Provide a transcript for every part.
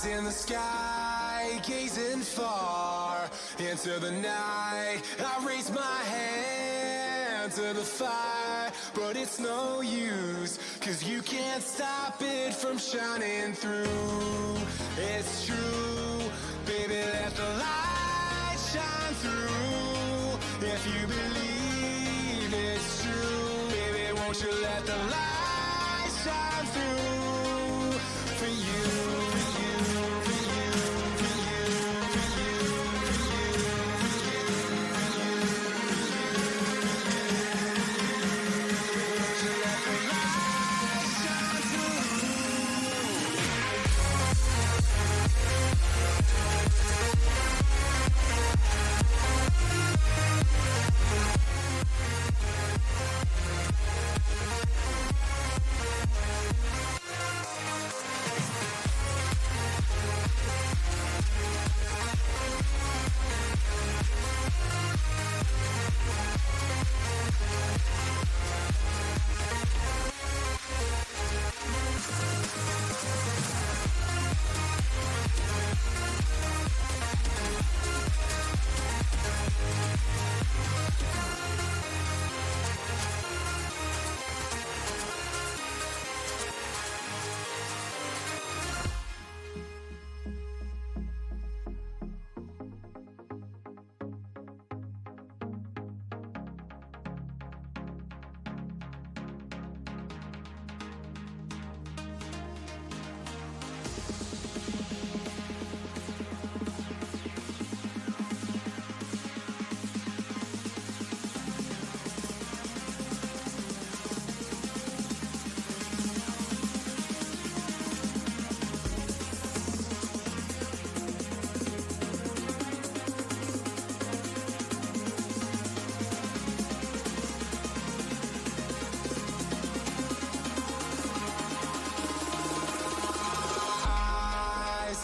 In the sky, gazing far into the night, I raise my hand to the fire, but it's no use, 'cause you can't stop it from shining through. It's true, baby, let the light shine through. If you believe it's true, baby, won't you let the light shine through for you.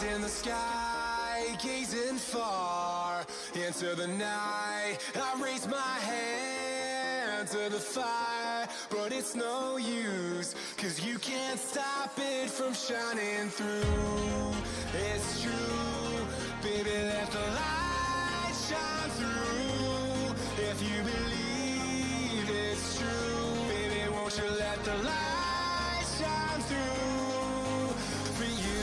In the sky, gazing far into the night, I raise my hand to the fire, but it's no use, 'cause you can't stop it from shining through. It's true, baby, let the light shine through. If you believe it's true, baby, won't you let the light shine through for you.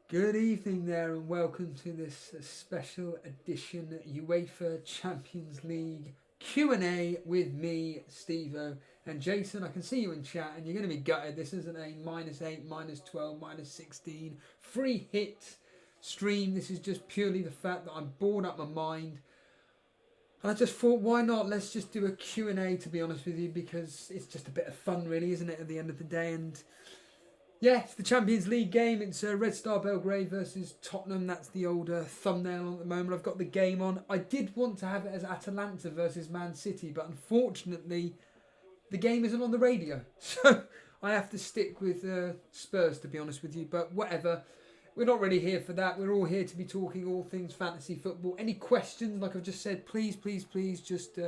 Good evening there and welcome to this special edition UEFA Champions League Q&A with me, Steve-O. And Jason, I can see you in chat and you're going to be gutted. This isn't a -8, -12, -16 free hit stream. This is just purely the fact that I'm bored up my mind. I just thought, why not? Let's just do a Q&A, to be honest with you, because it's just a bit of fun, really, isn't it, at the end of the day? And yeah, it's the Champions League game. It's Red Star Belgrade versus Tottenham. That's the old thumbnail at the moment. I've got the game on. I did want to have it as Atalanta versus Man City, but unfortunately, the game isn't on the radio. So I have to stick with Spurs, to be honest with you. But whatever. We're not really here for that. We're all here to be talking all things fantasy football. Any questions, like I've just said, please just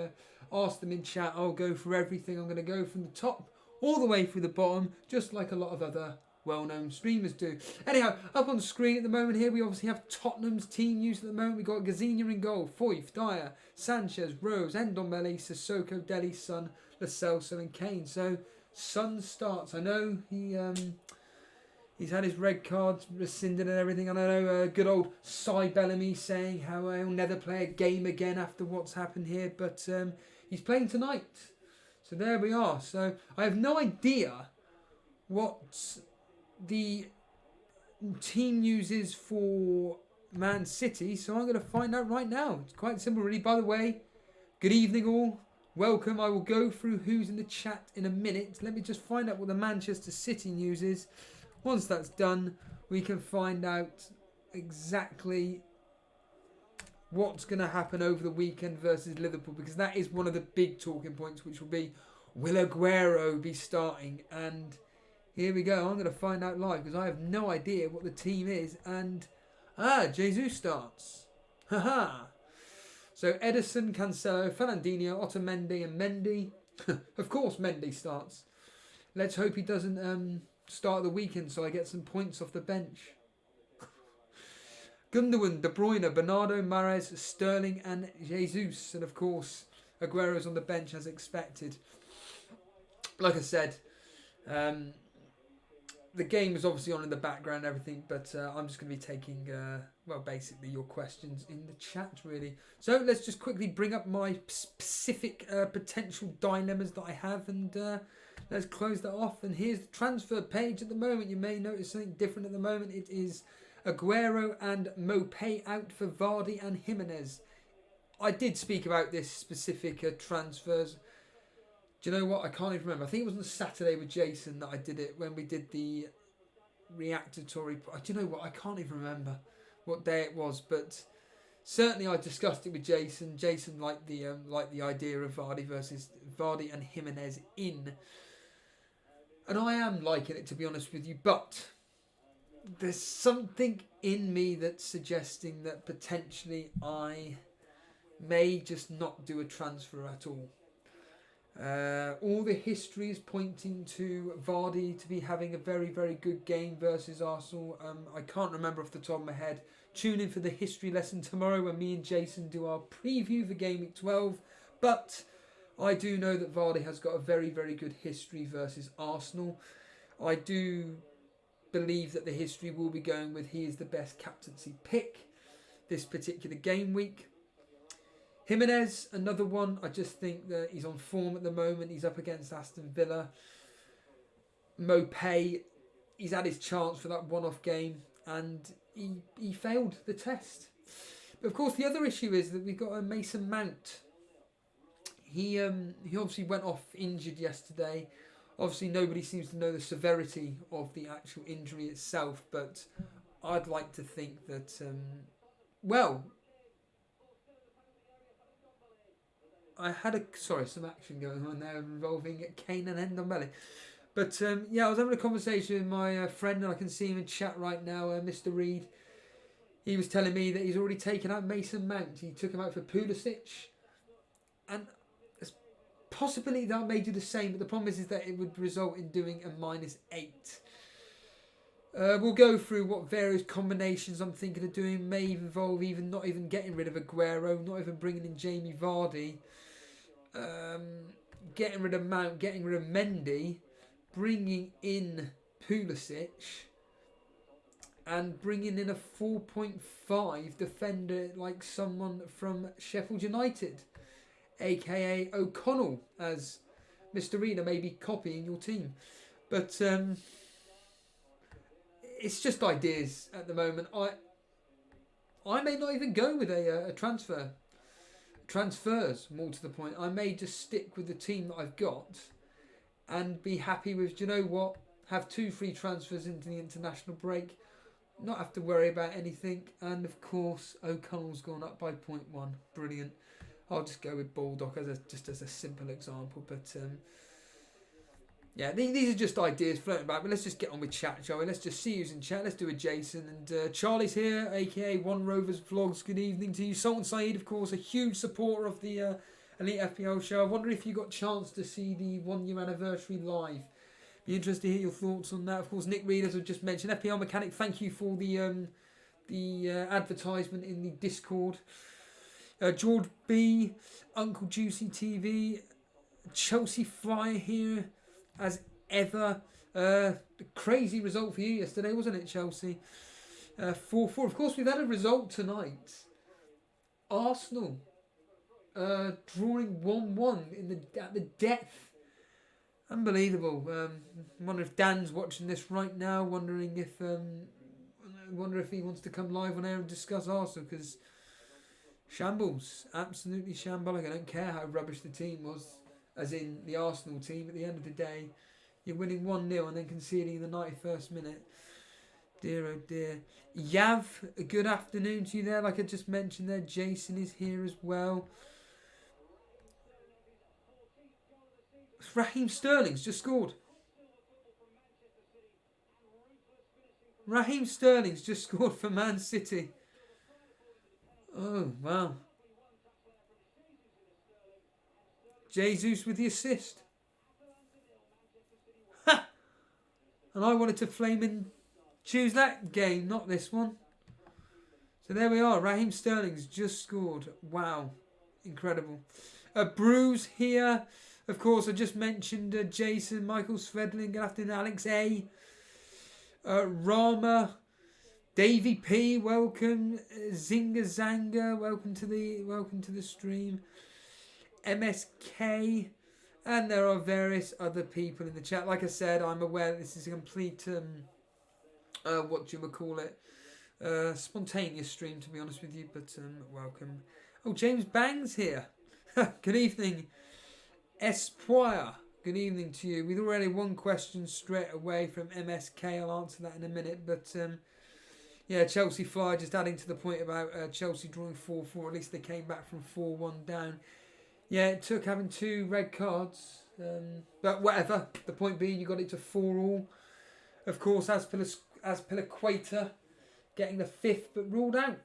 ask them in chat. I'll go through everything. I'm going to go from the top all the way through the bottom, just like a lot of other well-known streamers do. Anyhow, up on the screen at the moment here, we obviously have Tottenham's team news at the moment. We've got Gazina in goal, Foyth, Dyer, Sanchez, Rose, Ndombele, Sissoko, Dele, Son, Lo Celso and Kane. So, Son starts. I know he's had his red cards rescinded and everything. And I know good old Cy Bellamy saying how he'll never play a game again after what's happened here. But he's playing tonight. So there we are. So I have no idea what the team news is for Man City. So I'm going to find out right now. It's quite simple really. By the way, good evening all. Welcome. I will go through who's in the chat in a minute. Let me just find out what the Manchester City news is. Once that's done, we can find out exactly what's going to happen over the weekend versus Liverpool, because that is one of the big talking points, which will be, will Aguero be starting? And here we go. I'm going to find out live because I have no idea what the team is. And, Jesus starts. Haha. So Edison, Cancelo, Fernandinho, Otamendi and Mendy. Of course Mendy starts. Let's hope he doesn't start of the weekend so I get some points off the bench. Gundogan, De Bruyne, Bernardo, Mahrez, Sterling and Jesus. And of course, Aguero's on the bench as expected. Like I said, the game is obviously on in the background and everything, but I'm just going to be taking, basically your questions in the chat, really. So let's just quickly bring up my specific potential dilemmas that I have, and let's close that off. And here's the transfer page at the moment. You may notice something different at the moment. It is Aguero and Mopé out for Vardy and Jimenez. I did speak about this specific transfers. Do you know what? I can't even remember. I think it was on Saturday with Jason that I did it, when we did the reactatory. Do you know what? I can't even remember what day it was, but certainly I discussed it with Jason. Jason liked the idea of Vardy and Jimenez in. And I am liking it, to be honest with you, but there's something in me that's suggesting that potentially I may just not do a transfer at all. All the history is pointing to Vardy to be having a very, very good game versus Arsenal. I can't remember off the top of my head. Tune in for the history lesson tomorrow when me and Jason do our preview for Gameweek 12. But I do know that Vardy has got a very, very good history versus Arsenal. I do believe that the history will be going with he is the best captaincy pick this particular game week. Jimenez, another one. I just think that he's on form at the moment. He's up against Aston Villa. Mopé, he's had his chance for that one-off game and he failed the test. But of course, the other issue is that we've got a Mason Mount. He obviously went off injured yesterday. Obviously, nobody seems to know the severity of the actual injury itself, but I'd like to think that, I had some action going on there involving Kane and Ndombele. But I was having a conversation with my friend, and I can see him in chat right now, Mr. Reed. He was telling me that he's already taken out Mason Mount. He took him out for Pulisic. And possibly that may do the same, but the problem is that it would result in doing a -8. We'll go through what various combinations I'm thinking of doing. May involve even not even getting rid of Aguero, not even bringing in Jamie Vardy, getting rid of Mount, getting rid of Mendy, bringing in Pulisic, and bringing in a 4.5 defender like someone from Sheffield United, aka O'Connell, as Mr. Reader may be copying your team. But it's just ideas at the moment. I may not even go with a transfer. transfers, more to the point. I may just stick with the team that I've got and be happy with, do you know what? Have 2 free transfers into the international break. Not have to worry about anything. And of course, O'Connell's gone up by 0.1. Brilliant. I'll just go with Baldock just as a simple example. But yeah, these are just ideas floating about. But let's just get on with chat, shall we? Let's just see who's in chat. Let's do a Jason. And Charlie's here, aka One Rovers Vlogs. Good evening to you. Sultan Saeed, of course, a huge supporter of the Elite FPL show. I wonder if you got a chance to see the 1-year anniversary live. Be interested to hear your thoughts on that. Of course, Nick Reed, as I've just mentioned, FPL Mechanic, thank you for the advertisement in the Discord. George B, Uncle Juicy TV, Chelsea Flyer here as ever. Crazy result for you yesterday, wasn't it, Chelsea? 4-4. Of course, we've had a result tonight. Arsenal drawing 1-1 at the depth. Unbelievable. Wonder if Dan's watching this right now. Wonder if he wants to come live on air and discuss Arsenal, because shambles, absolutely shambolic. I don't care how rubbish the team was, as in the Arsenal team. At the end of the day, you're winning 1-0 and then conceding in the 91st minute. Dear oh dear. Yav, a good afternoon to you there. Like I just mentioned there, Jason is here as well. Raheem Sterling's just scored. Raheem Sterling's just scored for Man City. Oh, wow. Jesus with the assist. Ha! And I wanted to flame and choose that game, not this one. So there we are. Raheem Sterling's just scored. Wow. Incredible. Bruce here. Of course, I just mentioned Jason, Michael Svedling, good afternoon, Alex A. Rama, Davey P, welcome. Zinga Zanga, welcome to the stream. MSK, and there are various other people in the chat. Like I said, I'm aware that this is a complete what do you call it? Spontaneous stream, to be honest with you, but welcome. Oh, James Bang's here. Good evening. Esquire, good evening to you. We've already one question straight away from MSK. I'll answer that in a minute. But yeah, Chelsea Flyer, just adding to the point about Chelsea drawing 4-4. At least they came back from 4-1 down. Yeah, it took having 2 red cards. But whatever. The point being, you got it to 4-4. Of course, Aspilicueta getting the 5th, but ruled out.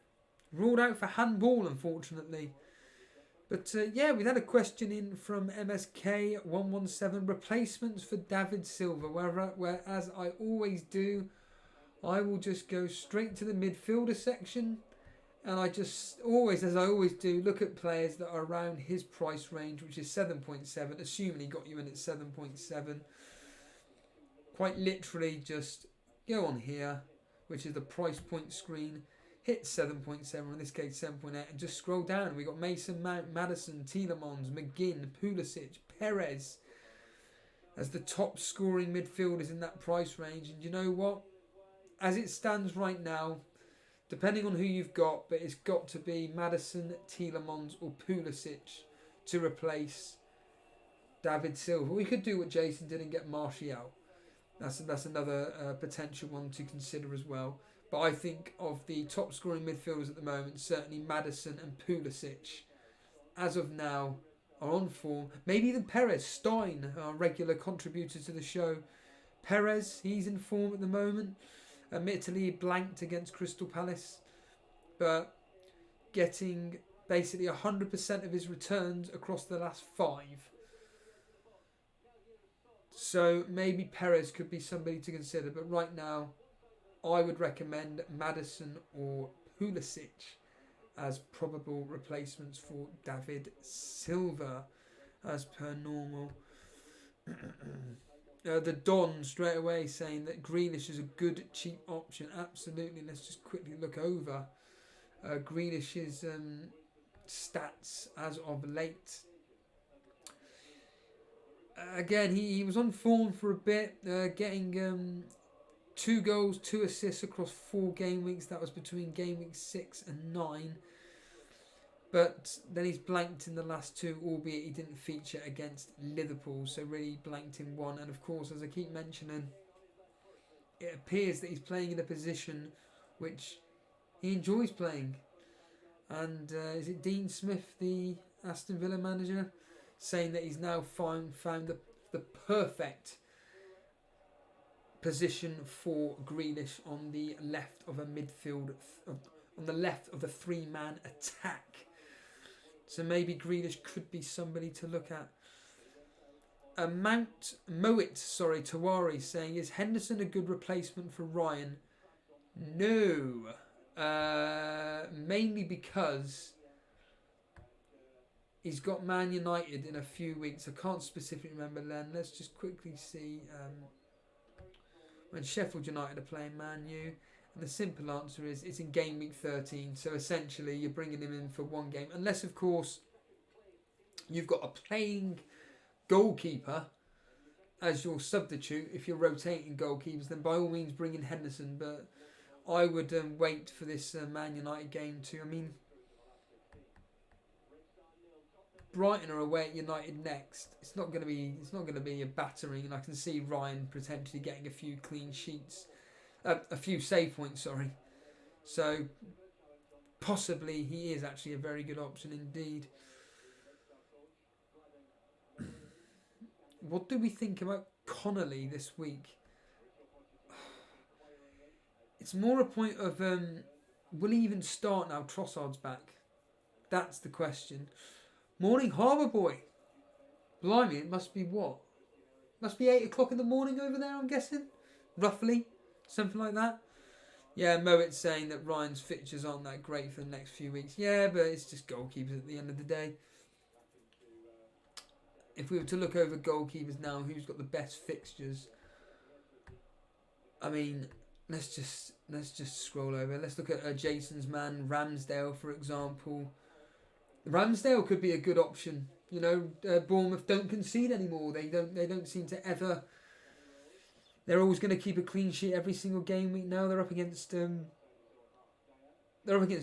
Ruled out for handball, unfortunately. But yeah, we had a question in from MSK117, replacements for David Silva, whereas I always do, I will just go straight to the midfielder section, and I just always, as I always do, look at players that are around his price range, which is 7.7, assuming he got you in at 7.7. Quite literally just go on here, which is the price point screen, hit 7.7, in this case 7.8, and just scroll down. We got Mason Mount, Maddison, Tielemans, McGinn, Pulisic, Perez as the top scoring midfielders in that price range. And you know what? As it stands right now, depending on who you've got, but it's got to be Maddison, Tielemans or Pulisic to replace David Silva. We could do what Jason did and get Martial. That's another potential one to consider as well. But I think of the top scoring midfielders at the moment, certainly Maddison and Pulisic, as of now, are on form. Maybe even Perez, Stein, our regular contributor to the show. Perez, he's in form at the moment. Admittedly, blanked against Crystal Palace. But getting basically 100% of his returns across the last 5. So maybe Perez could be somebody to consider. But right now, I would recommend Maddison or Pulisic as probable replacements for David Silva, as per normal. The Don straight away saying that Grealish is a good cheap option. Absolutely. Let's just quickly look over Grealish's stats as of late. Again, he was on form for a bit, getting 2 goals, 2 assists across 4 game weeks. That was between game week 6 and 9. But then he's blanked in the last 2, albeit he didn't feature against Liverpool, so really blanked in 1. And of course, as I keep mentioning, it appears that he's playing in a position which he enjoys playing. And is it Dean Smith, the Aston Villa manager, saying that he's now found the perfect position for Grealish on the left of a midfield, on the left of the 3-man attack. So maybe Grealish could be somebody to look at. Tawari saying, is Henderson a good replacement for Ryan? No. Mainly because he's got Man United in a few weeks. I can't specifically remember then. Let's just quickly see when Sheffield United are playing Man U. And the simple answer is it's in game week 13. So essentially you're bringing him in for 1 game. Unless, of course, you've got a playing goalkeeper as your substitute. If you're rotating goalkeepers, then by all means bring in Henderson. But I would wait for this Man United game too. I mean, Brighton are away at United next. It's not going to be a battering, and I can see Ryan potentially getting a few clean sheets, a few save points. Sorry, so possibly he is actually a very good option indeed. What do we think about Connolly this week? It's more a point of will he even start now? Trossard's back. That's the question. Morning, Harbour Boy. Blimey, it must be what? Must be 8 o'clock in the morning over there, I'm guessing? Roughly? Something like that? Yeah, Moet's saying that Ryan's fixtures aren't that great for the next few weeks. Yeah, but it's just goalkeepers at the end of the day. If we were to look over goalkeepers now, who's got the best fixtures? I mean, let's just scroll over. Let's look at Jason's man, Ramsdale, for example. Ramsdale could be a good option. You know, Bournemouth don't concede anymore. They don't seem to ever. They're always going to keep a clean sheet every single game week now. They're up against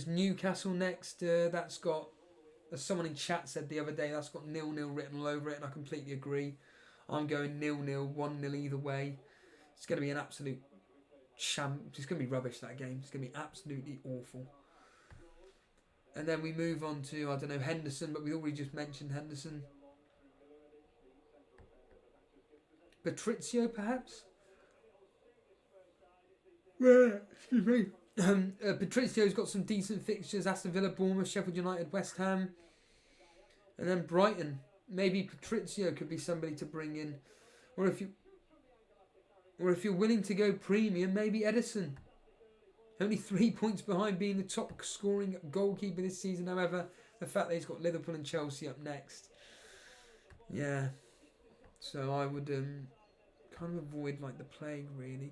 Newcastle next. That's got, as someone in chat said the other day, that's got 0-0 written all over it, and I completely agree. I'm going 0-0, 1-0 either way. It's going to be an absolute It's going to be rubbish, that game. It's going to be absolutely awful. And then we move on to, I don't know, Henderson, but we already just mentioned Henderson. Patrizio, perhaps? Excuse me. Patrizio's got some decent fixtures. Aston Villa, Bournemouth, Sheffield United, West Ham. And then Brighton. Maybe Patrizio could be somebody to bring in. Or if you're willing to go premium, maybe Edison. Only 3 points behind being the top scoring goalkeeper this season. However, the fact that he's got Liverpool and Chelsea up next. Yeah. So I would kind of avoid like the plague, really.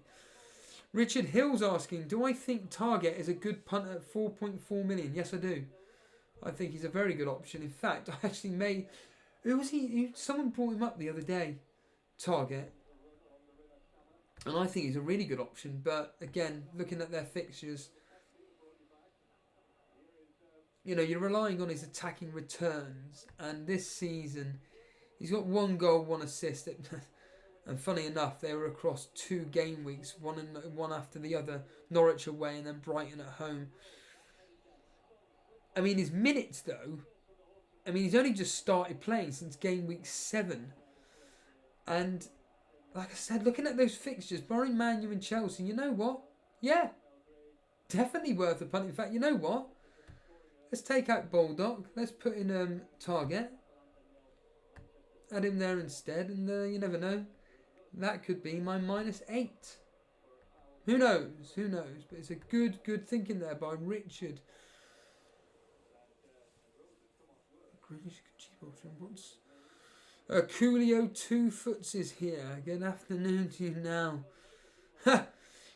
Richard Hill's asking, do I think Target is a good punt at 4.4 million? Yes, I do. I think he's a very good option. In fact, I actually may... Who was he? Someone brought him up the other day. Target. And I think he's a really good option. But again, looking at their fixtures, you know, you're relying on his attacking returns. And this season, he's got 1 goal, 1 assist. And funny enough, they were across 2 game weeks, one after the other. Norwich away and then Brighton at home. I mean, his minutes, though, I mean, he's only just started playing since game week 7. And like I said, looking at those fixtures, barring Man U and Chelsea, you know what? Yeah, definitely worth a punt. In fact, you know what? Let's take out Baldock. Let's put in Target. Add him there instead, and you never know. That could be my -8. Who knows? Who knows? But it's a good thinking there by Richard. What's Coolio 2 Foots is here. Good afternoon to you now.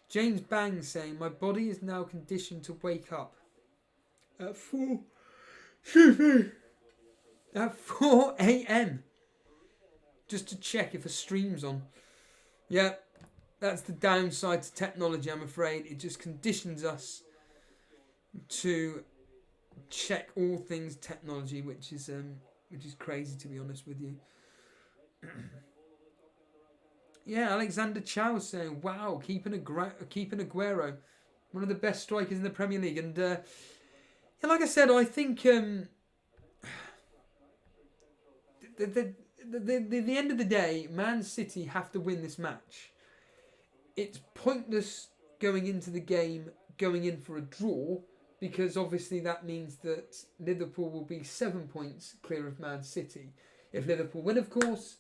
James Bang saying, my body is now conditioned to wake up at 4 a.m. just to check if a stream's on. Yeah, that's the downside to technology, I'm afraid. It just conditions us to check all things technology, which is crazy, to be honest with you. Yeah, Alexander Chow saying, wow, keeping Aguero, one of the best strikers in the Premier League. And like I said, I think the end of the day, Man City have to win this match. It's pointless going into the game, going in for a draw, because obviously that means that Liverpool will be 7 points clear of Man City. If Liverpool win, of course,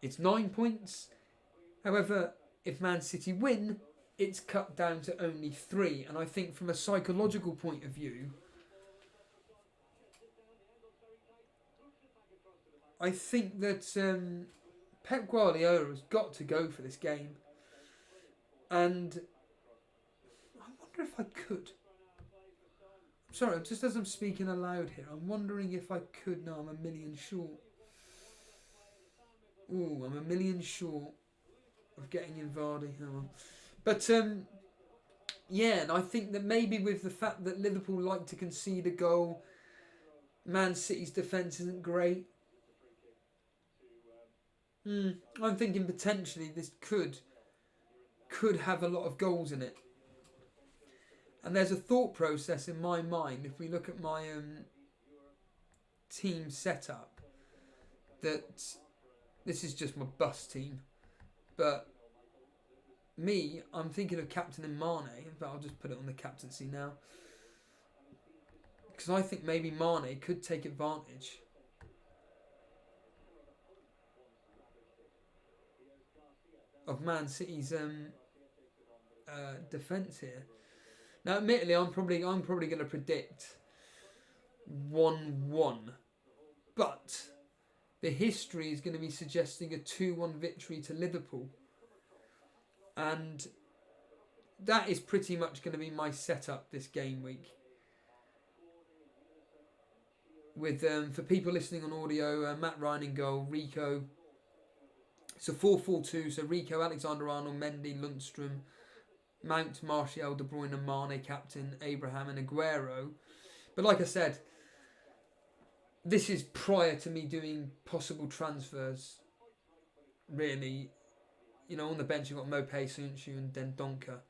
it's 9 points. However, if Man City win, it's cut down to only 3. And I think from a psychological point of view, I think that Pep Guardiola has got to go for this game. And I wonder if I could. Sorry, just as I'm speaking aloud here, I'm wondering if I could. No, I'm a million short. Ooh, I'm a million short of getting in Vardy. Oh well. But yeah, and I think that maybe with the fact that Liverpool like to concede a goal, Man City's defence isn't great. I'm thinking potentially this could have a lot of goals in it. And there's a thought process in my mind, if we look at my team setup, that this is just my bus team. But me, I'm thinking of captaining Mane. In fact, I'll just put it on the captaincy now. Because I think maybe Mane could take advantage of Man City's defence here. Now, admittedly, I'm probably going to predict 1-1, but the history is going to be suggesting a 2-1 victory to Liverpool, and that is pretty much going to be my setup this game week. With for people listening on audio, Matt Ryan in goal, Rico. It's a 4-4-2, so Rico, Alexander-Arnold, Mendy, Lundstram, Mount, Martial, De Bruyne, Mane, captain, Abraham and Aguero. But like I said, this is prior to me doing possible transfers. Really, you know, on the bench you've got Mopé, Sunchu and Dendonka.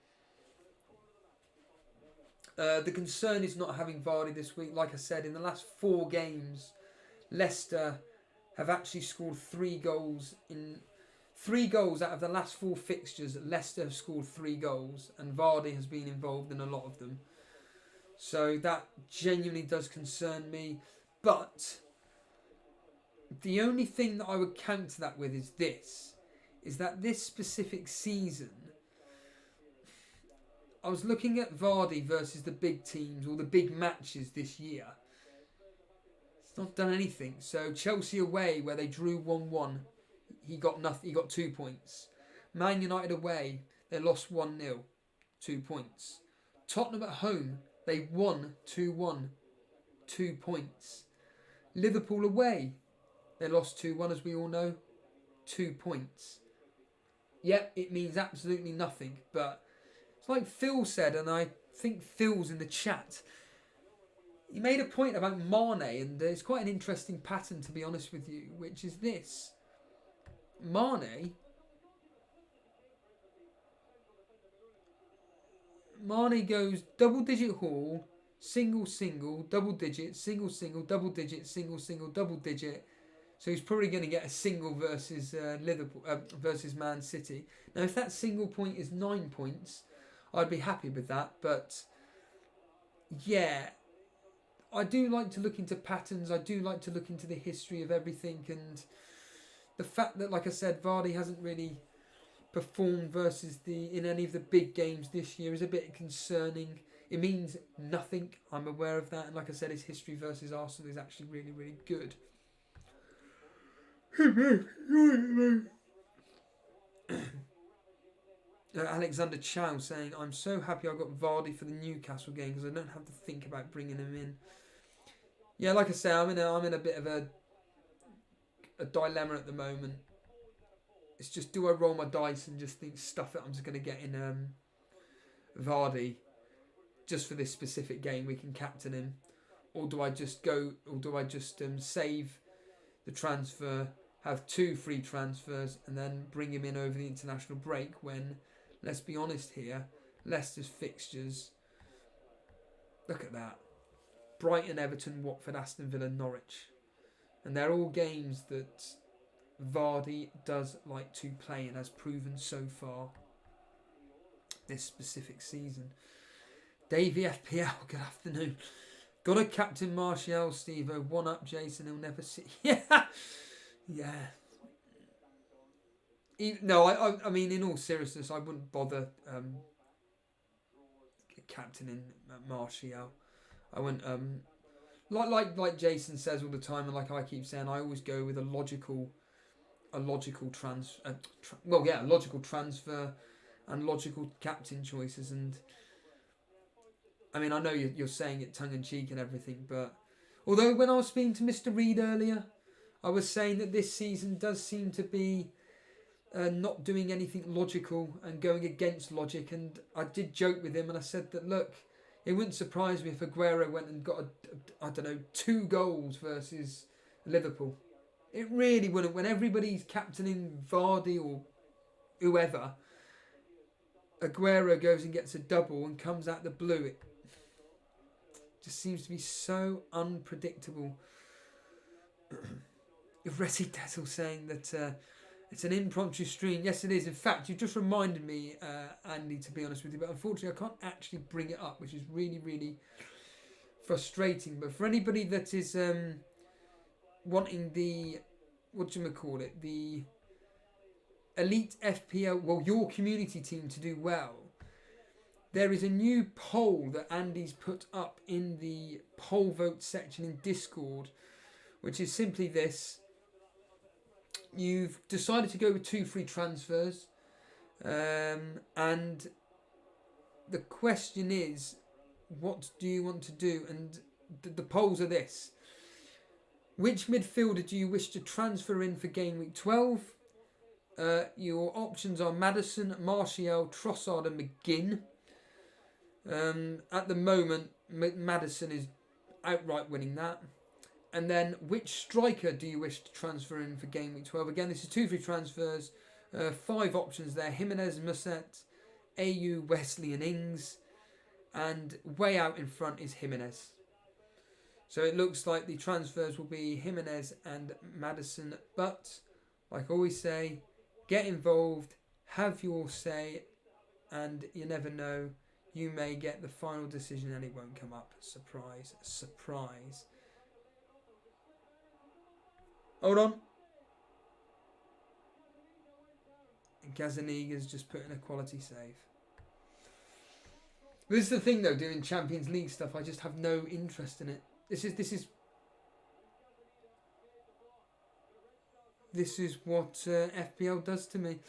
The concern is not having Vardy this week. Like I said, in the last 4 games, Leicester have actually scored 3 goals in 3 goals out of the last 4 fixtures. Leicester have scored 3 goals, and Vardy has been involved in a lot of them. So that genuinely does concern me. But the only thing that I would counter that with is that this specific season, I was looking at Vardy versus the big teams or the big matches this year. It's not done anything. So Chelsea away, where they drew 1-1, he got nothing. He got 2 points. Man United away, they lost 1-0, 2 points. Tottenham at home, they won 2-1, 2 points. Liverpool away, they lost 2-1, as we all know, 2 points. Yep, it means absolutely nothing, but it's like Phil said, and I think Phil's in the chat. He made a point about Mane, and it's quite an interesting pattern, to be honest with you, which is this. Mane goes double-digit haul, single, double-digit, single, double-digit, single, double-digit. So he's probably going to get a single versus Liverpool versus Man City. Now, if that single point is 9 points, I'd be happy with that. But yeah, I do like to look into patterns. I do like to look into the history of everything, and the fact that, like I said, Vardy hasn't really performed versus in any of the big games this year is a bit concerning. It means nothing. I'm aware of that, and like I said, his history versus Arsenal is actually really, really good. Alexander Chow saying, I'm so happy I got Vardy for the Newcastle game because I don't have to think about bringing him in. Yeah, like I say, I'm in a bit of a dilemma at the moment. It's just, do I roll my dice and just think, stuff it, I'm just going to get in Vardy just for this specific game, we can captain him, or do I just save the transfer, have 2 free transfers, and then bring him in over the international break when, let's be honest here, Leicester's fixtures, look at that. Brighton, Everton, Watford, Aston Villa, Norwich. And they're all games that Vardy does like to play and has proven so far this specific season. Davey FPL, good afternoon. Got a captain Martial, Steve-O. 1 up, Jason. He'll never see. Yeah. Yeah. No, I mean, in all seriousness, I wouldn't bother captaining Martial. I wouldn't. Like Jason says all the time, and like I keep saying, I always go with a logical transfer and logical captain choices. And I mean, I know you're saying it tongue in cheek and everything, but although when I was speaking to Mr. Reed earlier, I was saying that this season does seem to be not doing anything logical and going against logic. And I did joke with him and I said that, look, it wouldn't surprise me if Aguero went and got, 2 goals versus Liverpool. It really wouldn't. When everybody's captaining Vardy or whoever, Aguero goes and gets a double and comes out the blue. It just seems to be so unpredictable. Resi Dettel saying that it's an impromptu stream. Yes, it is. In fact, you just reminded me, Andy, to be honest with you, but unfortunately I can't actually bring it up, which is really, really frustrating. But for anybody that is wanting the, the Elite FPL, your community team to do well, there is a new poll that Andy's put up in the poll vote section in Discord, which is simply this. You've decided to go with 2 free transfers, and the question is, what do you want to do? And the polls are this. Which midfielder do you wish to transfer in for Gameweek 12? Your options are Maddison, Martial, Trossard and McGinn. At the moment, Maddison is outright winning that. And then, which striker do you wish to transfer in for Gameweek 12? Again, this is 2 free transfers. 5 options there. Jimenez, Musset, AU, Wesley and Ings. And way out in front is Jimenez. So it looks like the transfers will be Jimenez and Maddison. But, like I always say, get involved, have your say, and you never know, you may get the final decision and it won't come up. Surprise, surprise. Hold on. Gazaniga's just put in a quality save. This is the thing though, doing Champions League stuff, I just have no interest in it. This is what FPL does to me.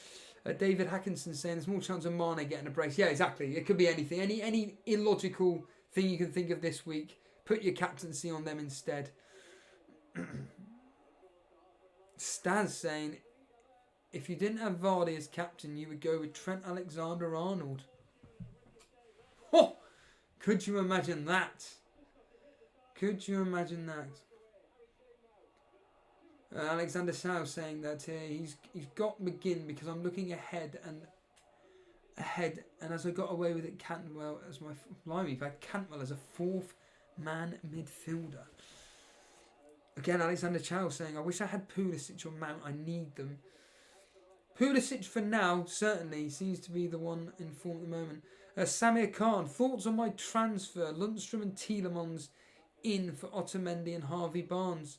David Hackinson saying there's more chance of Mane getting a brace. Yeah, exactly. It could be anything. Any illogical thing you can think of this week, put your captaincy on them instead. Staz saying, if you didn't have Vardy as captain, you would go with Trent Alexander-Arnold. Oh, could you imagine that? Could you imagine that? Alexander Sow saying that he's got McGinn because I'm looking ahead, and as I got away with it, Cantwell as my blimey, I've had Cantwell as a 4th man midfielder. Again, Alexander Chow saying, I wish I had Pulisic or Mount. I need them. Pulisic for now certainly seems to be the one in form at the moment. Samir Khan, thoughts on my transfer? Lundstrom and Tielemans in for Otamendi and Harvey Barnes.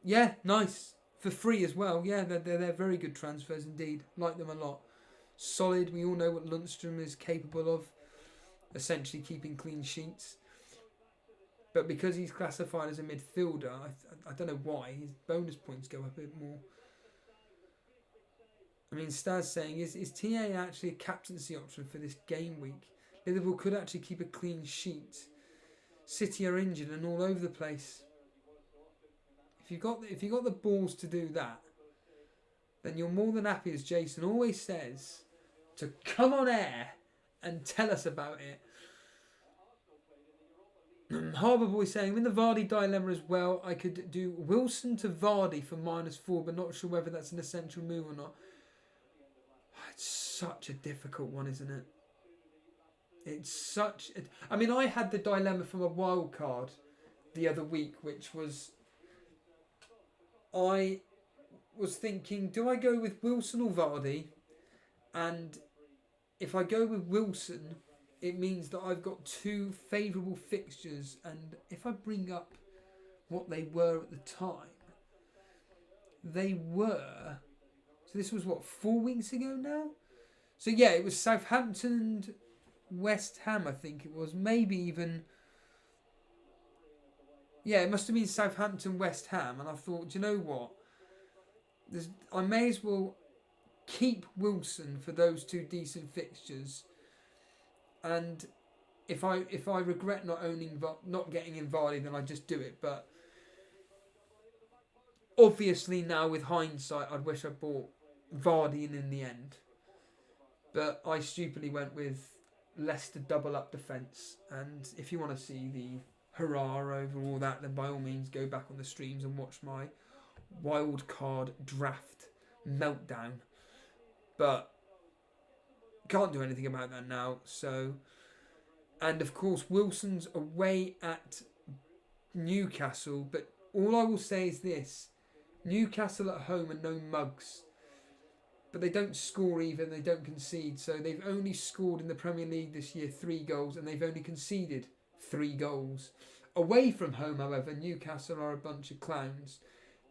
Yeah, nice. For free as well. Yeah, they're very good transfers indeed. Like them a lot. Solid. We all know what Lundstrom is capable of. Essentially keeping clean sheets. But because he's classified as a midfielder, I don't know why, his bonus points go up a bit more. I mean, Staz saying, is TA actually a captaincy option for this game week? Liverpool could actually keep a clean sheet. City are injured and all over the place. If you got the balls to do that, then you're more than happy, as Jason always says, to come on air and tell us about it. Harbour Boy saying, in the Vardy dilemma as well, I could do Wilson to Vardy for -4, but not sure whether that's an essential move or not. It's such a difficult one, isn't it? It's such... I mean, I had the dilemma from a wild card the other week, which was... I was thinking, do I go with Wilson or Vardy? And if I go with Wilson, it means that I've got 2 favourable fixtures. And if I bring up what they were at the time, they were... So this was, what, 4 weeks ago now? So yeah, it was Southampton and West Ham, I think it was. Maybe even... Yeah, it must have been Southampton, West Ham. And I thought, do you know what? I may as well keep Wilson for those 2 decent fixtures. And if I regret not getting in Vardy, then I just do it. But obviously now with hindsight, I'd wish I bought Vardy in the end. But I stupidly went with Leicester double up defence. And if you want to see the hurrah over all that, then by all means go back on the streams and watch my wild card draft meltdown. But can't do anything about that now. So, and of course Wilson's away at Newcastle. But all I will say is this: Newcastle at home are no mugs. But they don't score even, they don't concede. So they've only scored in the Premier League this year 3 goals, and they've only conceded 3 goals. Away from home, however, Newcastle are a bunch of clowns.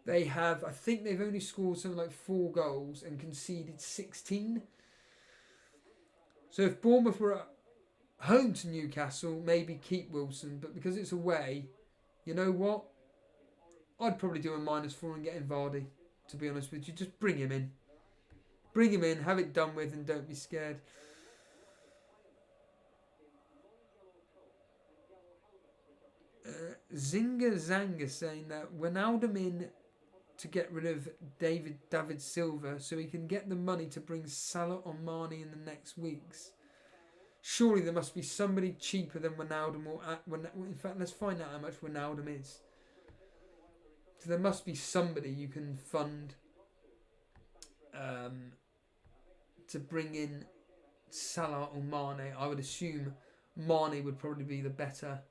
They have, I think they've only scored something like 4 goals and conceded 16. So if Bournemouth were at home to Newcastle, maybe keep Wilson. But because it's away, you know what? I'd probably do a -4 and get in Vardy, to be honest with you. Just bring him in. Bring him in, have it done with, and don't be scared. Zinga Zanga saying that Wijnaldum in to get rid of David Silva so he can get the money to bring Salah or Mane in the next weeks. Surely there must be somebody cheaper than Wijnaldum. In fact, let's find out how much Wijnaldum is. So there must be somebody you can fund to bring in Salah or Mane. I would assume Mane would probably be the better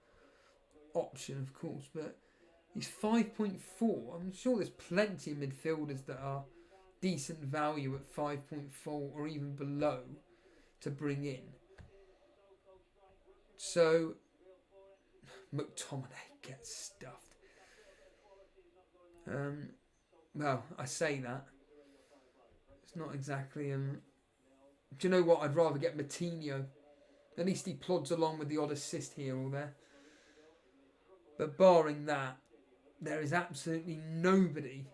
option, of course, but he's 5.4. I'm sure there's plenty of midfielders that are decent value at 5.4 or even below to bring in. So McTominay gets stuffed. Well, I say that. It's not exactly... Do you know what? I'd rather get Matinho. At least he plods along with the odd assist here or there. But barring that, there is absolutely nobody.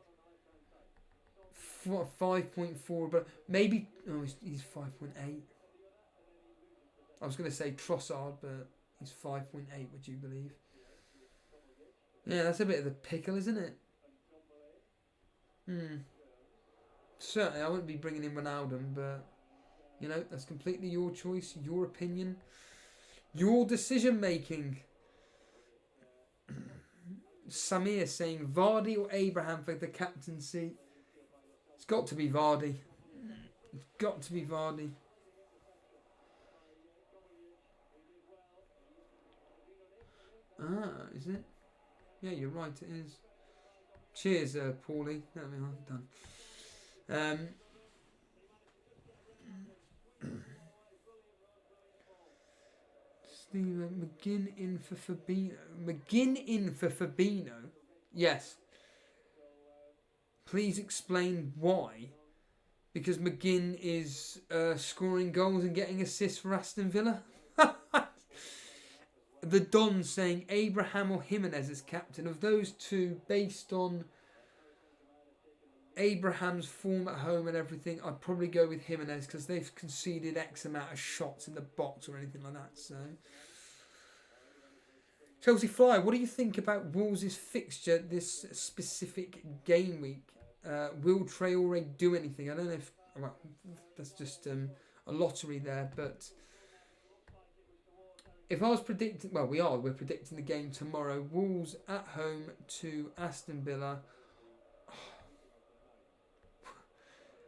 5.4, but maybe... Oh, he's 5.8. I was going to say Trossard, but he's 5.8, would you believe? Yeah, that's a bit of the pickle, isn't it? Certainly, I wouldn't be bringing in Wijnaldum, but... You know, that's completely your choice, your opinion, your decision making. Samir saying Vardy or Abraham for the captaincy. It's got to be Vardy. It's got to be Vardy. Ah, is it? Yeah, you're right, it is. Cheers, Paulie. There we are, done. Stephen McGinn in for Fabinho. McGinn in for Fabinho? Yes. Please explain why. Because McGinn is scoring goals and getting assists for Aston Villa? The Don saying Abraham or Jimenez as captain. Of those two, based on Abraham's form at home and everything, I'd probably go with Jimenez because they've conceded X amount of shots in the box or anything like that. So, Chelsea Fly, what do you think about Wolves' fixture this specific game week? Will Traore do anything? I don't know if... Well, that's just a lottery there, but if I was predicting, well, we're predicting the game tomorrow. Wolves at home to Aston Villa.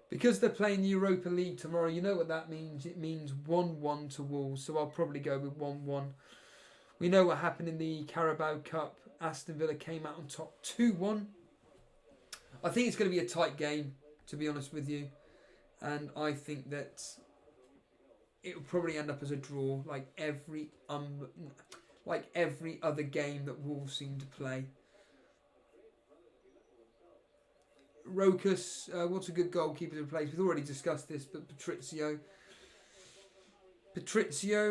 Because they're playing the Europa League tomorrow, you know what that means. It means 1-1 to Wolves, so I'll probably go with 1-1. We know what happened in the Carabao Cup. Aston Villa came out on top 2-1. I think it's going to be a tight game, to be honest with you. And I think that it will probably end up as a draw, like every other game that Wolves seem to play. Rokas, what's a good goalkeeper to replace? We've already discussed this, but Patrizio,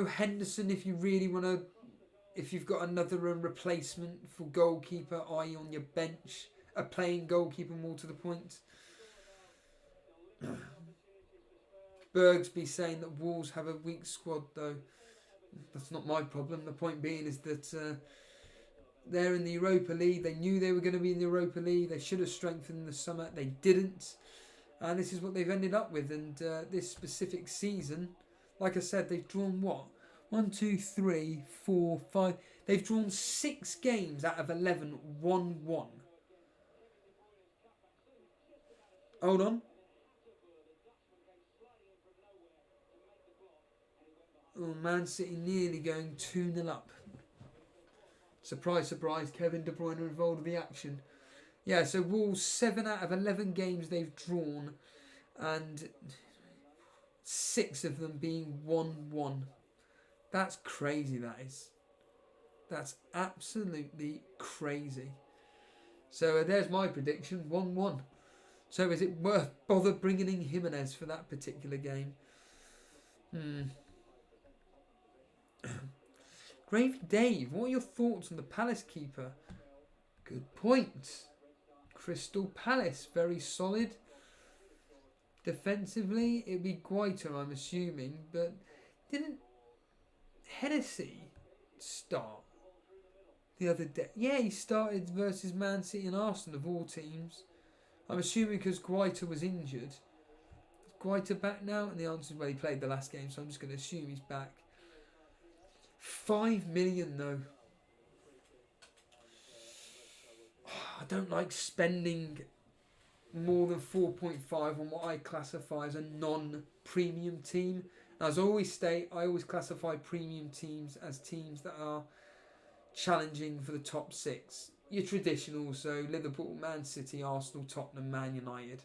Henderson, if you really want to, if you've got another replacement for goalkeeper, i.e. on your bench, a playing goalkeeper more to the point. Bergsby saying that Wolves have a weak squad, though. That's not my problem. The point being is that they're in the Europa League. They knew they were going to be in the Europa League. They should have strengthened in the summer. They didn't. And this is what they've ended up with. And this specific season, like I said, they've drawn what? 1, 2, 3, 4, 5. They've drawn 6 games out of 11, 1-1. Hold on. Oh, Man City nearly going 2-0 up. Surprise, surprise, Kevin De Bruyne involved in the action. Yeah, so Wolves, 7 out of 11 games they've drawn, and 6 of them being 1-1. That's crazy, that is. That's absolutely crazy. So there's my prediction, 1-1. So is it worth bother bringing in Jimenez for that particular game? Gravy Dave, what are your thoughts on the Palace keeper? Good point. Crystal Palace, very solid. Defensively, it'd be Guaita, I'm assuming, but didn't Hennessy start the other day? Yeah, he started versus Man City and Arsenal of all teams. I'm assuming because Guaita was injured. Is Guaita back now? And the answer is, well, he played the last game, so I'm just going to assume he's back. 5 million though. I don't like spending more than 4.5 on what I classify as a non-premium team. As I always state, I always classify premium teams as teams that are challenging for the top 6. Your traditional, so Liverpool, Man City, Arsenal, Tottenham, Man United.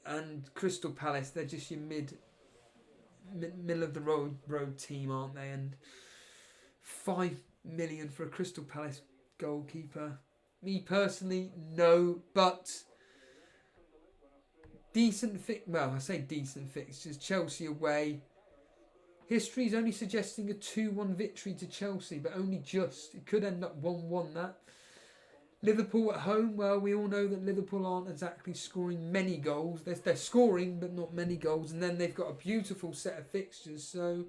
And Crystal Palace, they're just your middle of the road team, aren't they? And 5 million for a Crystal Palace goalkeeper. Me personally, no, but decent fixtures. Chelsea away. History's only suggesting a 2-1 victory to Chelsea, but only just. It could end up 1-1 that. Liverpool at home, well, we all know that Liverpool aren't exactly scoring many goals. They're scoring, but not many goals. And then they've got a beautiful set of fixtures. So,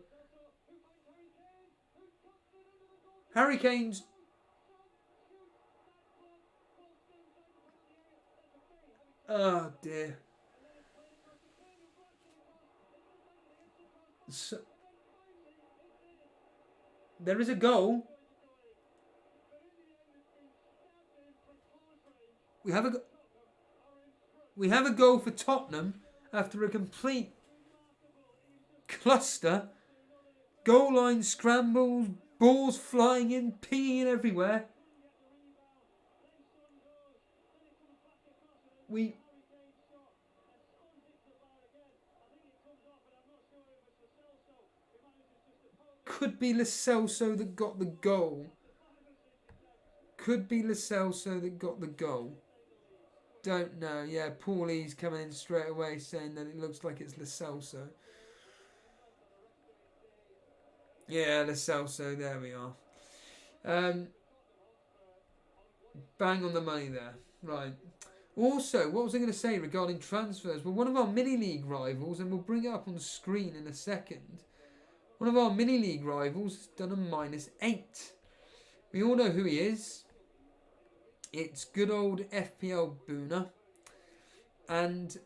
Harry Kane's... Oh, dear. So, there is a goal. We have a goal for Tottenham after a complete cluster. Goal line scrambles, balls flying in, pinging everywhere. Could be Lo Celso that got the goal. Don't know. Yeah, Paulie's coming in straight away saying that it looks like it's Lo Celso. Yeah, Lo Celso, there we are. Bang on the money there. Right. Also, what was I going to say regarding transfers? Well, one of our mini-league rivals, and we'll bring it up on the screen in a second, one of our mini-league rivals has done a -8. We all know who he is. It's good old FPL Booner. And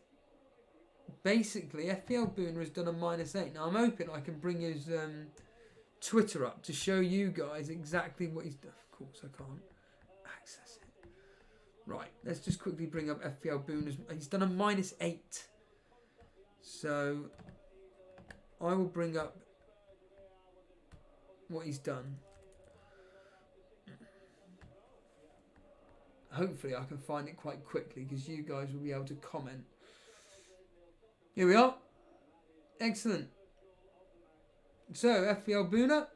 basically, FPL Booner has done a -8. Now, I'm hoping I can bring his Twitter up to show you guys exactly what he's done. Of course, I can't access it. Right, let's just quickly bring up FPL Booners. He's done a -8. So I will bring up what he's done. Hopefully I can find it quite quickly because you guys will be able to comment. Here we are. Excellent. So FPL Booner,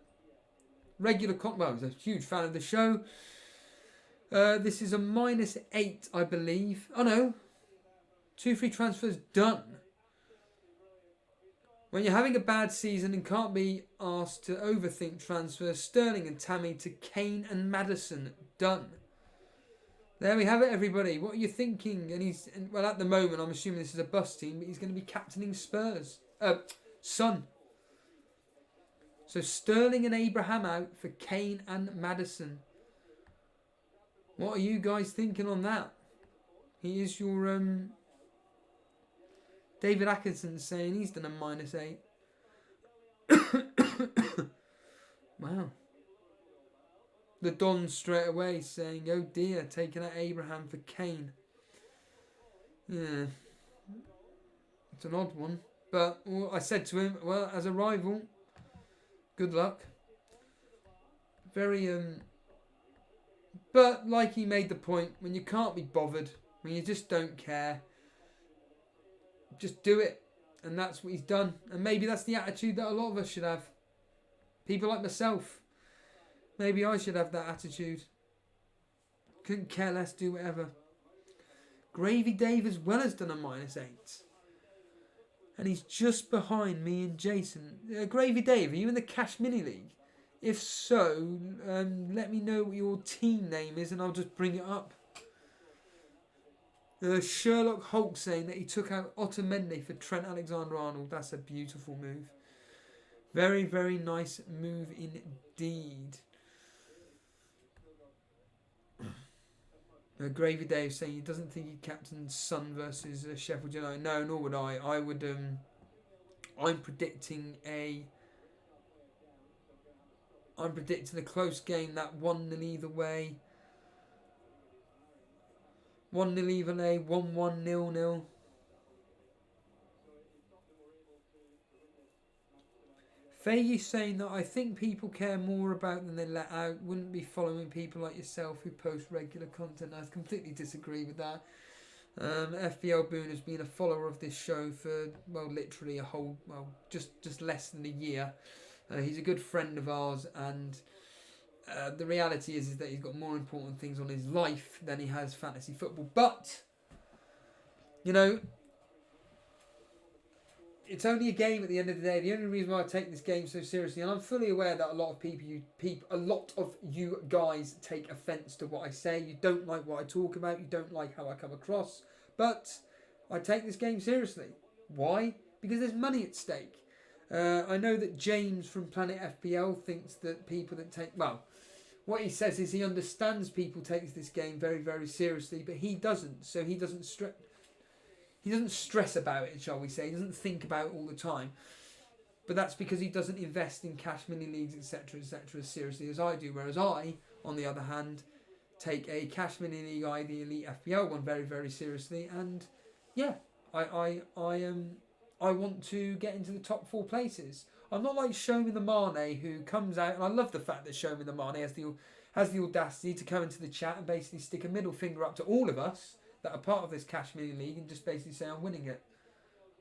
regular well, he's a huge fan of the show. This is a -8, I believe. Oh no, 2 free transfers done. When you're having a bad season and can't be asked to overthink transfers, Sterling and Tammy to Kane and Maddison, done. There we have it, everybody. What are you thinking? And well, at the moment, I'm assuming this is a bust team, but he's going to be captaining Spurs. Son. So Sterling and Abraham out for Kane and Maddison. What are you guys thinking on that? He is your David Atkinson saying he's done a -8. Wow. The Don straight away saying, oh dear, taking out Abraham for Kane. Yeah. It's an odd one. But I said to him, well, as a rival, good luck. Very, but like he made the point, when you can't be bothered, when you just don't care, just do it. And that's what he's done. And maybe that's the attitude that a lot of us should have. People like myself. Maybe I should have that attitude. Couldn't care less, do whatever. Gravy Dave as well has done a -8. And he's just behind me and Jason. Gravy Dave, are you in the Cash Mini League? If so, let me know what your team name is and I'll just bring it up. Sherlock Hulk saying that he took out Otamendi for Trent Alexander-Arnold. That's a beautiful move. Very, very nice move indeed. Gravy Dave saying he doesn't think he captained Son versus Sheffield United. No, nor would I. I would. I'm predicting a close game. That 1-0 either way. 1-0 either way. 1-1 0-0. Faggy saying that I think people care more about than they let out. Wouldn't be following people like yourself who post regular content. I completely disagree with that. FPL Boone has been a follower of this show for, well, literally a whole, well, just less than a year. He's a good friend of ours, and the reality is that he's got more important things on his life than he has fantasy football. But, you know, it's only a game at the end of the day. The only reason why I take this game so seriously, and I'm fully aware that a lot of you guys take offence to what I say. You don't like what I talk about. You don't like how I come across. But I take this game seriously. Why? Because there's money at stake. I know that James from Planet FPL thinks that people that take... Well, what he says is he understands people takes this game very, very seriously, but he doesn't. So he doesn't stress... He doesn't stress about it, shall we say. He doesn't think about it all the time. But that's because he doesn't invest in cash mini leagues, etc., as seriously as I do. Whereas I, on the other hand, take a cash mini league, the Elite FPL one, very, very seriously. And yeah, I want to get into the top 4 places. I'm not like Showman the Mane, who comes out, and I love the fact that Showman the Mane has the audacity to come into the chat and basically stick a middle finger up to all of us that are part of this cash mini league and just basically say I'm winning it.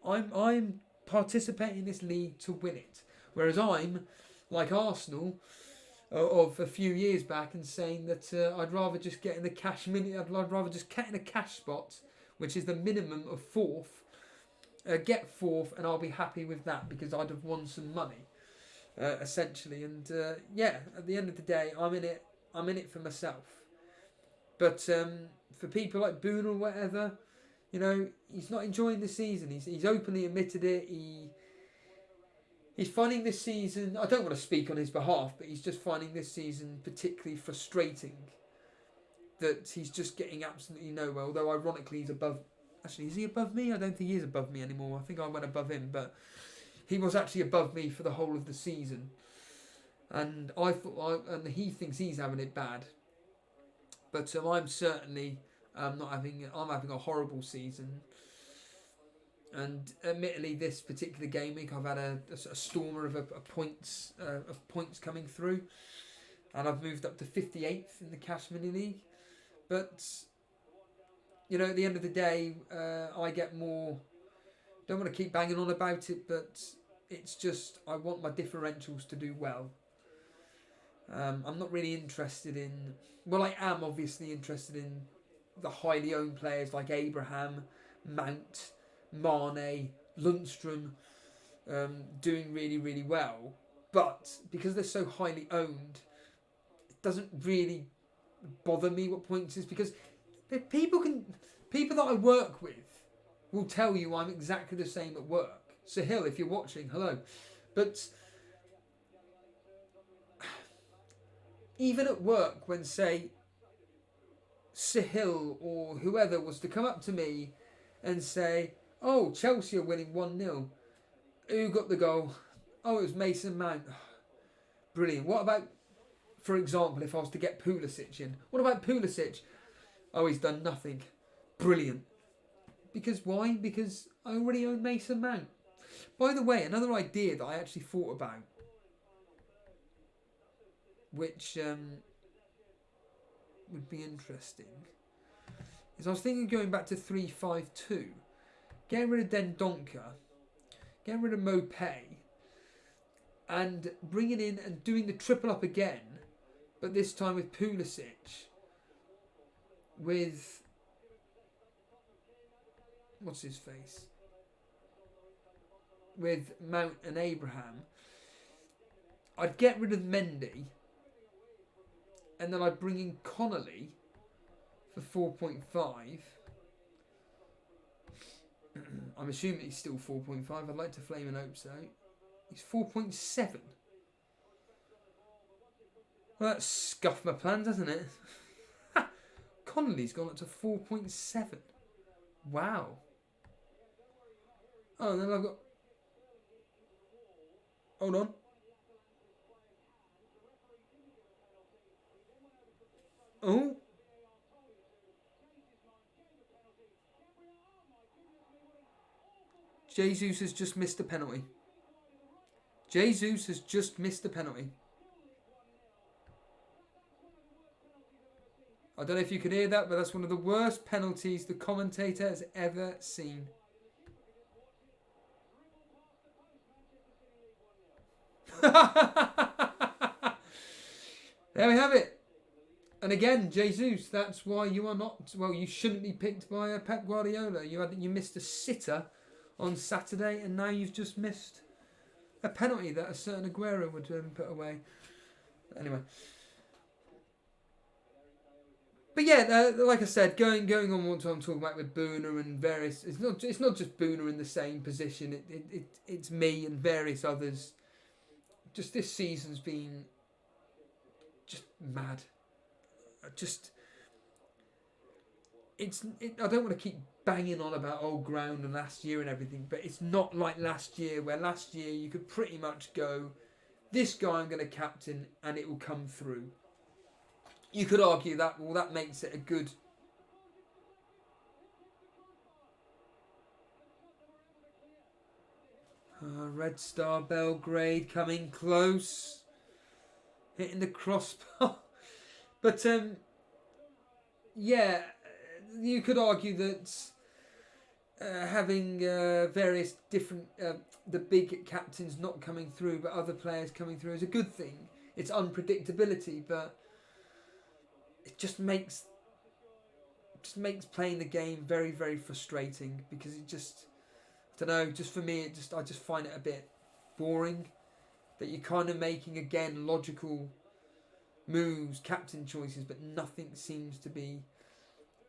I'm participating in this league to win it. Whereas I'm like Arsenal of a few years back and saying that I'd rather just get in the cash mini. I'd rather just get in a cash spot, which is the minimum of 4th. Get 4th, and I'll be happy with that because I'd have won some money, essentially. And yeah, at the end of the day, I'm in it for myself. But for people like Boone or whatever, you know, he's not enjoying the season. He's openly admitted it. He's finding this season, I don't want to speak on his behalf, but he's just finding this season particularly frustrating. That he's just getting absolutely nowhere. Although ironically he's above... Actually, is he above me? I don't think he is above me anymore. I think I went above him, but he was actually above me for the whole of the season. and and he thinks he's having it bad. But I'm certainly not having. I'm having a horrible season. And admittedly, this particular game week, I've had a stormer of points coming through, and I've moved up to 58th in the Cash Mini League. But you know, at the end of the day, I get more. Don't want to keep banging on about it, but it's just I want my differentials to do well. I'm not really interested in. Well, I am obviously interested in the highly owned players like Abraham, Mount, Mane, Lundstrom, doing really, really well. But because they're so highly owned, it doesn't really bother me what points is, because people that I work with will tell you I'm exactly the same at work. Sahil, if you're watching, hello. But even at work, when, say, Sahil or whoever was to come up to me and say, oh, Chelsea are winning 1-0. Who got the goal? Oh, it was Mason Mount. Brilliant. What about, for example, if I was to get Pulisic in? What about Pulisic? Oh, he's done nothing. Brilliant. Because why? Because I already own Mason Mount. By the way, another idea that I actually thought about, which would be interesting, is I was thinking of going back to 3-5-2, getting rid of Dendonka, getting rid of Mopé, and bringing in and doing the triple up again, but this time with Pulisic, with what's his face, with Mount and Abraham. I'd get rid of Mendy, and then I'd bring in Connolly for 4.5. I'm assuming he's still 4.5. I'd like to flame and hope so. He's 4.7. Well, that scuffed my plans, hasn't it? Connolly's gone up to 4.7. Wow. Oh, and then I've got... Hold on. Oh. Jesus has just missed a penalty. Jesus has just missed a penalty. I don't know if you could hear that, but that's one of the worst penalties the commentator has ever seen. There we have it. And again, Jesus, that's why you are not... Well, you shouldn't be picked by Pep Guardiola. You missed a sitter on Saturday, and now you've just missed a penalty that a certain Aguero would put away. Anyway. But yeah, like I said, going on what I'm talking about with Booner and various... It's not just Booner in the same position. It's me and various others. Just this season's been just mad. I don't want to keep banging on about old ground and last year and everything, but it's not like last year, where last year you could pretty much go, this guy I'm going to captain and it will come through. You could argue that, well, that makes it a good... Red Star Belgrade coming close. Hitting the crossbar. But, yeah, you could argue that having various different... the big captains not coming through, but other players coming through is a good thing. It's unpredictability, but it just makes playing the game very, very frustrating, because it just... I don't know, just for me, I just find it a bit boring that you're kind of making, again, logical moves, captain choices, but nothing seems to be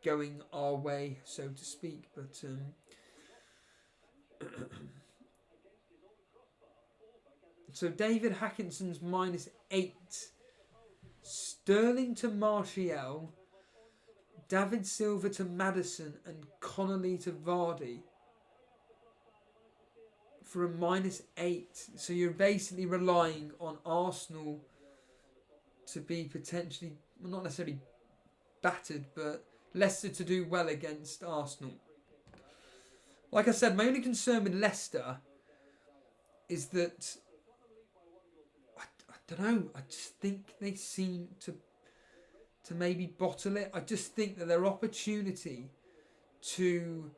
going our way, so to speak. But so David Hackinson's -8, Sterling to Martial, David Silva to Maddison, and Connolly to Vardy for a -8. So you're basically relying on Arsenal to be potentially, well, not necessarily battered, but Leicester to do well against Arsenal. Like I said, my only concern with Leicester is that I don't know. I just think they seem to maybe bottle it. I just think that their opportunity to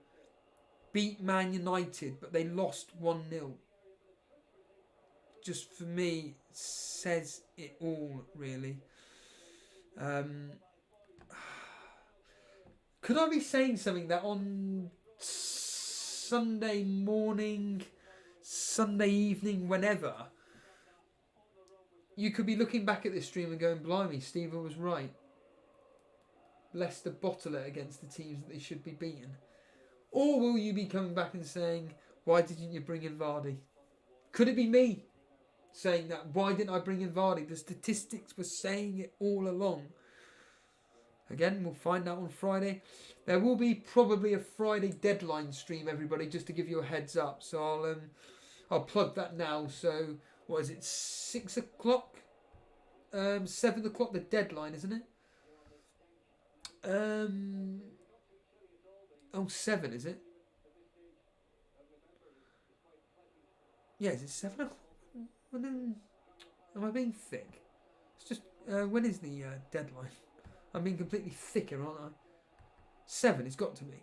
beat Man United, but they lost 1-0. Just for me, says it all, really. Could I be saying something that on Sunday morning, Sunday evening, whenever, you could be looking back at this stream and going, blimey, Steve was right. Leicester bottle it against the teams that they should be beating? Or will you be coming back and saying, why didn't you bring in Vardy? Could it be me saying that? Why didn't I bring in Vardy? The statistics were saying it all along. Again, we'll find out on Friday. There will be probably a Friday deadline stream, everybody, just to give you a heads up. So I'll plug that now. So, what is it, 6 o'clock? 7 o'clock, the deadline, isn't it? 7, is it? Yeah, is it 7 o'clock? Am I being thick? It's just, when is the deadline? I'm being completely thicker, aren't I? 7, it's got to be.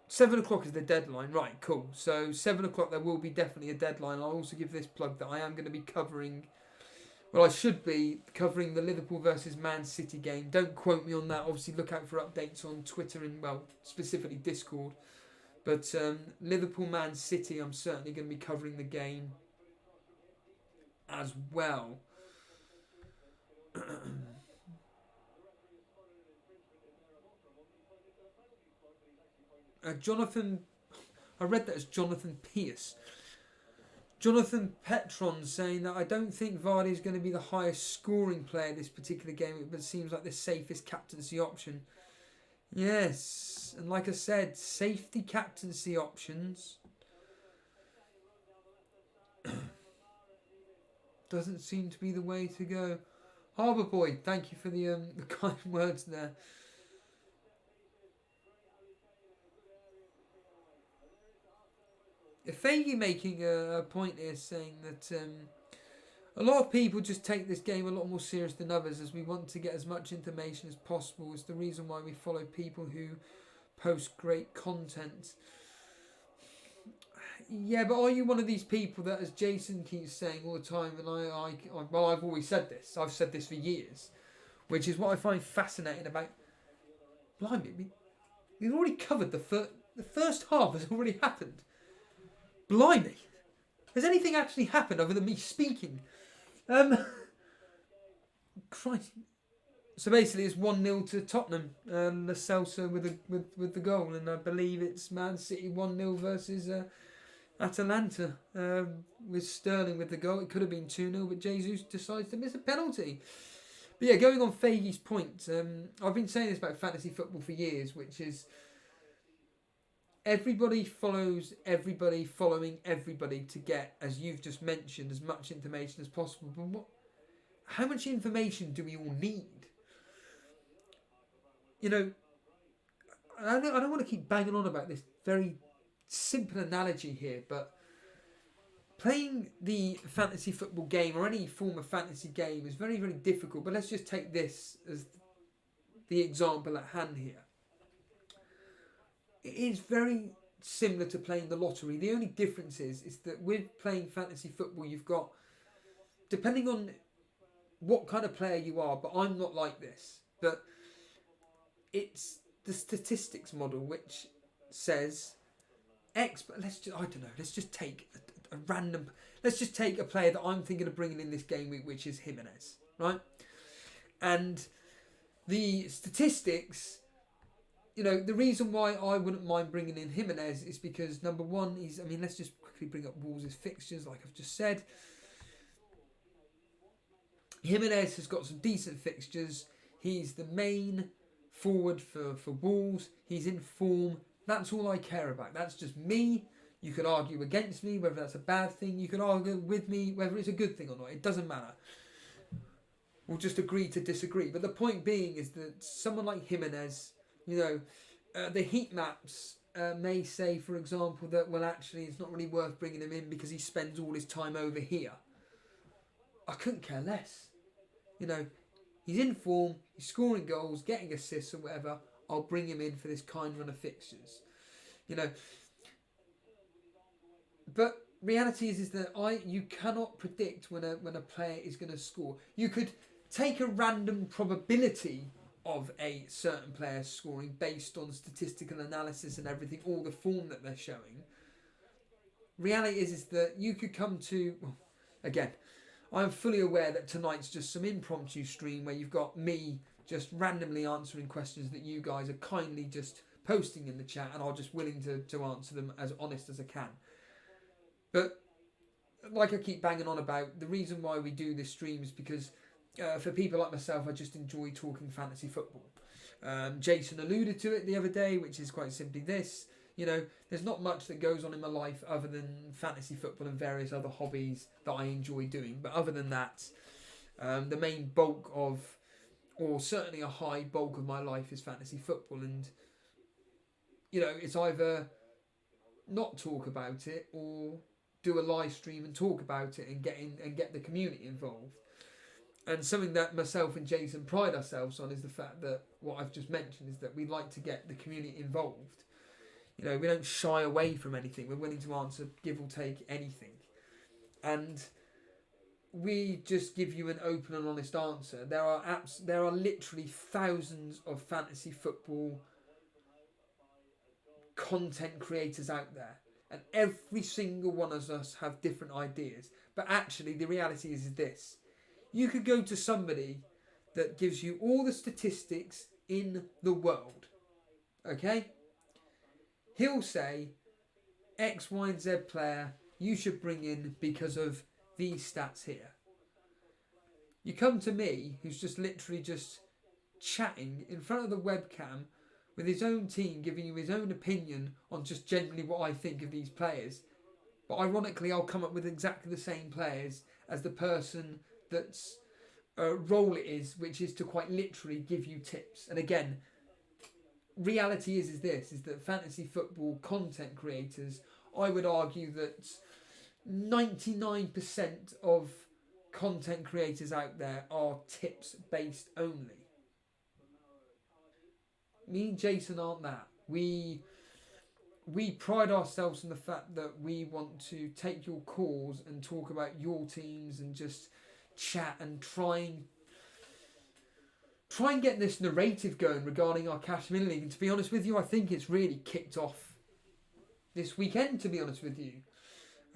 Seven o'clock is the deadline. Right, cool. So 7 o'clock there will be definitely a deadline. I'll also give this plug that I am going to be covering, well, I should be covering the Liverpool versus Man City game. Don't quote me on that. Obviously, look out for updates on Twitter and, well, specifically Discord. But Liverpool Man City, I'm certainly going to be covering the game as well. Jonathan, I read that as Jonathan Pierce. Jonathan Petron saying that I don't think Vardy is going to be the highest scoring player this particular game, but it seems like the safest captaincy option. Yes, and like I said, safety captaincy options doesn't seem to be the way to go. Harbour Boy, thank you for the kind words there. Faggy making a point here saying that a lot of people just take this game a lot more serious than others, as we want to get as much information as possible. It's the reason why we follow people who post great content. Yeah, but are you one of these people that, as Jason keeps saying all the time, and well, I've always said this, I've said this for years, which is what I find fascinating about, blimey, we've already covered the first half has already happened. Blimey. Has anything actually happened other than me speaking? Christ. So basically it's 1-0 to Tottenham. Lo Celso with the goal. And I believe it's Man City 1-0 versus Atalanta. With Sterling with the goal. It could have been 2-0, but Jesus decides to miss a penalty. But yeah, going on Faggy's point. I've been saying this about fantasy football for years, which is everybody follows everybody following everybody to get, as you've just mentioned, as much information as possible. But how much information do we all need? You know, I don't want to keep banging on about this very simple analogy here, but playing the fantasy football game or any form of fantasy game is very, very difficult. But let's just take this as the example at hand here. It is very similar to playing the lottery. The only difference is that with playing fantasy football, you've got, depending on what kind of player you are, but I'm not like this, but it's the statistics model which says X, but let's just take a random, let's just take a player that I'm thinking of bringing in this game week, which is Jimenez, right? And the statistics, you know, the reason why I wouldn't mind bringing in Jimenez is because, number one, let's just quickly bring up Wolves' fixtures, like I've just said. Jimenez has got some decent fixtures. He's the main forward for Wolves. He's in form. That's all I care about. That's just me You could argue against me whether that's a bad thing. You could argue with me whether it's a good thing or not. It doesn't matter. We'll just agree to disagree. But the point being is that someone like Jimenez, the heat maps may say, for example, that, well, actually, it's not really worth bringing him in because he spends all his time over here. I couldn't care less. He's in form, he's scoring goals, getting assists or whatever. I'll bring him in for this kind run of fixtures. But reality is that you cannot predict when a player is going to score. You could take a random probability of a certain player scoring based on statistical analysis and everything, all the form that they're showing. Reality is that you could come to, again, I'm fully aware that tonight's just some impromptu stream where you've got me just randomly answering questions that you guys are kindly just posting in the chat, and I'm just willing to answer them as honest as I can. But like I keep banging on about, the reason why we do this stream is because for people like myself, I just enjoy talking fantasy football. Jason alluded to it the other day, which is quite simply this. There's not much that goes on in my life other than fantasy football and various other hobbies that I enjoy doing. But other than that, the main bulk of, or certainly a high bulk of my life is fantasy football. And, it's either not talk about it or do a live stream and talk about it and get the community involved. And something that myself and Jason pride ourselves on is the fact that what I've just mentioned is that we like to get the community involved. We don't shy away from anything. We're willing to answer, give or take anything. And we just give you an open and honest answer. There are literally thousands of fantasy football content creators out there. And every single one of us have different ideas. But actually, the reality is this. You could go to somebody that gives you all the statistics in the world. Okay? He'll say, X, Y, and Z player, you should bring in because of these stats here. You come to me, who's just literally just chatting in front of the webcam with his own team, giving you his own opinion on just generally what I think of these players. But ironically, I'll come up with exactly the same players as the person that's role it is, which is to quite literally give you tips. And again, reality is that fantasy football content creators, I would argue that 99% of content creators out there are tips based only. Me and Jason aren't that. We pride ourselves on the fact that we want to take your calls and talk about your teams and just chat and try and get this narrative going regarding our Cash Mini League. And to be honest with you, I think it's really kicked off this weekend, to be honest with you.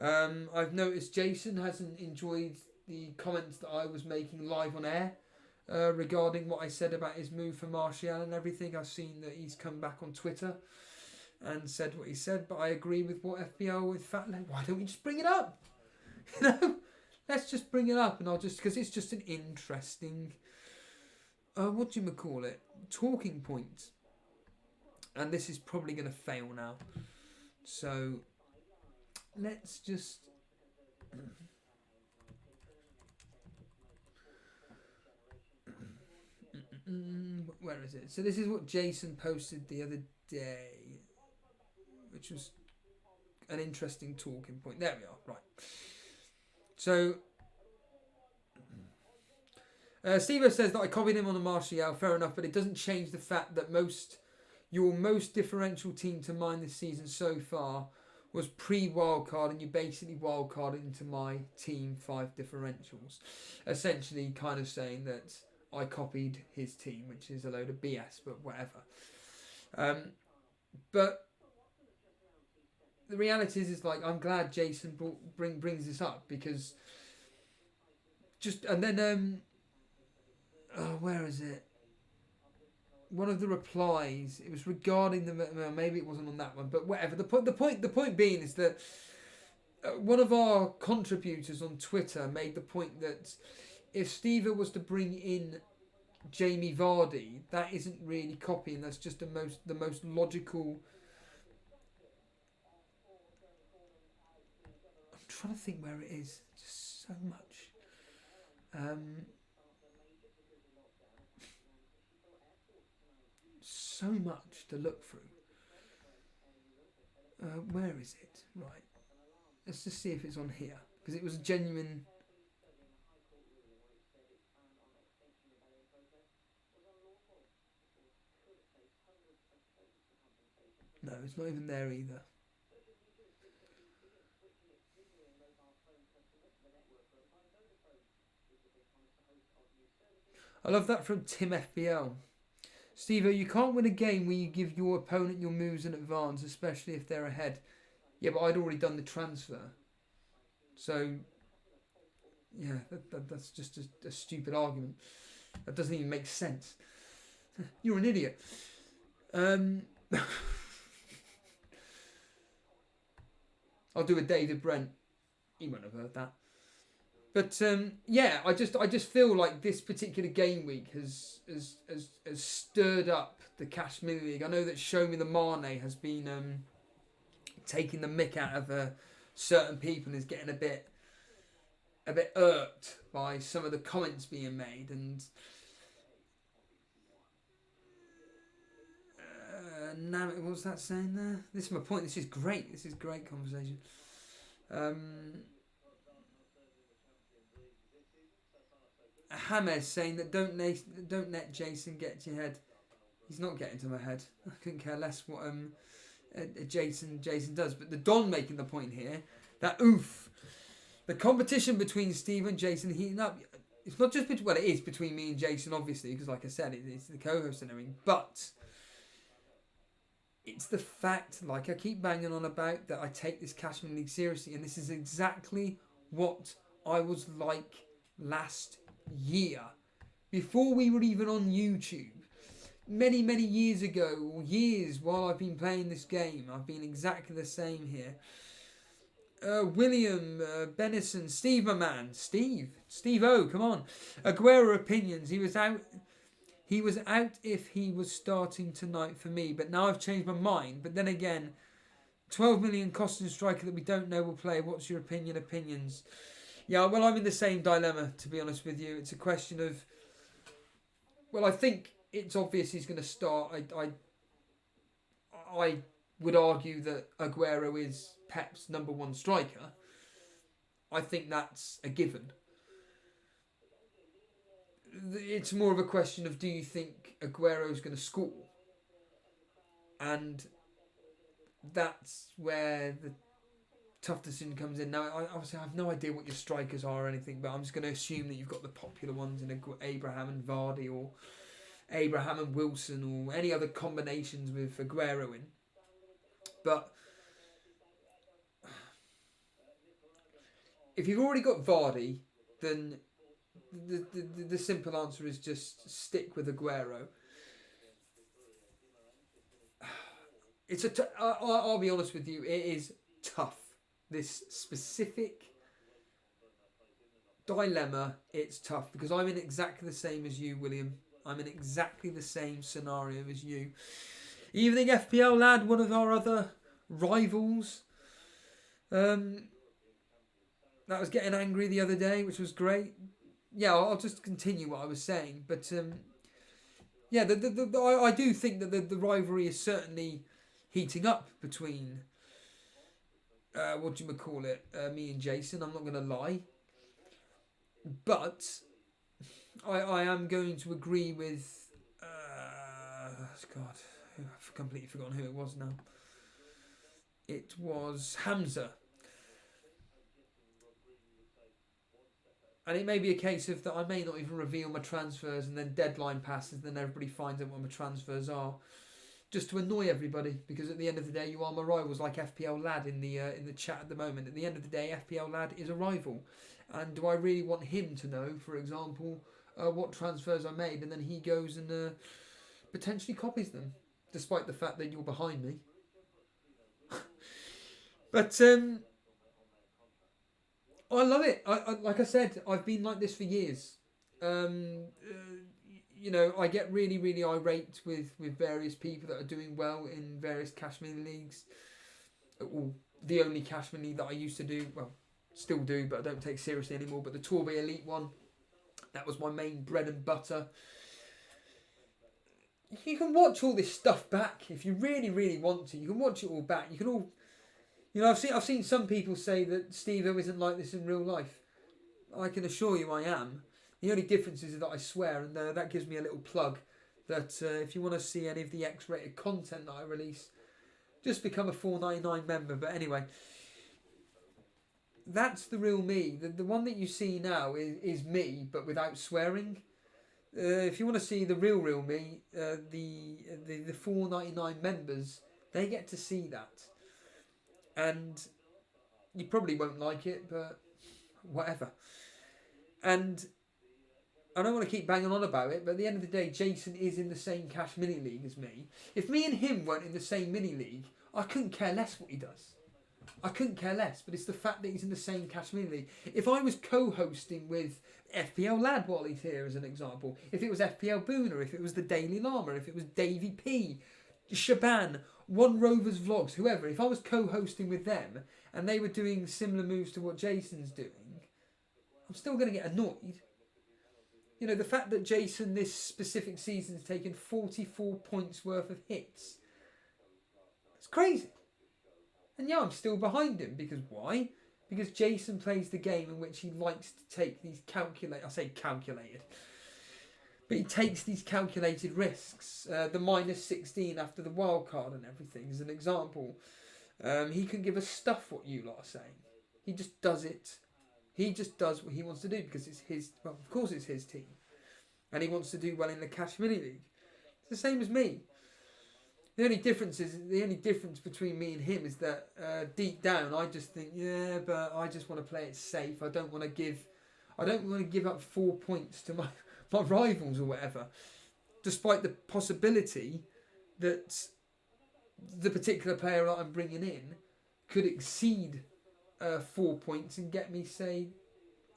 I've noticed Jason hasn't enjoyed the comments that I was making live on air regarding what I said about his move for Martial and everything. I've seen that he's come back on Twitter and said what he said, but I agree with what FPL with Fatland. Why don't we just bring it up? Let's just bring it up, and I'll just, because it's just an interesting, what do you call it? Talking point. And this is probably going to fail now. So let's just. Where is it? So this is what Jason posted the other day, which was an interesting talking point. There we are. Right. So Steve says that I copied him on the Martial. Fair enough, but it doesn't change the fact that your most differential team to mine this season so far was pre-wildcard, and you basically wildcarded into my team 5 differentials. Essentially kind of saying that I copied his team, which is a load of BS, but whatever. But the reality is like, I'm glad Jason brings this up, because just, and then, where is it? One of the replies, it was regarding maybe it wasn't on that one, but whatever. The point being is that one of our contributors on Twitter made the point that if Steve was to bring in Jamie Vardy, that isn't really copying. That's just the most logical trying to think where it is. Just so much. So much to look through. Where is it? Right. Let's just see if it's on here. Because it was a genuine... No, it's not even there either. I love that from Tim FPL. Steve, you can't win a game where you give your opponent your moves in advance, especially if they're ahead. Yeah, but I'd already done the transfer. So, yeah, that's just a stupid argument. That doesn't even make sense. You're an idiot. I'll do a David Brent. He won't have heard that. But yeah, I just feel like this particular game week has stirred up the Cash Mini League. I know that Show Me the Mane has been taking the mick out of certain people and is getting a bit irked by some of the comments being made. And what was that saying there? This is my point. This is great. This is great conversation. Hamed saying that don't let Jason get to your head. He's not getting to my head. I couldn't care less what Jason does. But the Don making the point here that the competition between Steve and Jason heating up. It's not just between, well, it is between me and Jason, obviously, because like I said, it's the co-host and everything. But it's the fact, like I keep banging on about, that I take this Cashman League seriously, and this is exactly what I was like last year, before we were even on YouTube. Many years ago, or years while I've been playing this game, I've been exactly the same here. William, Benison, Steve, my man, Steve O, come on. Aguero opinions. He was out if he was starting tonight for me, but now I've changed my mind. But then again, 12 million costing striker that we don't know will play. What's your opinions? Yeah, well, I'm in the same dilemma, to be honest with you. It's a question of, well, I think it's obvious he's going to start. I would argue that Aguero is Pep's number one striker. I think that's a given. It's more of a question of, do you think Aguero's going to score? And that's where the tough decision comes in. Now, I obviously have no idea what your strikers are or anything, but I'm just going to assume that you've got the popular ones in Abraham and Vardy, or Abraham and Wilson, or any other combinations with Aguero in. But if you've already got Vardy, then the simple answer is just stick with Aguero. I'll be honest with you, it is tough. This specific dilemma, it's tough, because I'm in exactly the same as you, William. I'm in exactly the same scenario as you. Evening FPL lad, one of our other rivals, that was getting angry the other day, which was great. Yeah, I'll just continue what I was saying, but yeah, I do think that the rivalry is certainly heating up between me and Jason. I'm not going to lie, but I am going to agree with God, I've completely forgotten who it was now. It was Hamza. And it may be a case of that I may not even reveal my transfers, and then deadline passes, and then everybody finds out what my transfers are, just to annoy everybody. Because at the end of the day, you are my rivals, like FPL Lad in the chat at the moment. At the end of the day, FPL Lad is a rival, and do I really want him to know, for example, what transfers I made, and then he goes and potentially copies them, despite the fact that you're behind me. But I love it. I like I said, I've been like this for years. You know, I get really irate with various people that are doing well in various Cash Mini leagues. Or the only Cash Mini league that I used to do, well, Still do, but I don't take seriously anymore. But the Torbay Elite one, that was my main bread and butter. You can watch all this stuff back if you really, really want to. You can watch it all back. You can all, I've seen some people say that Steve-O isn't like this in real life. I can assure you I am. The only difference is that I swear, and that gives me a little plug that if you want to see any of the X-rated content that I release, just become a $4.99 member. But anyway, that's the real me. The one that you see now is me, but without swearing. If you want to see the real me, the $4.99 members, they get to see that. And you probably won't like it, but whatever. And I don't want to keep banging on about it, but at the end of the day, Jason is in the same cash mini league as me. If me and him weren't in the same mini league, I couldn't care less what he does. I couldn't care less, but it's the fact that he's in the same cash mini league. If I was co-hosting with FPL Lad while he's here, as an example, if it was FPL Booner, if it was the Daily Llama, if it was Davey P, Shaban, One Rovers Vlogs, whoever, if I was co-hosting with them and they were doing similar moves to what Jason's doing, I'm still going to get annoyed. You know, the fact that Jason this specific season has taken 44 points worth of hits, it's crazy. And yeah, I'm still behind him, because why? Because Jason plays the game in which he likes to take these calculated, but he takes these calculated risks. The minus 16 after the wild card and everything is an example. He can give us stuff what you lot are saying. He just does it. He just does what he wants to do because it's his. Well, of course it's his team, and he wants to do well in the Cash Mini League. It's the same as me. The only difference between me and him is that deep down I just think, yeah, but I just want to play it safe. I don't want to give up 4 points to my rivals or whatever, despite the possibility that the particular player that I'm bringing in could exceed 4 points and get me, say,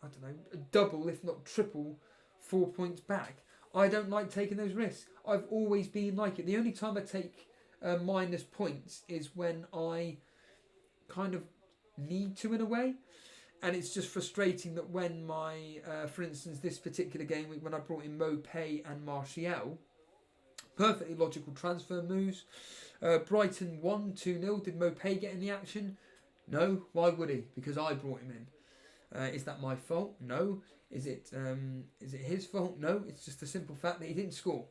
I don't know, a double if not triple 4 points back. I don't like taking those risks. I've always been like it. The only time I take minus points is when I kind of need to, in a way. And it's just frustrating that when my, for instance, this particular game week, when I brought in Mopay and Martial, perfectly logical transfer moves. Brighton won 2-0. Did Mopay get in the action? No. Why would he? Because I brought him in. Is that my fault? No. Is it his fault? No. It's just the simple fact that he didn't score.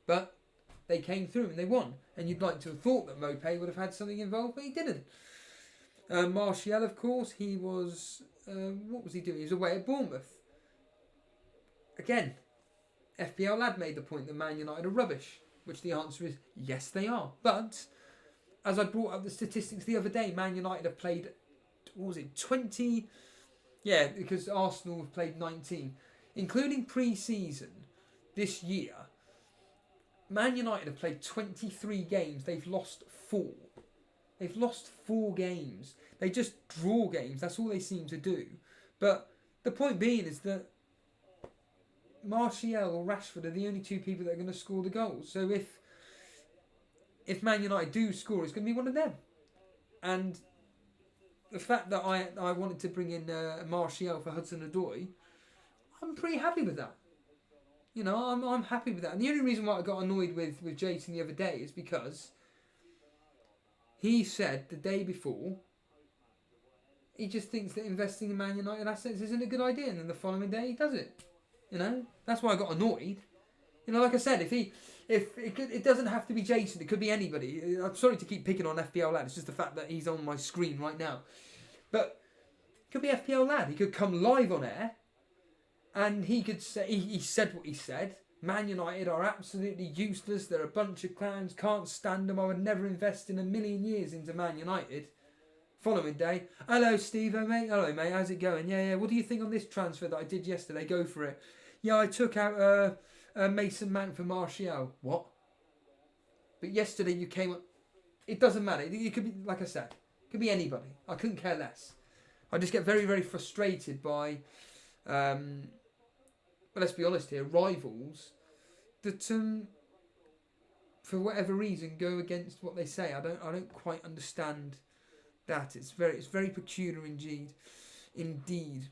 But they came through and they won. And you'd like to have thought that Mopay would have had something involved, but he didn't. Martial, of course, he was... what was he doing? He was away at Bournemouth. Again, FPL Lad made the point that Man United are rubbish, which the answer is yes, they are. But, as I brought up the statistics the other day, Man United have played, what was it, 20... Yeah, because Arsenal have played 19. Including pre-season this year, Man United have played 23 games. They've lost 4. They've lost 4 games. They just draw games. That's all they seem to do. But the point being is that Martial or Rashford are the only 2 people that are going to score the goals. So if Man United do score, it's going to be one of them. And the fact that I wanted to bring in Martial for Hudson-Odoi, I'm pretty happy with that. You know, I'm happy with that. And the only reason why I got annoyed with Jason the other day is because he said the day before he just thinks that investing in Man United assets isn't a good idea, and then the following day he does it. You know, that's why I got annoyed. You know, like I said, it doesn't have to be Jason. It could be anybody. I'm sorry to keep picking on FPL Lad. It's just the fact that he's on my screen right now. But it could be FPL Lad. He could come live on air, and he could say he said what he said. Man United are absolutely useless. They're a bunch of clowns. Can't stand them. I would never invest in a million years into Man United. Following day, hello Steve-O, mate. Hello mate, how's it going? Yeah. What do you think on this transfer that I did yesterday? Go for it. Yeah, I took out Mason Mount for Martial. What? But yesterday you came up. It doesn't matter. It could be, like I said, it could be anybody. I couldn't care less. I just get very, very frustrated by, well, let's be honest here, rivals that for whatever reason go against what they say. I don't quite understand that. It's very peculiar indeed. Indeed.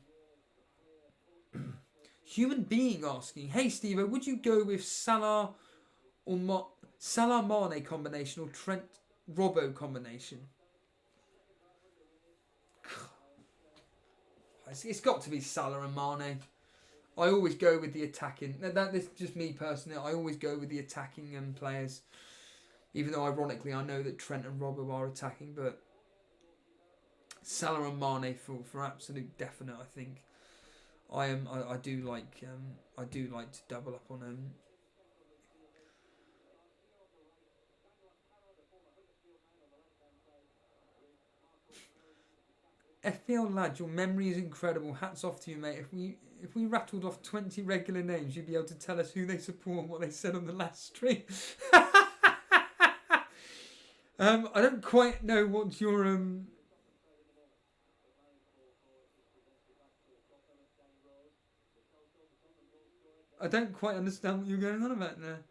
Human being asking, hey Steve, would you go with Salah or Salah Mane combination or Trent Robbo combination? It's got to be Salah and Mane. I always go with the attacking. This is just me personally. I always go with the attacking players. Even though ironically I know that Trent and Robbo are attacking, but Salah and Mane for absolute definite. I think I do like to double up on them. FPL lad, your memory is incredible. Hats off to you, mate. If we rattled off 20 regular names, you'd be able to tell us who they support and what they said on the last stream. I don't quite know what your I don't quite understand what you're going on about there.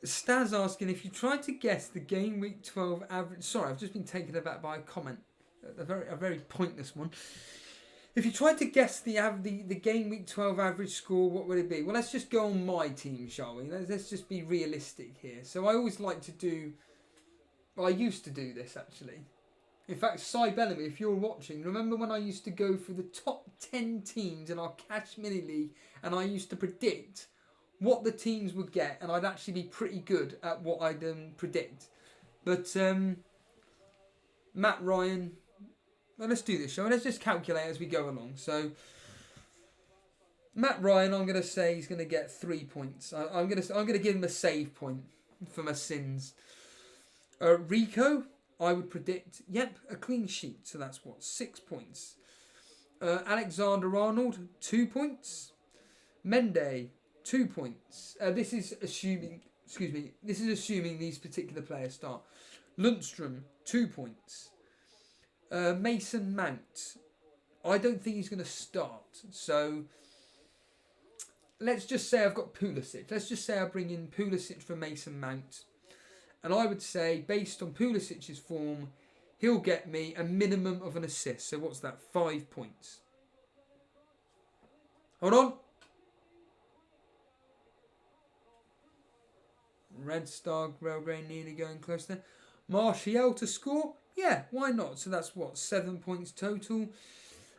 Staz asking, if you tried to guess the game week 12 average... Sorry, I've just been taken aback by a comment. A very pointless one. If you tried to guess the game week 12 average score, what would it be? Well, let's just go on my team, shall we? Let's just be realistic here. So I always like to do... Well, I used to do this, actually. In fact, Cy Bellamy, if you're watching, remember when I used to go through the top 10 teams in our Cash Mini League and I used to predict what the teams would get, and I'd actually be pretty good at what I'd predict. But Matt Ryan, well, let's do this, shall we? Let's just calculate as we go along. So Matt Ryan, I'm going to say he's going to get 3 points. I'm going to give him a save point for my sins. Rico, I would predict, a clean sheet. So that's what, 6 points. Alexander-Arnold, 2 points. Mende, 2 points. This is assuming these particular players start. Lundstrom, 2 points. Mason Mount, I don't think he's going to start. So let's just say I've got Pulisic. Let's just say I bring in Pulisic for Mason Mount. And I would say, based on Pulisic's form, he'll get me a minimum of an assist. So what's that? 5 points. Hold on. Red Star, Railway nearly going close there. Martial to score? Yeah, why not? So that's what, 7 points total.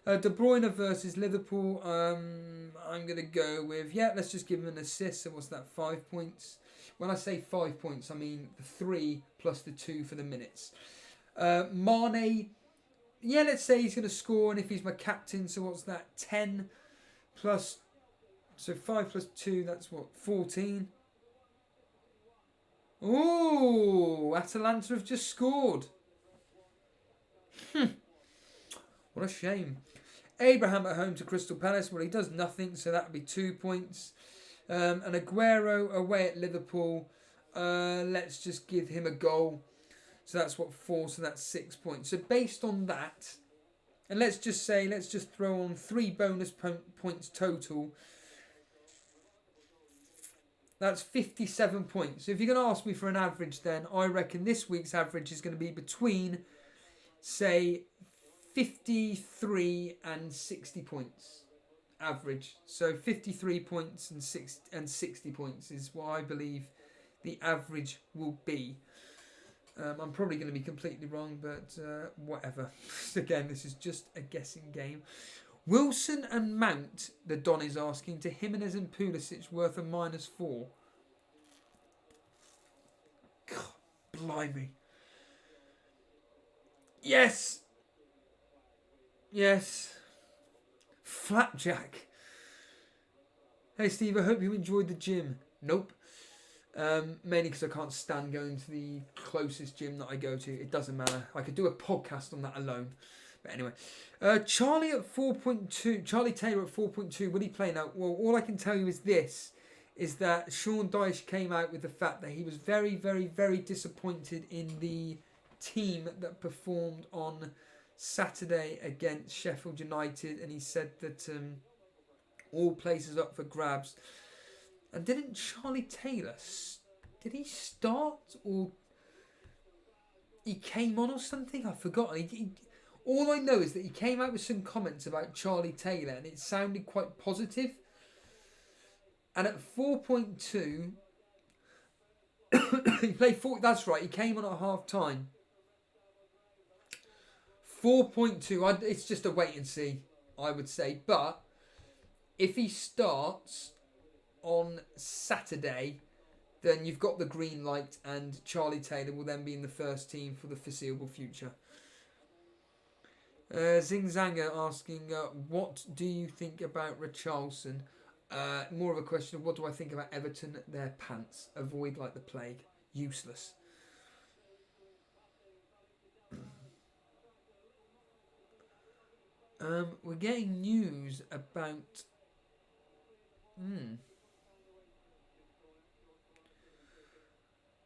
De Bruyne versus Liverpool. I'm going to go with, let's just give him an assist. So what's that, 5 points? When I say 5 points, I mean the 3 plus the 2 for the minutes. Mane, let's say he's going to score, and if he's my captain, so what's that, 10 plus, so 5 plus 2, that's what, 14. Ooh, Atalanta have just scored. What a shame. Abraham at home to Crystal Palace. Well, he does nothing, so that would be 2 points. And Aguero away at Liverpool. Let's just give him a goal. So that's what, 4, so that's 6 points. So based on that, and let's just throw on 3 bonus points total. That's 57 points. So if you're going to ask me for an average, then I reckon this week's average is going to be between, say, 53 and 60 points. Average. So 53 points and 60 points is what I believe the average will be. I'm probably going to be completely wrong, but whatever. Again, this is just a guessing game. Wilson and Mount, the Don is asking, to Jimenez and Pulisic worth a -4. God, blimey. Yes. Flapjack. Hey Steve, I hope you enjoyed the gym. Nope. Mainly because I can't stand going to the closest gym that I go to. It doesn't matter. I could do a podcast on that alone. But anyway, Charlie at 4.2. Charlie Taylor at 4.2. Will he play now? Well, all I can tell you is this: is that Sean Dyche came out with the fact that he was very, very, very disappointed in the team that performed on Saturday against Sheffield United, and he said that all places up for grabs. And didn't Charlie Taylor, did he start, or he came on or something. I've forgotten. All I know is that he came out with some comments about Charlie Taylor, and it sounded quite positive. And at 4.2, he played 4. That's right. He came on at half time. 4.2. It's just a wait and see, I would say. But if he starts on Saturday, then you've got the green light, and Charlie Taylor will then be in the first team for the foreseeable future. Zingzanger asking, what do you think about Richarlison? More of a question of what do I think about Everton? Their pants. Avoid like the plague. Useless. We're getting news about...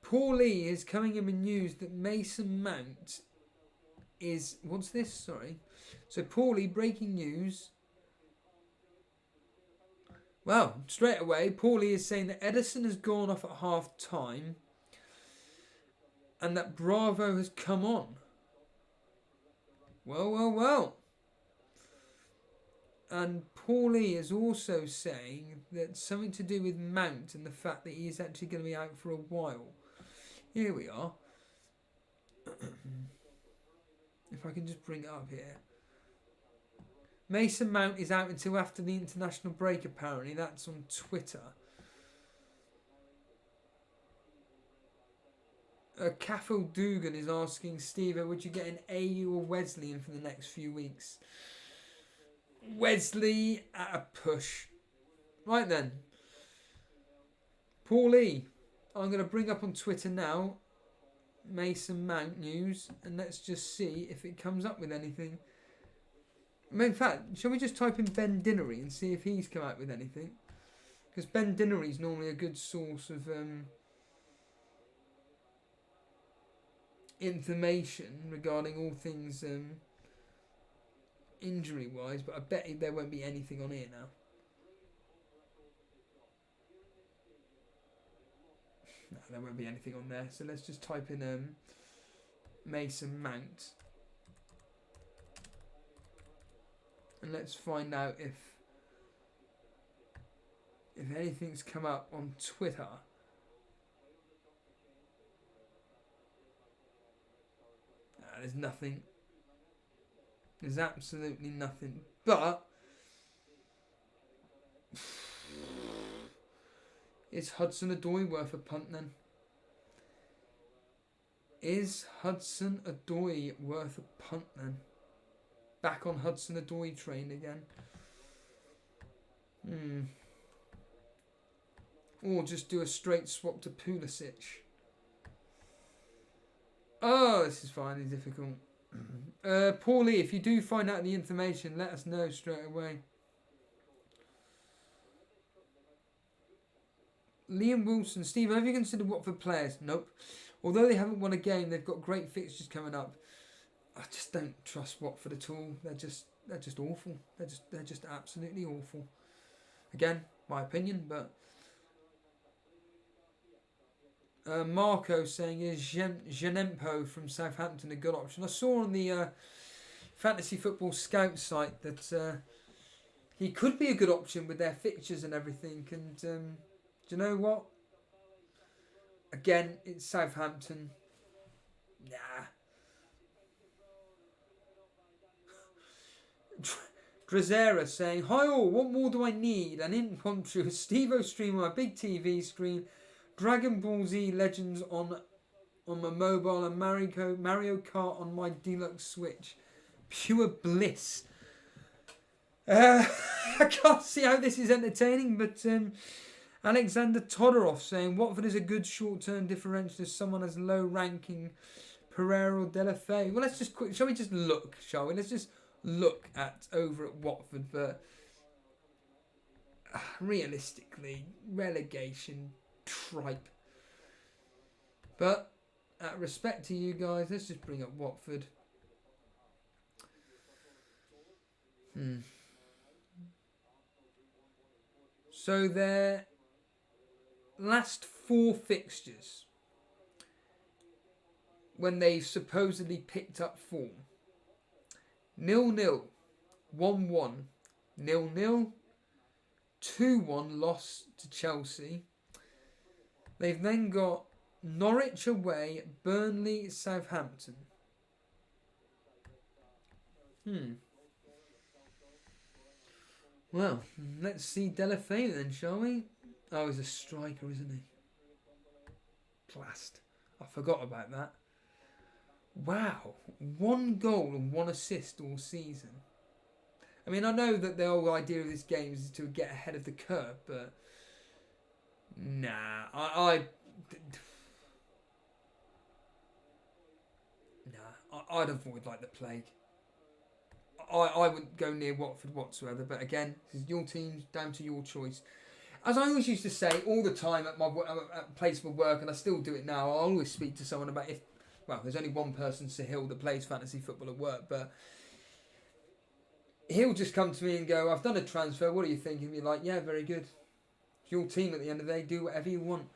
Paul Lee is coming in with news that Mason Mount is... What's this? Sorry. So Paul Lee, breaking news. Well, straight away, Paul Lee is saying that Edison has gone off at half time and that Bravo has come on. Well. And Paul Lee is also saying that something to do with Mount and the fact that he is actually going to be out for a while. Here we are. If I can just bring it up here. Mason Mount is out until after the international break, apparently. That's on Twitter. Caffel Dugan is asking, Steve, would you get an AU or Wesley in for the next few weeks? Wesley at a push. Right then. Paulie, I'm going to bring up on Twitter now Mason Mount news, and let's just see if it comes up with anything. In fact, shall we just type in Ben Dinnery and see if he's come out with anything? Because Ben Dinnery is normally a good source of information regarding all things injury-wise, but I bet there won't be anything on here now. No, there won't be anything on there. So let's just type in Mason Mount. And let's find out if anything's come up on Twitter. There's nothing. There's absolutely nothing. But is Hudson-Odoi worth a punt then? Is Hudson-Odoi worth a punt then? Back on Hudson-Odoi train again. Or just do a straight swap to Pulisic. Oh, this is finally difficult. Paulie, if you do find out the information, let us know straight away. Liam Wilson, Steve, have you considered Watford players? Nope. Although they haven't won a game, they've got great fixtures coming up. I just don't trust Watford at all. They're just awful. They're just absolutely awful. Again, my opinion, but Marco saying is Janempo from Southampton a good option? I saw on the Fantasy Football Scout site that he could be a good option with their fixtures and everything. And do you know what? Again, it's Southampton. Nah. Drazera saying, hi all, what more do I need? An impromptu Steve-O stream on my big TV screen, Dragon Ball Z Legends on my mobile, and Mario Kart on my deluxe Switch. Pure bliss. I can't see how this is entertaining, but Alexander Todorov saying, Watford is a good short-term differential if someone has low ranking Pereira or Delafay. Well, let's just shall we just look, shall we? Let's just look at over at Watford, but realistically, relegation tripe. But out of respect to you guys, let's just bring up Watford. So their last 4 fixtures. when they've supposedly picked up form. 0-0, 1-1, 0-0, 2-1 loss to Chelsea. They've then got Norwich away, Burnley, Southampton. Well, let's see Delafeu then, shall we? Oh, he's a striker, isn't he? Blast. I forgot about that. Wow. 1 goal and 1 assist all season. I mean, I know that the whole idea of this game is to get ahead of the curve, but... Nah, I'd avoid like the plague. I wouldn't go near Watford whatsoever, but again, this is your team, down to your choice. As I always used to say all the time at my place of work, and I still do it now, I always speak to someone about if... Well, there's only one person, Sahil, that plays fantasy football at work, but he'll just come to me and go, I've done a transfer, what do you think? And be like, yeah, very good. It's your team at the end of the day, do whatever you want.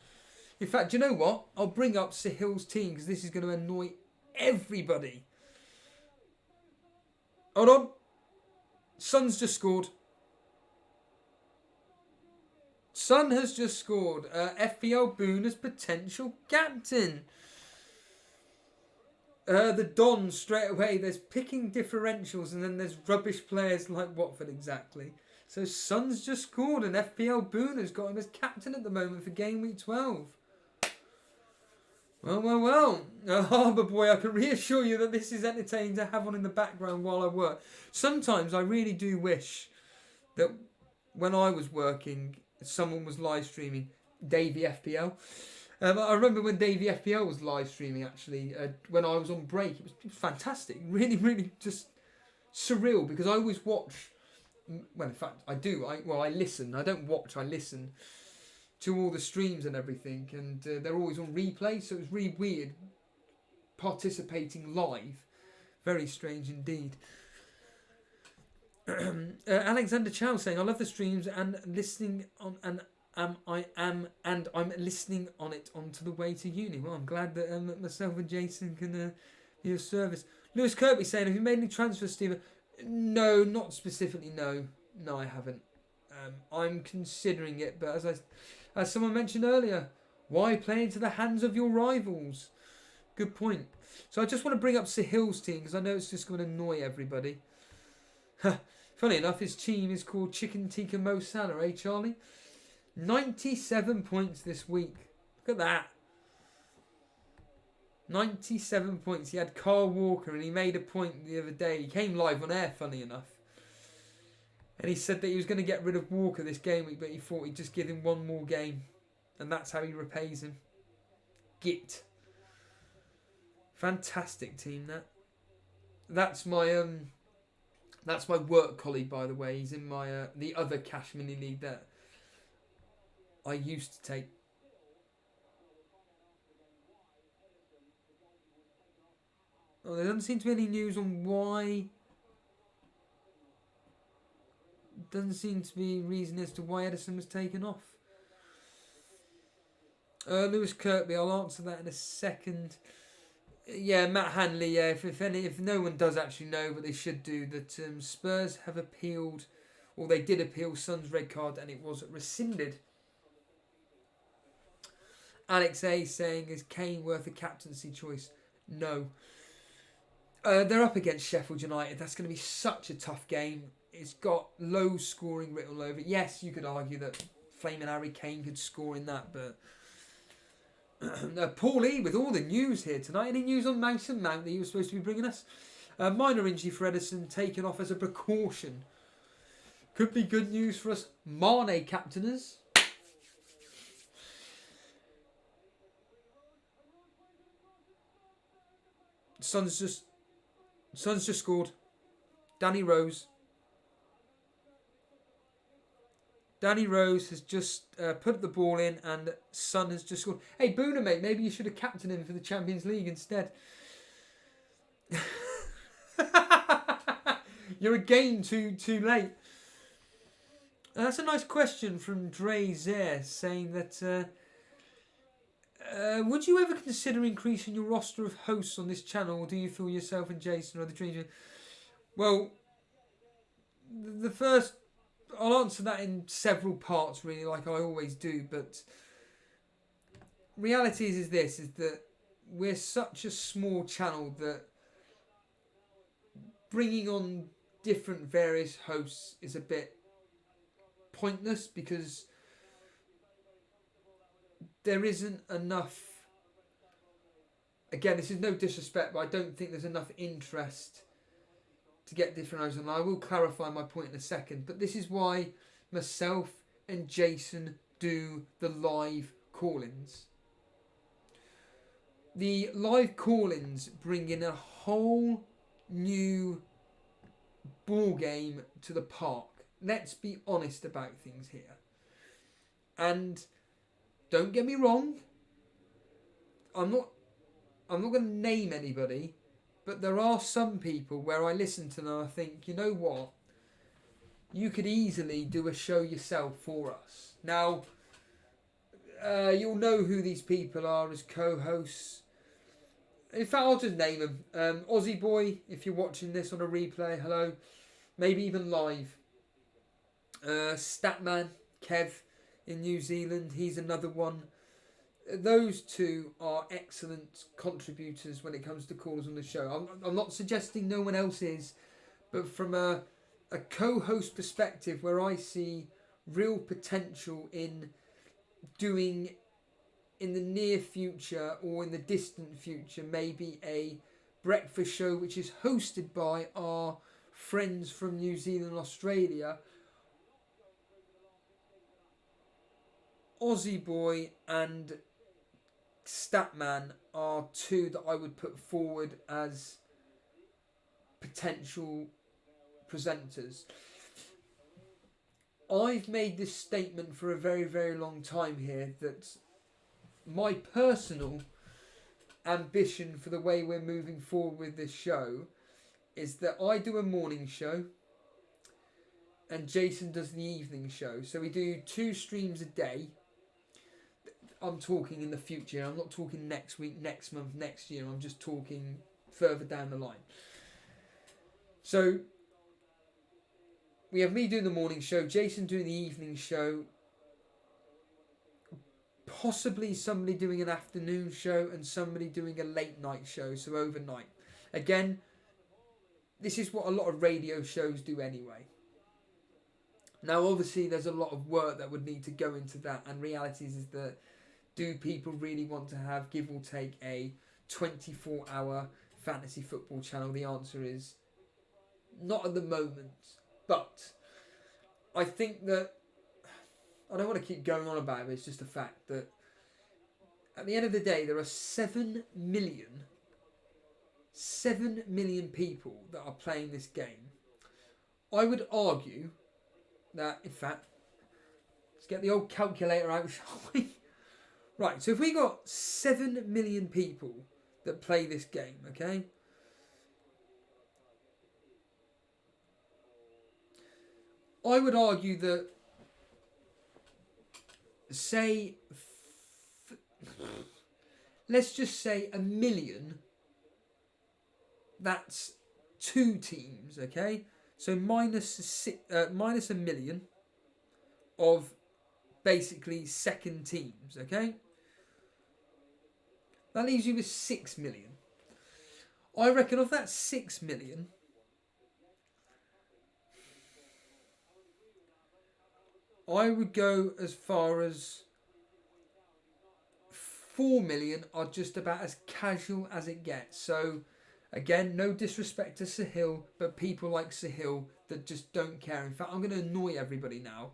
In fact, do you know what? I'll bring up Sahil's team because this is going to annoy everybody. Hold on. Son's just scored. Son has just scored. FPL Boone as potential captain. The Don straight away. There's picking differentials and then there's rubbish players like Watford exactly. So Son's just scored and FPL Boone has got him as captain at the moment for Gameweek 12. Well. Harbour boy, I can reassure you that this is entertaining to have on in the background while I work. Sometimes I really do wish that when I was working, someone was live streaming Davey FPL. I remember when Davey FPL was live streaming actually, when I was on break. It was fantastic. Really, really just surreal because I always watch. Well, in fact, I do. I listen. I don't watch. I listen to all the streams and everything, and they're always on replay, so it's really weird participating live. Very strange indeed. Alexander Chow saying, I love the streams and listening on, and I'm listening on it onto the way to uni. Well, I'm glad that myself and Jason can be of service. Lewis Kirby saying, have you made any transfers, Steve? No, not specifically, no, I haven't. I'm considering it, but as someone mentioned earlier, why play into the hands of your rivals? Good point. So I just want to bring up Sahil's team because I know it's just going to annoy everybody. Funny enough, his team is called Chicken Tikka Mo Salah, eh, Charlie? 97 points this week. Look at that. 97 points. He had Carl Walker and he made a point the other day. He came live on air, funny enough. And he said that he was going to get rid of Walker this game week, but he thought he'd just give him one more game. And that's how he repays him. Git. Fantastic team, that. That's my work colleague, by the way. He's in my the other cash mini league that I used to take. Oh, there doesn't seem to be any news on why. Doesn't seem to be reason as to why Edison was taken off. Lewis Kirkby, I'll answer that in a second. Yeah, Matt Hanley, yeah, if no one does actually know, but they should do, that Spurs have appealed, or they did appeal Son's red card and it was rescinded. Alex A saying, is Kane worth a captaincy choice? No. They're up against Sheffield United. That's going to be such a tough game. It's got low scoring written all over it. Yes, you could argue that Flaming Harry Kane could score in that, but Paul E with all the news here tonight. Any news on Mason Mount that you were supposed to be bringing us? Minor injury for Edison, taken off as a precaution. Could be good news for us Mane captainers. Son's just scored. Danny Rose has just put the ball in and Son has just scored. Hey, Boona, mate, maybe you should have captained him for the Champions League instead. You're a game too late. That's a nice question from Dre Zer saying that Would you ever consider increasing your roster of hosts on this channel, or do you feel yourself and Jason are the dream? Well, the first, I'll answer that in several parts, really, like I always do. But reality is that we're such a small channel that bringing on different various hosts is a bit pointless, because there isn't enough. Again, this is no disrespect, but I don't think there's enough interest to get different hosts on. I will clarify my point in a second, but this is why myself and Jason do the live call-ins. The live call-ins bring in a whole new ball game to the park. Let's be honest about things here. And don't get me wrong, I'm not going to name anybody, but there are some people where I listen to them and I think, you know what, you could easily do a show yourself for us. Now, you'll know who these people are as co-hosts. In fact, I'll just name them. Aussie Boy, if you're watching this on a replay, hello. Maybe even live. Statman, Kev in New Zealand, he's another one. Those two are excellent contributors when it comes to calls on the show. I'm not suggesting no one else is, but from a co-host perspective, where I see real potential in doing in the near future or in the distant future maybe a breakfast show which is hosted by our friends from New Zealand and Australia. Aussie Boy and Statman are two that I would put forward as potential presenters. I've made this statement for a very, very long time here that my personal ambition for the way we're moving forward with this show is that I do a morning show and Jason does the evening show. So we do 2 streams a day. I'm talking in the future. I'm not talking next week, next month, next year. I'm just talking further down the line. So we have me doing the morning show, Jason doing the evening show, possibly somebody doing an afternoon show and somebody doing a late night show, so overnight. Again, this is what a lot of radio shows do anyway. Now, obviously, there's a lot of work that would need to go into that, and reality is that do people really want to have, give or take, a 24-hour fantasy football channel? The answer is not at the moment. But I think that, I don't want to keep going on about it, it's just a fact that at the end of the day, there are 7 million people that are playing this game. I would argue that, in fact, let's get the old calculator out, shall we? Right, so if we got 7 million people that play this game, okay? I would argue that, say, let's just say 1 million, that's 2 teams, okay? So minus 1 million of basically second teams, okay? That leaves you with 6 million. I reckon of that 6 million, I would go as far as 4 million are just about as casual as it gets. So, again, no disrespect to Sahil, but people like Sahil that just don't care. In fact, I'm going to annoy everybody now.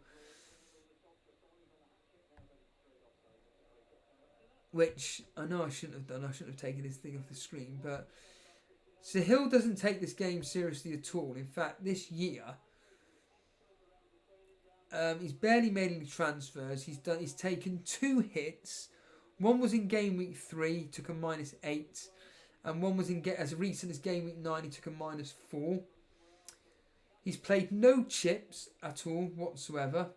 Which, I know I shouldn't have done. I shouldn't have taken this thing off the screen. But Sahil doesn't take this game seriously at all. In fact, this year, he's barely made any transfers. He's taken 2 hits. One was in game week 3, took a -8, and one was in as recent as game week 9, he took a -4. He's played no chips at all whatsoever.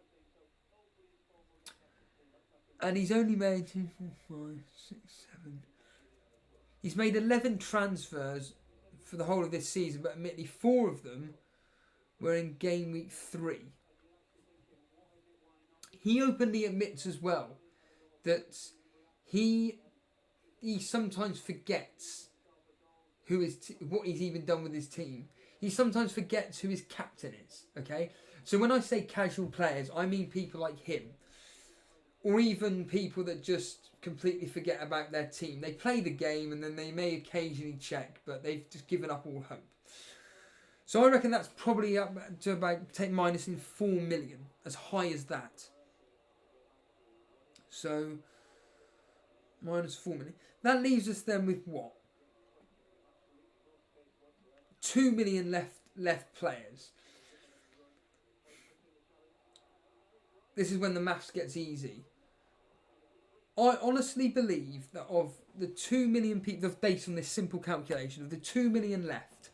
And he's only made 2, 4, 5, 6, 7. He's made 11 transfers for the whole of this season, but admittedly 4 of them were in game week 3. He openly admits as well that he sometimes forgets what he's even done with his team. He sometimes forgets who his captain is. Okay, so when I say casual players, I mean people like him, or even people that just completely forget about their team. They play the game and then they may occasionally check, but they've just given up all hope. So I reckon that's probably up to about minus in 4 million, as high as that. So minus 4 million. That leaves us then with what? 2 million left players. This is when the maths gets easy. I honestly believe that of the 2 million people, based on this simple calculation, of the 2 million left,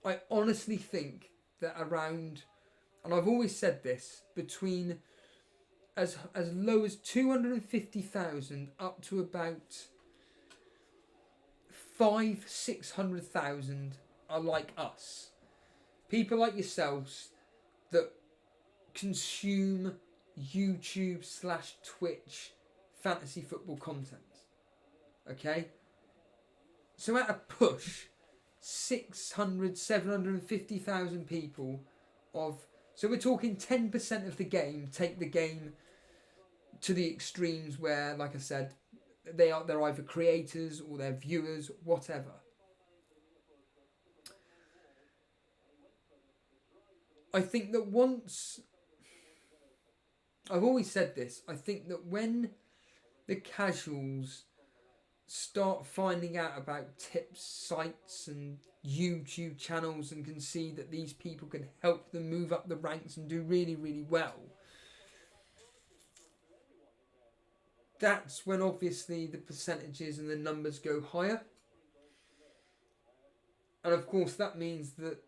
I honestly think that around, and I've always said this, between as low as 250,000 up to about 600,000 are like us. People like yourselves that consume YouTube/Twitch fantasy football content. Okay? So at a push, 750,000 people so we're talking 10% of the game take the game to the extremes where, like I said, they're either creators or they're viewers, whatever. I think that I've always said this, I think that when the casuals start finding out about tips, sites and YouTube channels and can see that these people can help them move up the ranks and do really, really well, that's when obviously the percentages and the numbers go higher. And of course that means that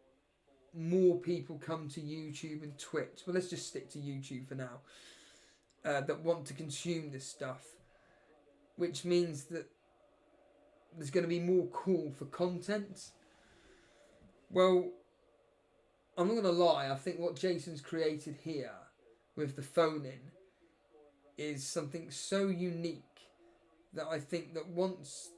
more people come to YouTube and Twitch. Well, let's just stick to YouTube for now. That want to consume this stuff. Which means that there's going to be more call for content. Well, I'm not going to lie. I think what Jason's created here with the phone in is something so unique that I think that once...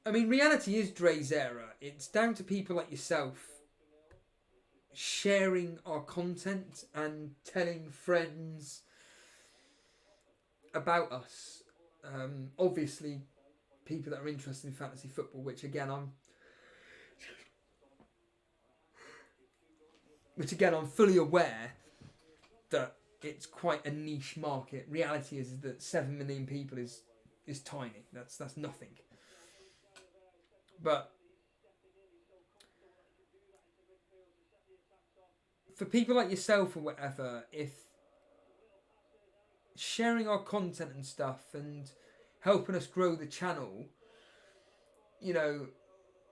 I mean, reality is Dre's era. It's down to people like yourself sharing our content and telling friends about us. Obviously, people that are interested in fantasy football, which again I'm fully aware that it's quite a niche market. Reality is that 7 million people is tiny. That's nothing. But for people like yourself or whatever, if sharing our content and stuff and helping us grow the channel,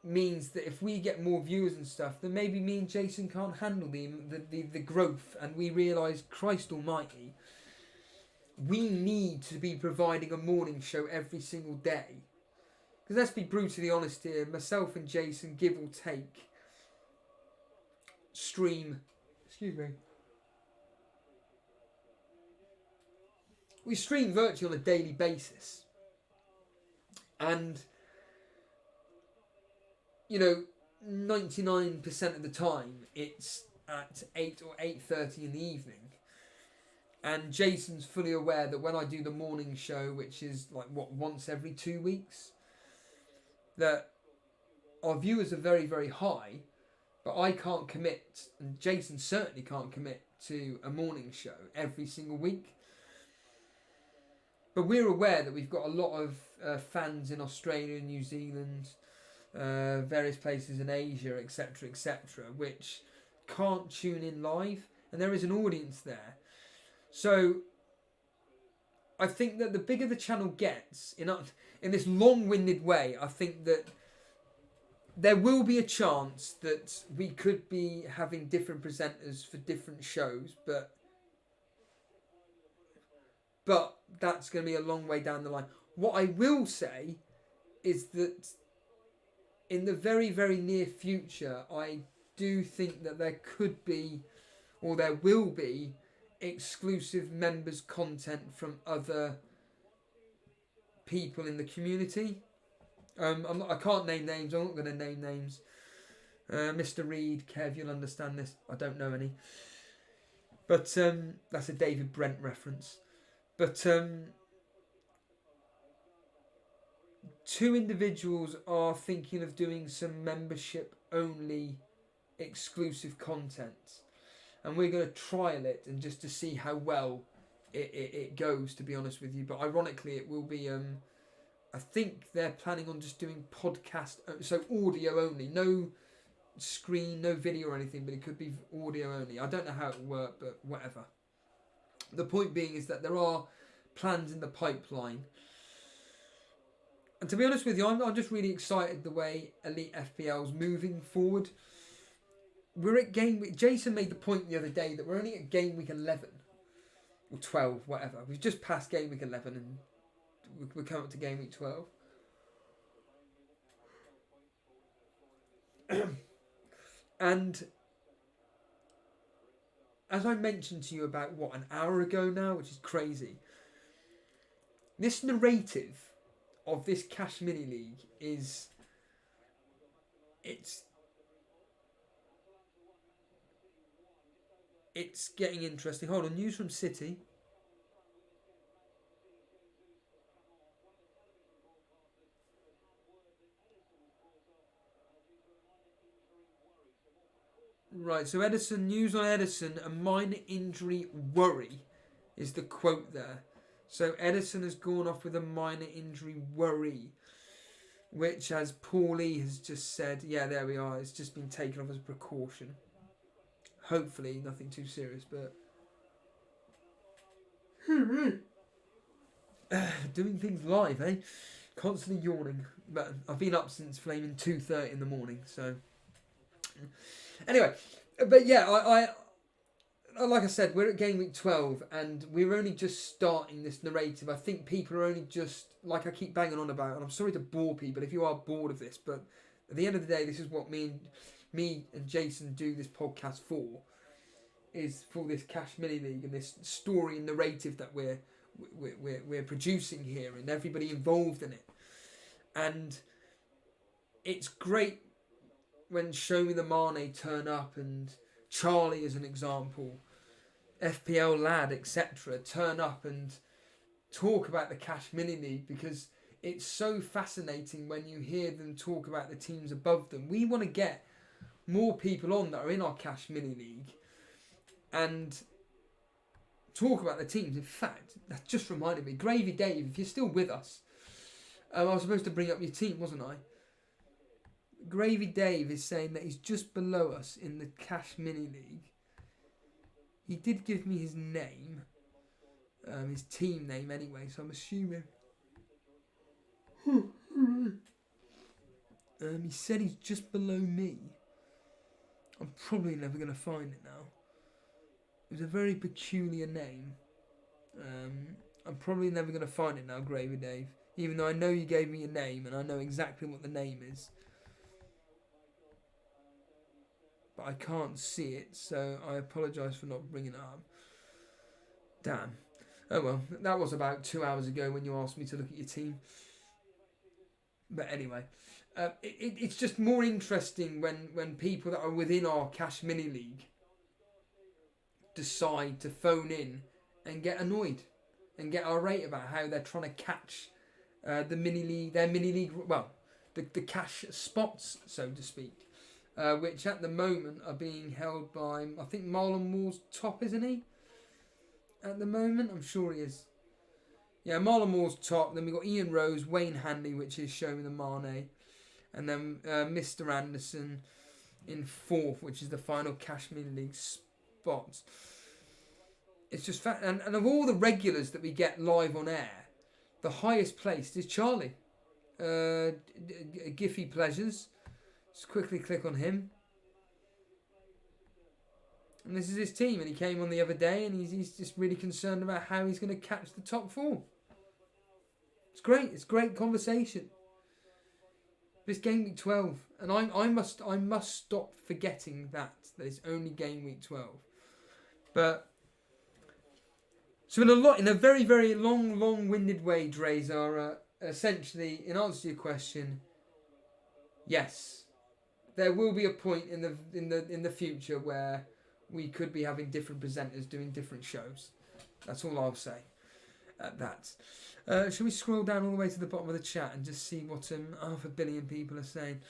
means that if we get more viewers and stuff, then maybe me and Jason can't handle the growth, and we realise, Christ almighty, we need to be providing a morning show every single day. Because let's be brutally honest here, myself and Jason, give or take, we stream virtually on a daily basis. And 99% of the time it's at 8 or 8:30 in the evening. And Jason's fully aware that when I do the morning show, which is once every 2 weeks, that our viewers are very, very high, but I can't commit, and Jason certainly can't commit to a morning show every single week. But we're aware that we've got a lot of fans in Australia, New Zealand, various places in Asia, etc., etc., which can't tune in live, and there is an audience there. So I think that the bigger the channel gets, in this long-winded way, I think that there will be a chance that we could be having different presenters for different shows, but But that's going to be a long way down the line. What I will say is that in the very, very near future, I do think that there could be, or there will be, exclusive members content from other people in the community. I can't name names. I'm not going to name names. Mr. Reed, Kev, you'll understand this. I don't know any. But that's a David Brent reference. But two individuals are thinking of doing some membership-only exclusive content. And we're going to trial it and just to see how well it goes, to be honest with you. But ironically, it will be... I think they're planning on just doing podcast... So audio only. No screen, no video or anything, but it could be audio only. I don't know how it will work, but whatever. The point being is that there are plans in the pipeline. And to be honest with you, I'm just really excited the way Elite FPL is moving forward. We're at game week. Jason made the point the other day that we're only at game week 11 or 12, whatever. We've just passed game week 11 and we're coming up to game week 12. And as I mentioned to you about, an hour ago now, which is crazy, this narrative of this Cash Mini League is... It's getting interesting. Hold on, news from City. Right, so Edison, news on Edison, a minor injury worry is the quote there. So Edison has gone off with a minor injury worry, which, as Paulie has just said, yeah, there we are, it's just been taken off as a precaution. Hopefully nothing too serious, but... doing things live, eh? Constantly yawning. But I've been up since flaming 2:30 in the morning, so... Anyway, but yeah, I like I said, we're at game week 12 and we're only just starting this narrative. I think people are only just, like I keep banging on about, and I'm sorry to bore people if you are bored of this, but at the end of the day, this is what me and Jason do this podcast for, is for this Cash Mini League and this story and narrative that we're producing here and everybody involved in it. And it's great when Show Me the Mane turn up and Charlie, as an example, FPL Lad, etc., turn up and talk about the Cash Mini League, because it's so fascinating when you hear them talk about the teams above them. We want to get more people on that are in our Cash Mini League and talk about the teams. In fact, that just reminded me, Gravy Dave, if you're still with us, I was supposed to bring up your team, wasn't I? Gravy Dave is saying that he's just below us in the Cash Mini League. He did give me his name, his team name anyway, so I'm assuming. He said he's just below me. I'm probably never going to find it now. It was a very peculiar name. I'm probably never going to find it now, Gravy Dave. Even though I know you gave me a name and I know exactly what the name is. But I can't see it, so I apologise for not bringing it up. Damn. Oh well, that was about 2 hours ago when you asked me to look at your team. But anyway, it's just more interesting when people that are within our Cash Mini League decide to phone in and get annoyed and get irate about how they're trying to catch the mini league, their mini league, well, the cash spots, so to speak. Which at the moment are being held by, I think Marlon Moore's top, isn't he? At the moment, I'm sure he is. Yeah, Marlon Moore's top. Then we've got Ian Rose, Wayne Hanley, which is Show Me the Mane. And then Mr. Anderson in fourth, which is the final Cash Mini League spot. It's just fact. And of all the regulars that we get live on air, the highest placed is Charlie. Giffy Pleasures. Just quickly click on him. And this is his team, and he came on the other day, and he's just really concerned about how he's going to catch the top 4. It's great. It's great conversation. This game week 12, and I must stop forgetting that it's only game week 12. But so in a very, very long-winded way, Drazar, essentially in answer to your question, yes, there will be a point in the future where we could be having different presenters doing different shows. That's all I'll say at that. Shall we scroll down all the way to the bottom of the chat and just see what 500 million people are saying?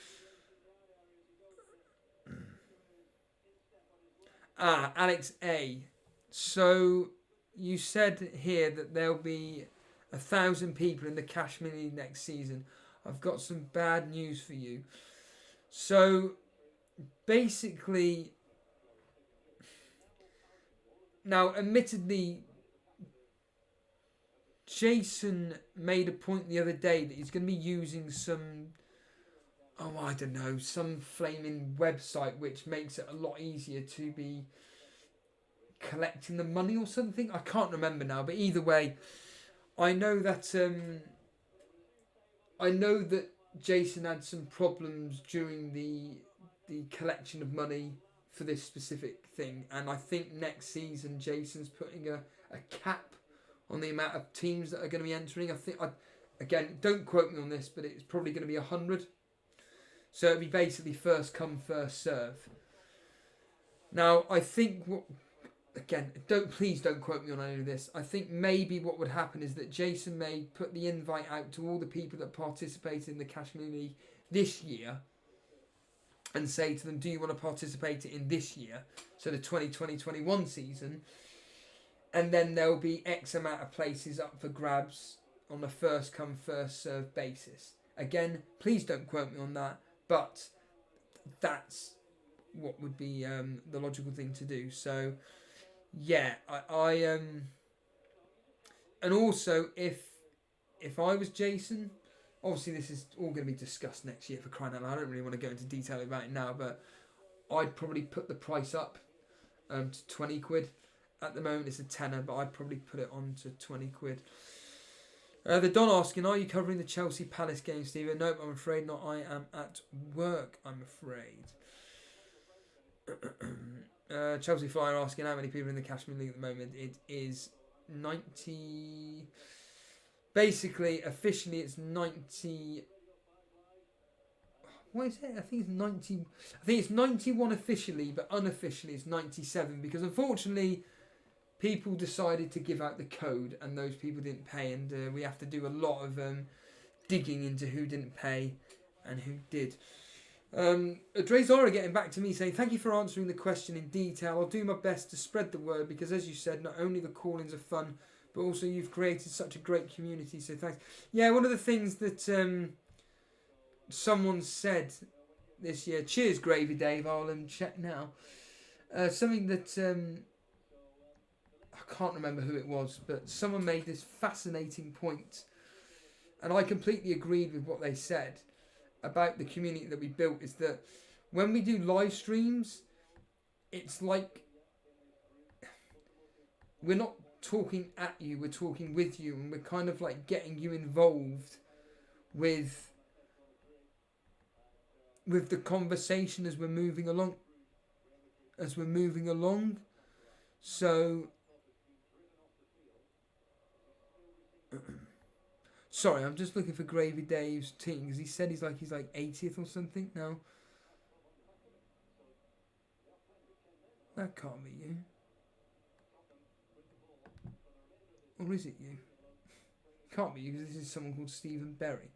Alex A. So you said here that there'll be 1,000 people in the Cash Mini next season. I've got some bad news for you. So basically, now admittedly, Jason made a point the other day that he's going to be using some flaming website which makes it a lot easier to be collecting the money or something. I can't remember now, but either way, I know that Jason had some problems during the collection of money for this specific thing, and I think next season Jason's putting a cap on the amount of teams that are going to be entering. Again, don't quote me on this, but it's probably going to be 100. So it'll be basically first come, first serve. Now, I think please don't quote me on any of this. I think maybe what would happen is that Jason may put the invite out to all the people that participated in the Cash Mini League this year and say to them, do you want to participate in this year? So the 2020-21 season. And then there'll be X amount of places up for grabs on a first come, first serve basis. Again, please don't quote me on that, but that's what would be the logical thing to do. So, yeah, and also if I was Jason, obviously this is all going to be discussed next year for crying out loud. I don't really want to go into detail about it now, but I'd probably put the price up to 20 quid. At the moment it's a tenner, but I'd probably put it on to 20 quid. The Don asking, are you covering the Chelsea Palace game, Stephen? Nope, I'm afraid not. I am at work, I'm afraid. Chelsea Flyer asking how many people in the Cashmere League at the moment. It is 90. Basically, officially it's 90. What is it? I think it's 90. I think it's 91 officially, but unofficially it's 97 because unfortunately people decided to give out the code and those people didn't pay, and we have to do a lot of digging into who didn't pay and who did. Drazara getting back to me saying, thank you for answering the question in detail. I'll do my best to spread the word because, as you said, not only the call-ins are fun, but also you've created such a great community, so thanks. Yeah, one of the things that someone said this year, cheers Gravy Dave, I'll check now, something that I can't remember who it was, but someone made this fascinating point, and I completely agreed with what they said about the community that we built, is that when we do live streams, it's like we're not talking at you, we're talking with you, and we're kind of like getting you involved with the conversation as we're moving along. So sorry, I'm just looking for Gravy Dave's team because he said he's like 80th or something now. That can't be you. Or is it you? Can't be you because this is someone called Stephen Berry.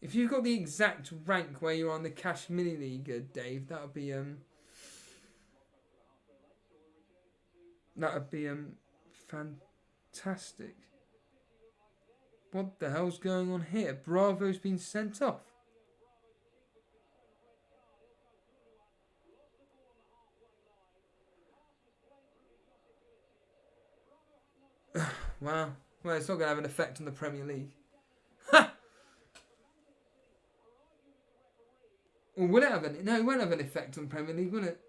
If you've got the exact rank where you're on the Cash Mini League, Dave, that would be fantastic. What the hell's going on here? Bravo's been sent off. Wow. Well, it's not going to have an effect on the Premier League. Ha! Or will it have an... No, it won't have an effect on Premier League, will it?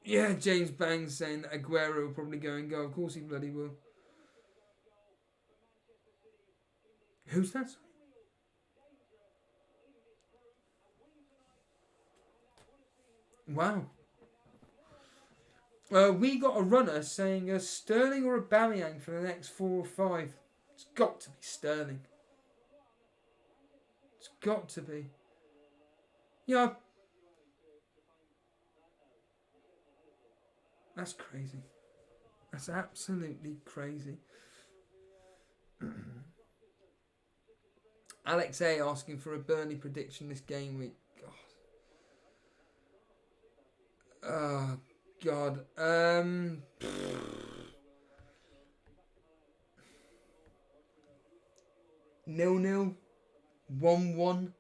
Yeah, James Bangs saying that Aguero will probably go and go. Of course he bloody will. Who's that? Wow. We got a runner saying Sterling or Aubameyang for the next 4 or 5. It's got to be Sterling. It's got to be. Yeah. That's crazy. That's absolutely crazy. Alex A asking for a Burnley prediction this game week. God. Oh, God. 0-0. 1-1.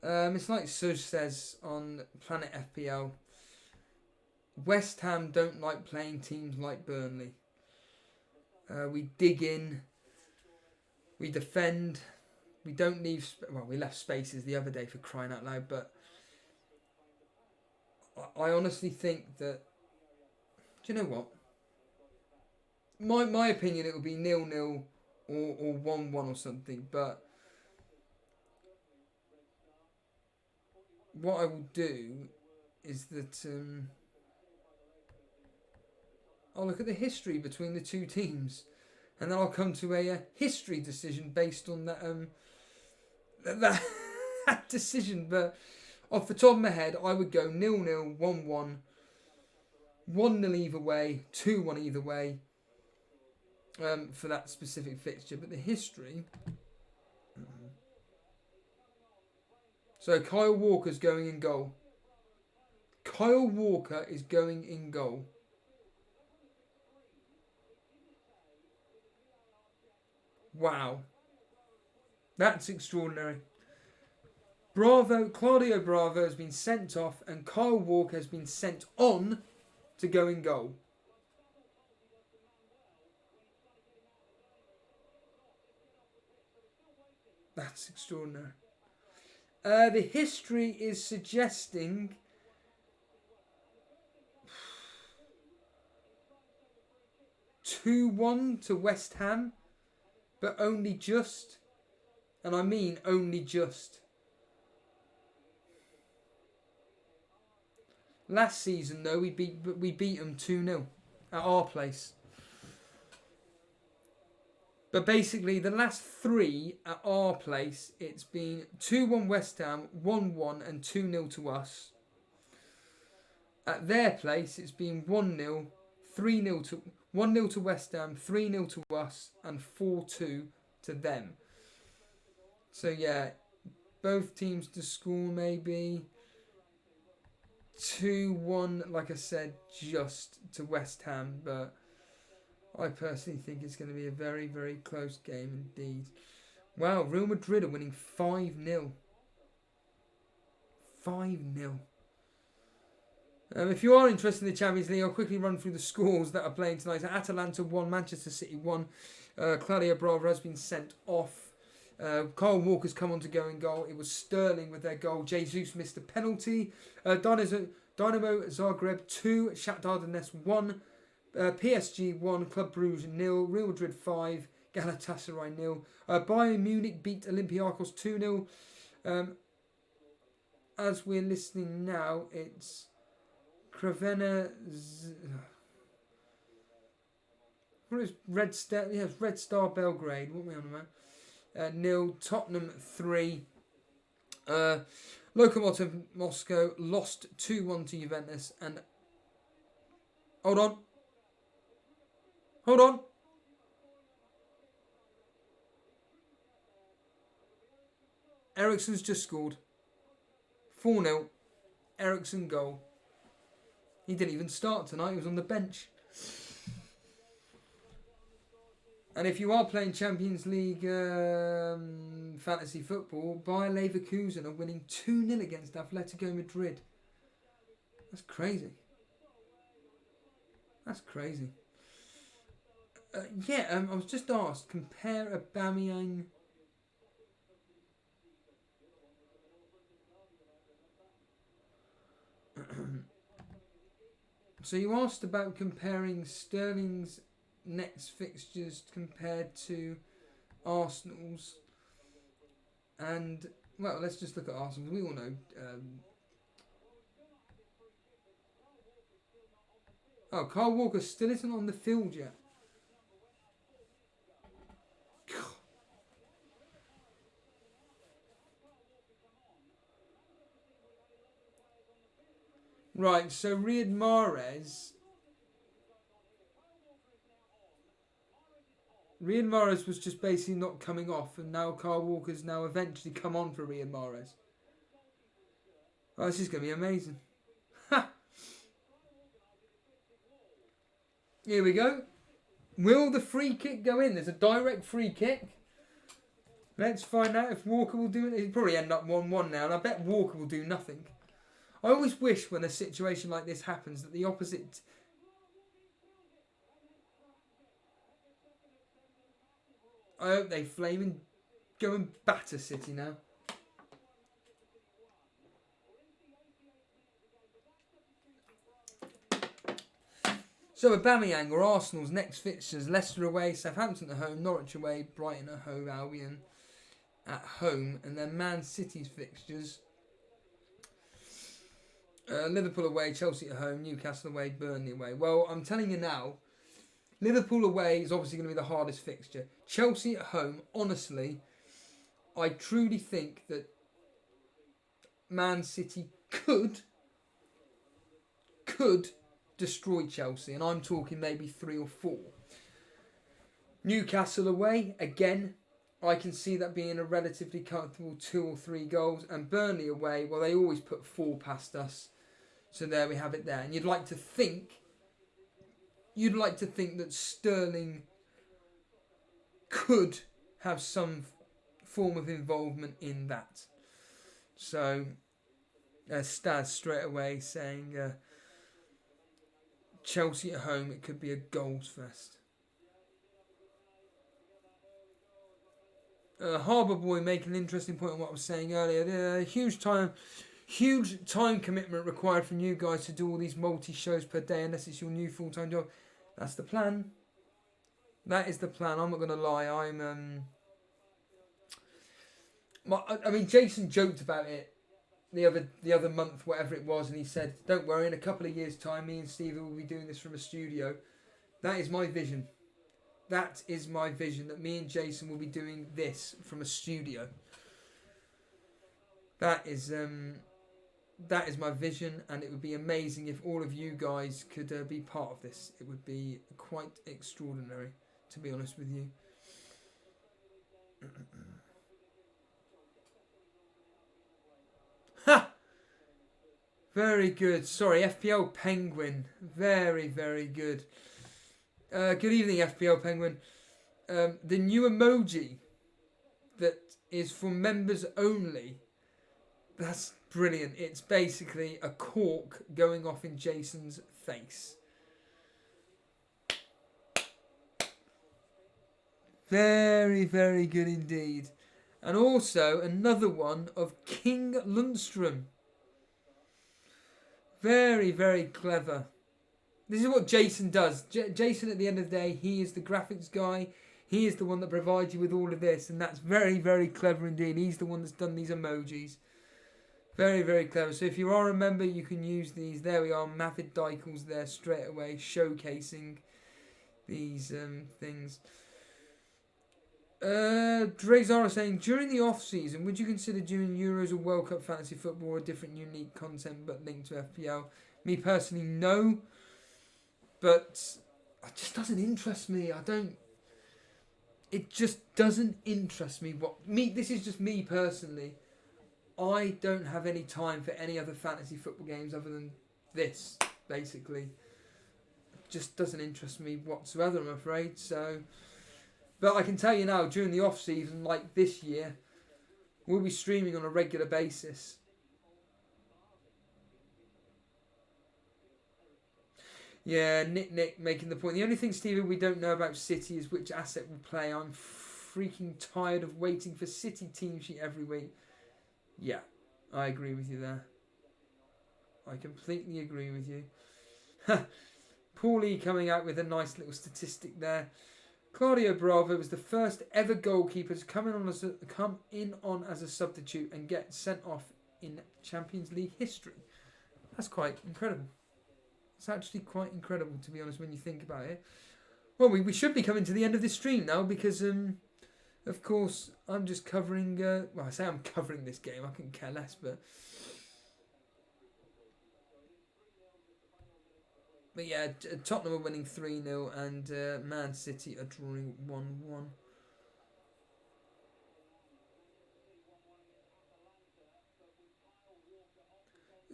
It's like Suj says on Planet FPL. West Ham don't like playing teams like Burnley. We dig in. We defend. We don't leave... Well, we left spaces the other day for crying out loud, but I honestly think that... Do you know what? My opinion, it would be 0-0 or 1-1 or something, but what I will do is that... I'll look at the history between the two teams, and then I'll come to a history decision based on that that decision. But off the top of my head, I would go 0-0, 1-1, 1-0 either way, 2-1 either way, for that specific fixture. But the history... So Kyle Walker's going in goal. Kyle Walker is going in goal. Wow. That's extraordinary. Claudio Bravo has been sent off and Kyle Walker has been sent on to go in goal. That's extraordinary. The history is suggesting 2-1 to West Ham. But only just. And I mean only just. Last season, though, we beat them 2-0 at our place. But basically, the last 3 at our place, it's been 2-1 West Ham, 1-1 and 2-0 to us. At their place, it's been 1-0, 3-0 to... 1-0 to West Ham, 3-0 to us, and 4-2 to them. So, yeah, both teams to score maybe. 2-1, like I said, just to West Ham. But I personally think it's going to be a very, very close game indeed. Wow, Real Madrid are winning 5-0. 5-0. If you are interested in the Champions League, I'll quickly run through the scores that are playing tonight. Atalanta 1, Manchester City 1. Claudio Bravo has been sent off. Kyle Walker's come on to go in goal. It was Sterling with their goal. Jesus missed a penalty. Dynamo Zagreb 2, Shakhtar Donetsk 1. PSG 1, Club Brugge 0. Real Madrid 5, Galatasaray 0. Bayern Munich beat Olympiacos 2-0. As we're listening now, it's... Crvena... What is Red Star? Yes, Red Star Belgrade. What are we on about? 0. Tottenham 3. Lokomotiv Moscow lost 2-1 to Juventus. And hold on. Eriksen's just scored. 4-0. Eriksen goal. He didn't even start tonight. He was on the bench. And if you are playing Champions League fantasy football, Bayer Leverkusen are winning 2-0 against Atletico Madrid. That's crazy. That's crazy. I was just asked, compare Aubameyang... So you asked about comparing Sterling's next fixtures compared to Arsenal's. And, well, let's just look at Arsenal. We all know... Kyle Walker still isn't on the field yet. Right, so Riyad Mahrez was just basically not coming off, and now Kyle Walker's now eventually come on for Riyad Mahrez. Oh, this is going to be amazing. Ha! Here we go. Will the free kick go in? There's a direct free kick. Let's find out if Walker will do it. He'll probably end up 1-1 now, and I bet Walker will do nothing. I always wish when a situation like this happens that the opposite... I hope they flaming go and batter City now. So Aubameyang or Arsenal's next fixtures: Leicester away, Southampton at home, Norwich away, Brighton at home, Albion at home, and then Man City's fixtures: Liverpool away, Chelsea at home, Newcastle away, Burnley away. Well, I'm telling you now, Liverpool away is obviously going to be the hardest fixture. Chelsea at home, honestly, I truly think that Man City could destroy Chelsea, and I'm talking maybe 3 or 4. Newcastle away, again, I can see that being a relatively comfortable 2 or 3 goals. And Burnley away, well, they always put 4 past us. So there we have it there. And you'd like to think that Sterling could have some form of involvement in that. So, Staz straight away saying Chelsea at home, it could be a goals fest. Harbour Boy making an interesting point on what I was saying earlier. Huge time commitment required from you guys to do all these multi-shows per day unless it's your new full-time job. That's the plan. That is the plan. I'm not going to lie. I mean, Jason joked about it the other month, whatever it was, and he said, "Don't worry, in a couple of years' time, me and Stevie will be doing this from a studio." That is my vision. That is my vision, that me and Jason will be doing this from a studio. That is my vision, and it would be amazing if all of you guys could be part of this. It would be quite extraordinary, to be honest with you. Ha! Very good. Sorry, FPL Penguin. Very, very good. Good evening, FPL Penguin. The new emoji that is for members only. That's brilliant. It's basically a cork going off in Jason's face. Very, very good indeed. And also another one of King Lundstrom. Very, very clever. This is what Jason does. Jason, at the end of the day, he is the graphics guy. He is the one that provides you with all of this. And that's very, very clever indeed. He's the one that's done these emojis. Very, very clever. So if you are a member, you can use these. There we are. Mavid Dykels there straight away, showcasing these things. Drazara saying, during the off-season, would you consider doing Euros or World Cup fantasy football or different unique content but linked to FPL? Me personally, no. But it just doesn't interest me. It just doesn't interest me. This is just me personally. I don't have any time for any other fantasy football games other than this, basically. It just doesn't interest me whatsoever, I'm afraid. So, but I can tell you now, during the off-season, like this year, we'll be streaming on a regular basis. Yeah, Nick making the point. The only thing, Stephen, we don't know about City is which asset will play. I'm freaking tired of waiting for City team sheet every week. Yeah, I agree with you there. I completely agree with you. Paulie coming out with a nice little statistic there. Claudio Bravo was the first ever goalkeeper to come in on as a substitute and get sent off in Champions League history. That's quite incredible. It's actually quite incredible, to be honest, when you think about it. Well, we should be coming to the end of this stream now because, of course, I'm just covering... well, I say I'm covering this game. I couldn't care less, but... But yeah, Tottenham are winning 3-0 and Man City are drawing 1-1.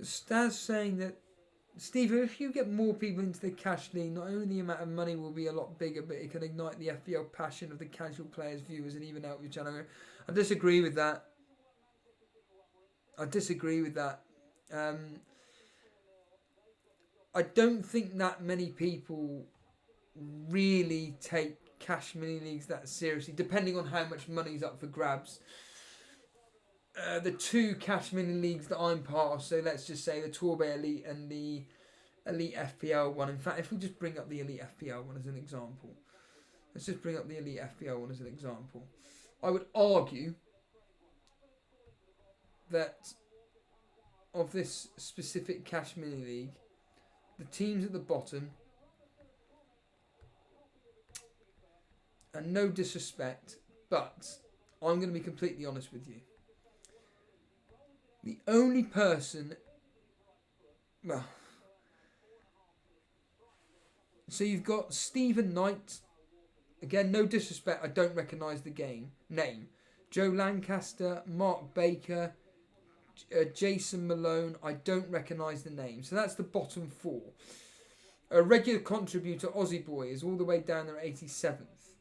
Staz saying that, Steve, if you get more people into the cash league, not only the amount of money will be a lot bigger, but it can ignite the FPL passion of the casual players, viewers, and even out your channel. I disagree with that. I don't think that many people really take cash mini leagues that seriously, depending on how much money's up for grabs. The two cash mini leagues that I'm part of, so let's just say the Torbay Elite and the Elite FPL one. In fact, if we just bring up the Elite FPL one as an example. I would argue that of this specific cash mini league, the teams at the bottom, and no disrespect, but I'm going to be completely honest with you. The only person, well, so you've got Stephen Knight. Again, no disrespect, I don't recognise the name. Joe Lancaster, Mark Baker, Jason Malone, I don't recognise the name. So that's the bottom four. A regular contributor, Aussie Boy, is all the way down there at 87th.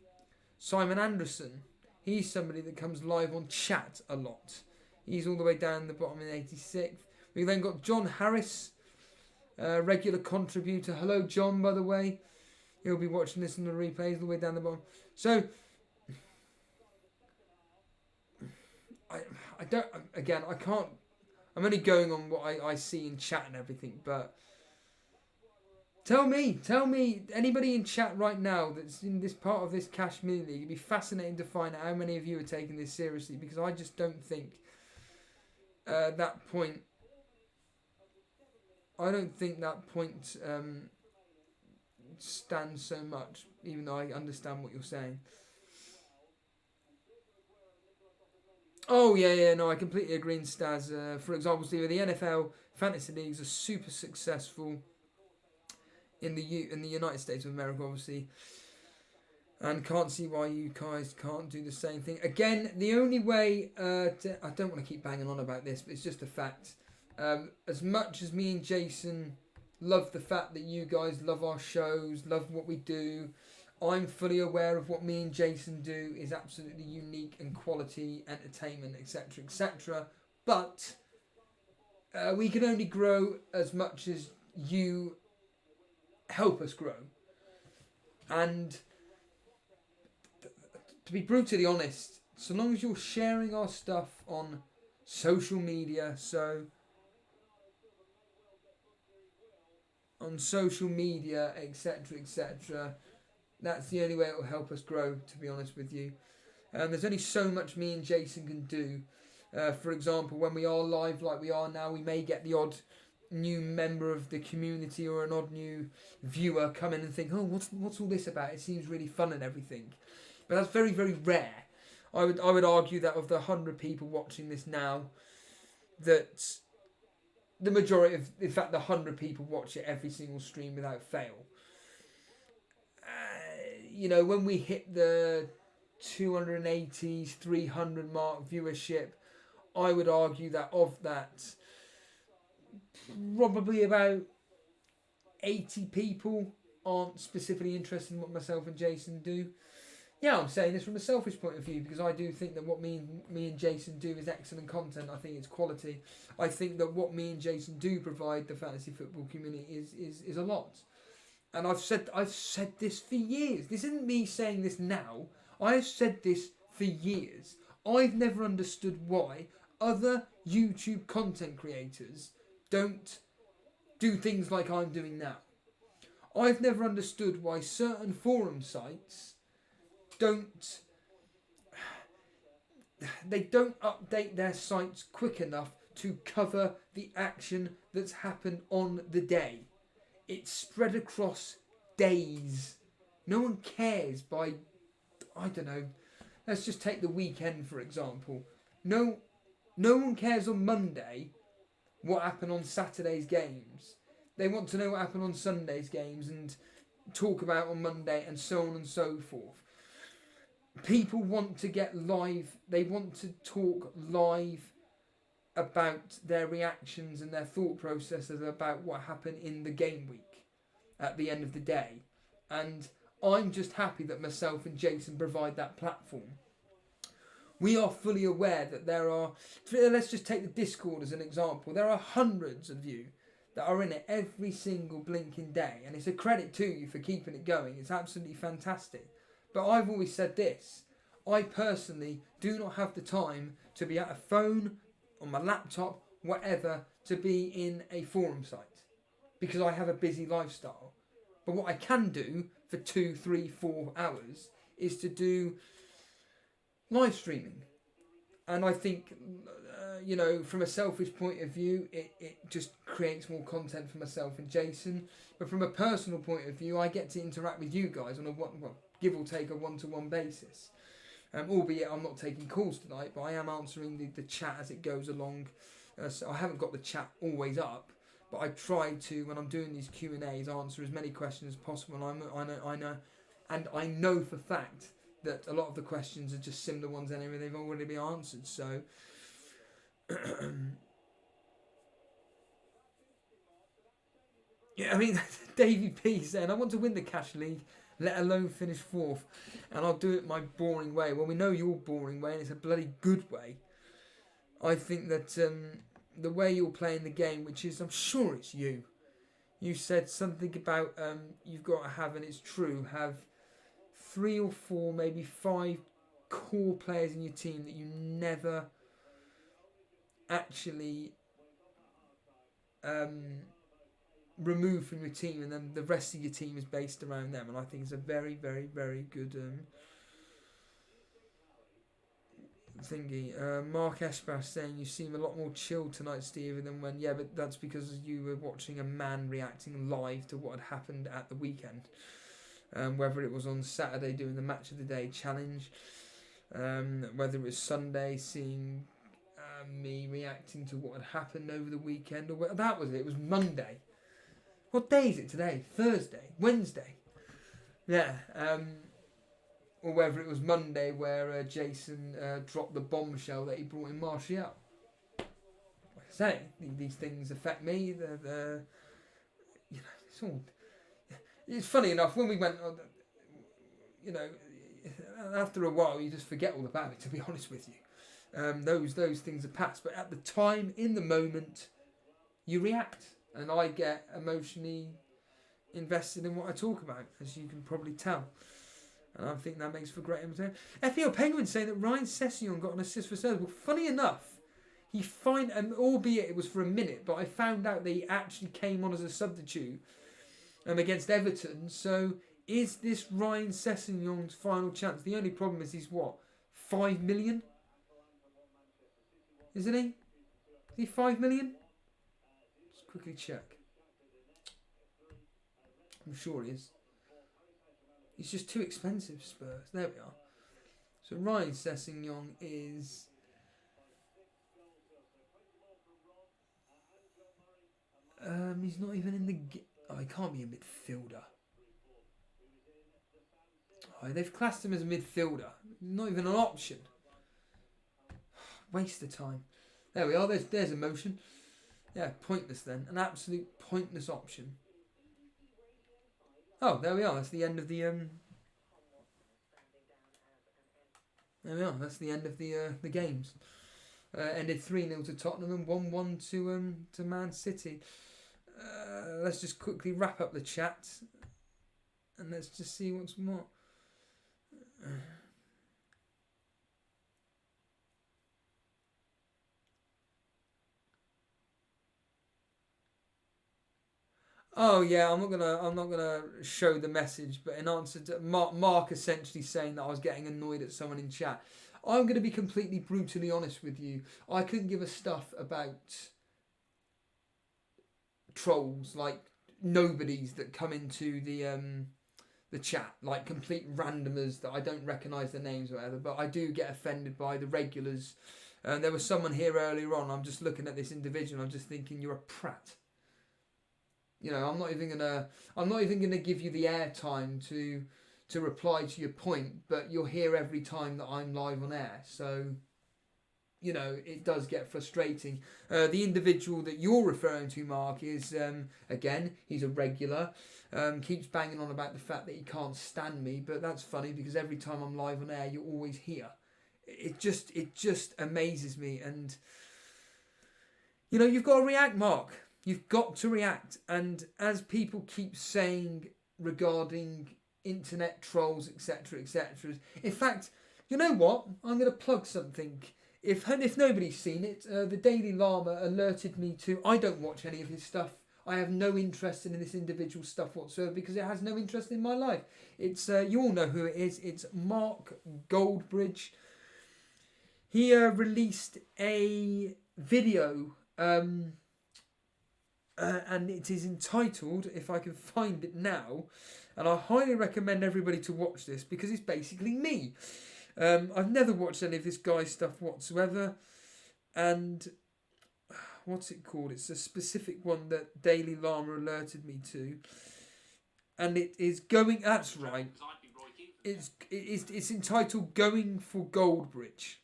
Simon Anderson, he's somebody that comes live on chat a lot. He's all the way down the bottom in 86th. We've then got John Harris, regular contributor. Hello, John, by the way. He'll be watching this in the replays all the way down the bottom. So, I don't, again, I can't, I'm only going on what I see in chat and everything, but tell me, anybody in chat right now that's in this part of this cash mini league, it'd be fascinating to find out how many of you are taking this seriously, because I just don't think that point stands so much, even though I understand what you're saying. Oh, yeah, no, I completely agree in Staz. For example, Steve, the NFL fantasy leagues are super successful in the United States of America, obviously. And can't see why you guys can't do the same thing. Again, the only way... I don't want to keep banging on about this, but it's just a fact. As much as me and Jason love the fact that you guys love our shows, love what we do, I'm fully aware of what me and Jason do is absolutely unique and quality, entertainment, etc., etc. But we can only grow as much as you help us grow. And to be brutally honest, so long as you're sharing our stuff on social media, etc., etc., that's the only way it will help us grow, to be honest with you. There's only so much me and Jason can do. For example, when we are live like we are now, we may get the odd new member of the community or an odd new viewer come in and think, oh, what's all this about? It seems really fun and everything. But that's very, very rare. I would argue that of the 100 people watching this now, that the majority of, in fact, the 100 people watch it every single stream without fail. When we hit the 280, 300 mark viewership, I would argue that of that, probably about 80 people aren't specifically interested in what myself and Jason do. Yeah, I'm saying this from a selfish point of view, because I do think that what me and Jason do is excellent content. I think it's quality. I think that what me and Jason do provide the fantasy football community is a lot. and I've said this for years. This isn't me saying this now. I've said this for years. I've never understood why other YouTube content creators don't do things like I'm doing now. I've never understood why certain forum sites don't update their sites quick enough to cover the action that's happened on the day. It's spread across days. No one cares by, I don't know, let's just take the weekend for example. No one cares on Monday what happened on Saturday's games. They want to know what happened on Sunday's games and talk about on Monday and so on and so forth. People want to get live. They want to talk live about their reactions and their thought processes about what happened in the game week at the end of the day. And I'm just happy that myself and Jason provide that platform. We are fully aware that there are, let's just take the Discord as an example, there are hundreds of you that are in it every single blinking day, and it's a credit to you for keeping it going. It's absolutely fantastic. But I've always said this, I personally do not have the time to be at a phone, on my laptop, whatever, to be in a forum site, because I have a busy lifestyle. But what I can do for 2, 3, 4 hours is to do live streaming. And I think, from a selfish point of view, it just creates more content for myself and Jason. But from a personal point of view, I get to interact with you guys on a give or take a one-to-one basis. Albeit I'm not taking calls tonight, but I am answering the chat as it goes along. So I haven't got the chat always up, but I try to, when I'm doing these Q&As, answer as many questions as possible. And I know for fact that a lot of the questions are just similar ones anyway. They've already been answered. So yeah, I mean, Davey P saying, I want to win the Cash League, let alone finish 4th, and I'll do it my boring way. Well, we know your boring way, and it's a bloody good way. I think that the way you're playing the game, which is, I'm sure it's you. You said something about you've got to have, and it's true, have 3 or 4, maybe 5 core players in your team that you never actually remove from your team, and then the rest of your team is based around them. And I think it's a very, very, very good thingy. Mark Espas saying you seem a lot more chilled tonight, Steve, than when. Yeah, but that's because you were watching a man reacting live to what had happened at the weekend. Whether it was on Saturday doing the match of the day challenge, whether it was Sunday seeing me reacting to what had happened over the weekend, or that was it. It was Monday. What day is it today? Thursday? Wednesday? Yeah. Or whether it was Monday where Jason dropped the bombshell that he brought in Martial. Like I say, these things affect me. It's all. It's funny enough when we went. After a while, you just forget all about it. To be honest with you, those things are past. But at the time, in the moment, you react. And I get emotionally invested in what I talk about, as you can probably tell. And I think that makes for great entertainment. FPL Penguin saying that Ryan Sessegnon got an assist for Spurs. Well, funny enough, albeit it was for a minute, but I found out that he actually came on as a substitute against Everton. So is this Ryan Sessegnon's final chance? The only problem is he's what? 5 million? Isn't he? Is he 5 million? Quickly check. I'm sure he is. He's just too expensive, Spurs. There we are. So Ryan Sessegnon is... he's not even in the... he can't be a midfielder. They've classed him as a midfielder. Not even an option. Waste of time. There we are. There's emotion. Yeah, pointless then. An absolute pointless option. Oh, there we are. That's the end of the... There we are. That's the end of the games. Ended 3-0 to Tottenham and 1-1 to Man City. Let's just quickly wrap up the chat. And let's just see what's what. Oh yeah, I'm not gonna show the message, but in answer to Mark essentially saying that I was getting annoyed at someone in chat, I'm gonna be completely brutally honest with you. I couldn't give a stuff about trolls, like nobodies that come into the chat, like complete randomers that I don't recognise their names or whatever. But I do get offended by the regulars. There was someone here earlier on. I'm just looking at this individual. I'm just thinking, you're a prat. You know, I'm not even gonna give you the airtime to reply to your point, but you're here every time that I'm live on air. So, you know, it does get frustrating. The individual that you're referring to, Mark, is again, he's a regular. Keeps banging on about the fact that he can't stand me, but that's funny because every time I'm live on air, you're always here. It just amazes me, and you know, you've got to react, Mark. You've got to react. And as people keep saying regarding internet trolls, etc., etc. In fact, you know what? I'm going to plug something. If nobody's seen it, the Daily Llama alerted me to. I don't watch any of his stuff. I have no interest in this individual stuff whatsoever because it has no interest in my life. It's you all know who it is. It's Mark Goldbridge. He released a video. And it is entitled, if I can find it now, and I highly recommend everybody to watch this because it's basically me. I've never watched any of this guy's stuff whatsoever, and what's it called? It's a specific one that Daily Llama alerted me to, and it is going. That's right. It's entitled "Going for Goldbridge."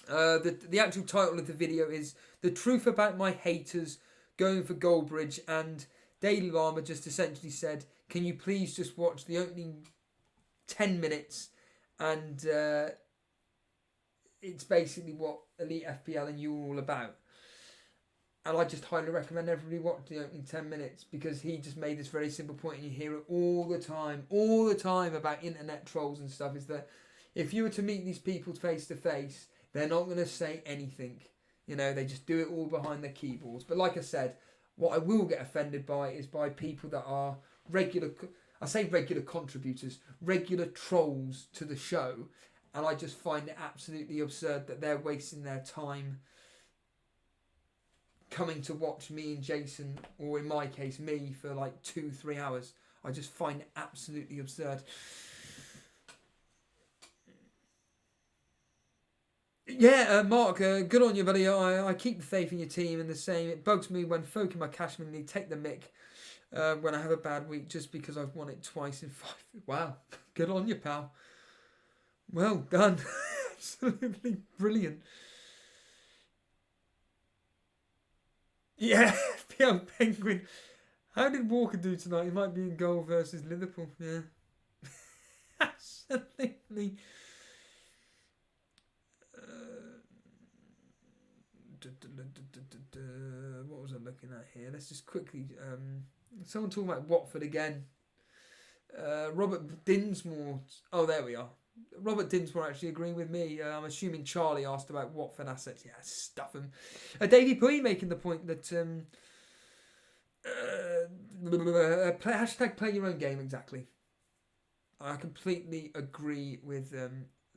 The actual title of the video is "The Truth About My Haters Going for Goldbridge," and Daily Llama just essentially said, can you please just watch the opening 10 minutes, and it's basically what Elite FPL and you are all about. And I just highly recommend everybody watch the opening 10 minutes because he just made this very simple point, and you hear it all the time about internet trolls and stuff, is that if you were to meet these people face to face, they're not going to say anything. You know, they just do it all behind their keyboards. But like I said, what I will get offended by is by people that are regular contributors, regular trolls to the show. And I just find it absolutely absurd that they're wasting their time coming to watch me and Jason, or in my case, me, for like 2-3 hours. I just find it absolutely absurd. Yeah, Mark, good on you, buddy. I keep the faith in your team, and the same. It bugs me when folk in my Cashman League take the mick when I have a bad week just because I've won it twice in 5. Wow, good on you, pal. Well done. Absolutely brilliant. Yeah, FPL Penguin. How did Walker do tonight? He might be in goal versus Liverpool. Yeah. Absolutely. What was I looking at here? Let's just quickly. Someone talking about Watford again. Robert Dinsmore. Oh, there we are. Robert Dinsmore actually agreeing with me. I'm assuming Charlie asked about Watford assets. Yeah, stuff them. Davey Pui making the point that hashtag play your own game, exactly. I completely agree with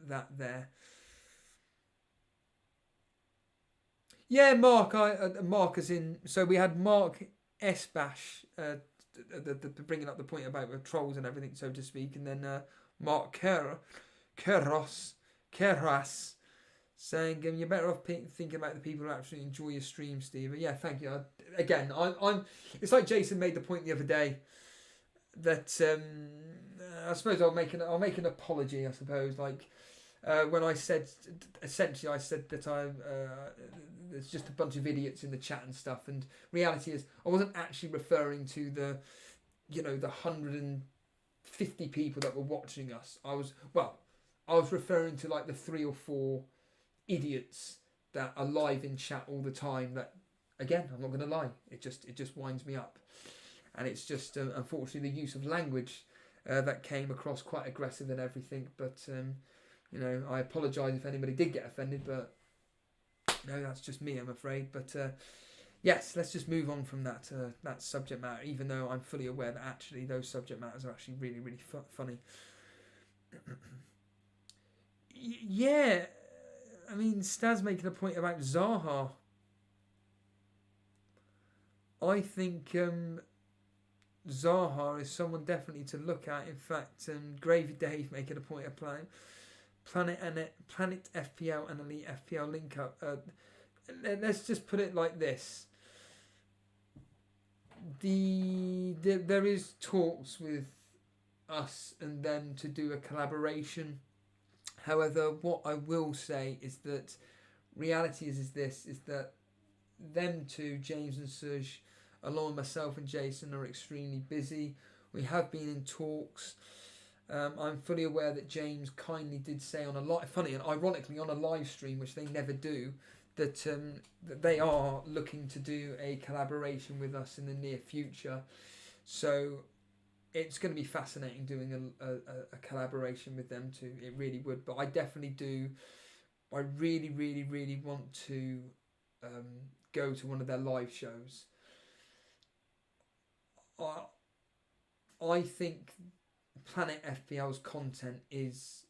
that there. Yeah, Mark. Mark as in. So we had Mark Esbash, bringing up the point about the trolls and everything, so to speak, and then Mark Keras saying you're better off thinking about the people who actually enjoy your stream, Steve. Yeah, thank you. Again, I'm. It's like Jason made the point the other day that I suppose I'll make an apology. I suppose when I said essentially that there's just a bunch of idiots in the chat and stuff, and reality is I wasn't actually referring to the 150 people that were watching us. I was referring to like the 3 or 4 idiots that are live in chat all the time. That, again, I'm not going to lie, it just winds me up. and it's just unfortunately the use of language that came across quite aggressive and everything. But I apologise if anybody did get offended, but that's just me, I'm afraid. But yes, let's just move on from that subject matter, even though I'm fully aware that actually those subject matters are actually really, really funny. Yeah, I mean, Staz making a point about Zaha. I think Zaha is someone definitely to look at. In fact, Gravy Dave making a point of Planet FPL and Elite FPL link up. Let's just put it like this. There is talks with us and them to do a collaboration. However, what I will say is that reality is that them two, James and Suj, along with myself and Jason, are extremely busy. We have been in talks. I'm fully aware that James kindly did say on ironically on a live stream, which they never do, that they are looking to do a collaboration with us in the near future. So it's going to be fascinating doing a collaboration with them too. It really would. But I definitely do. I really, really, really want to go to one of their live shows. I think Planet FPL's content is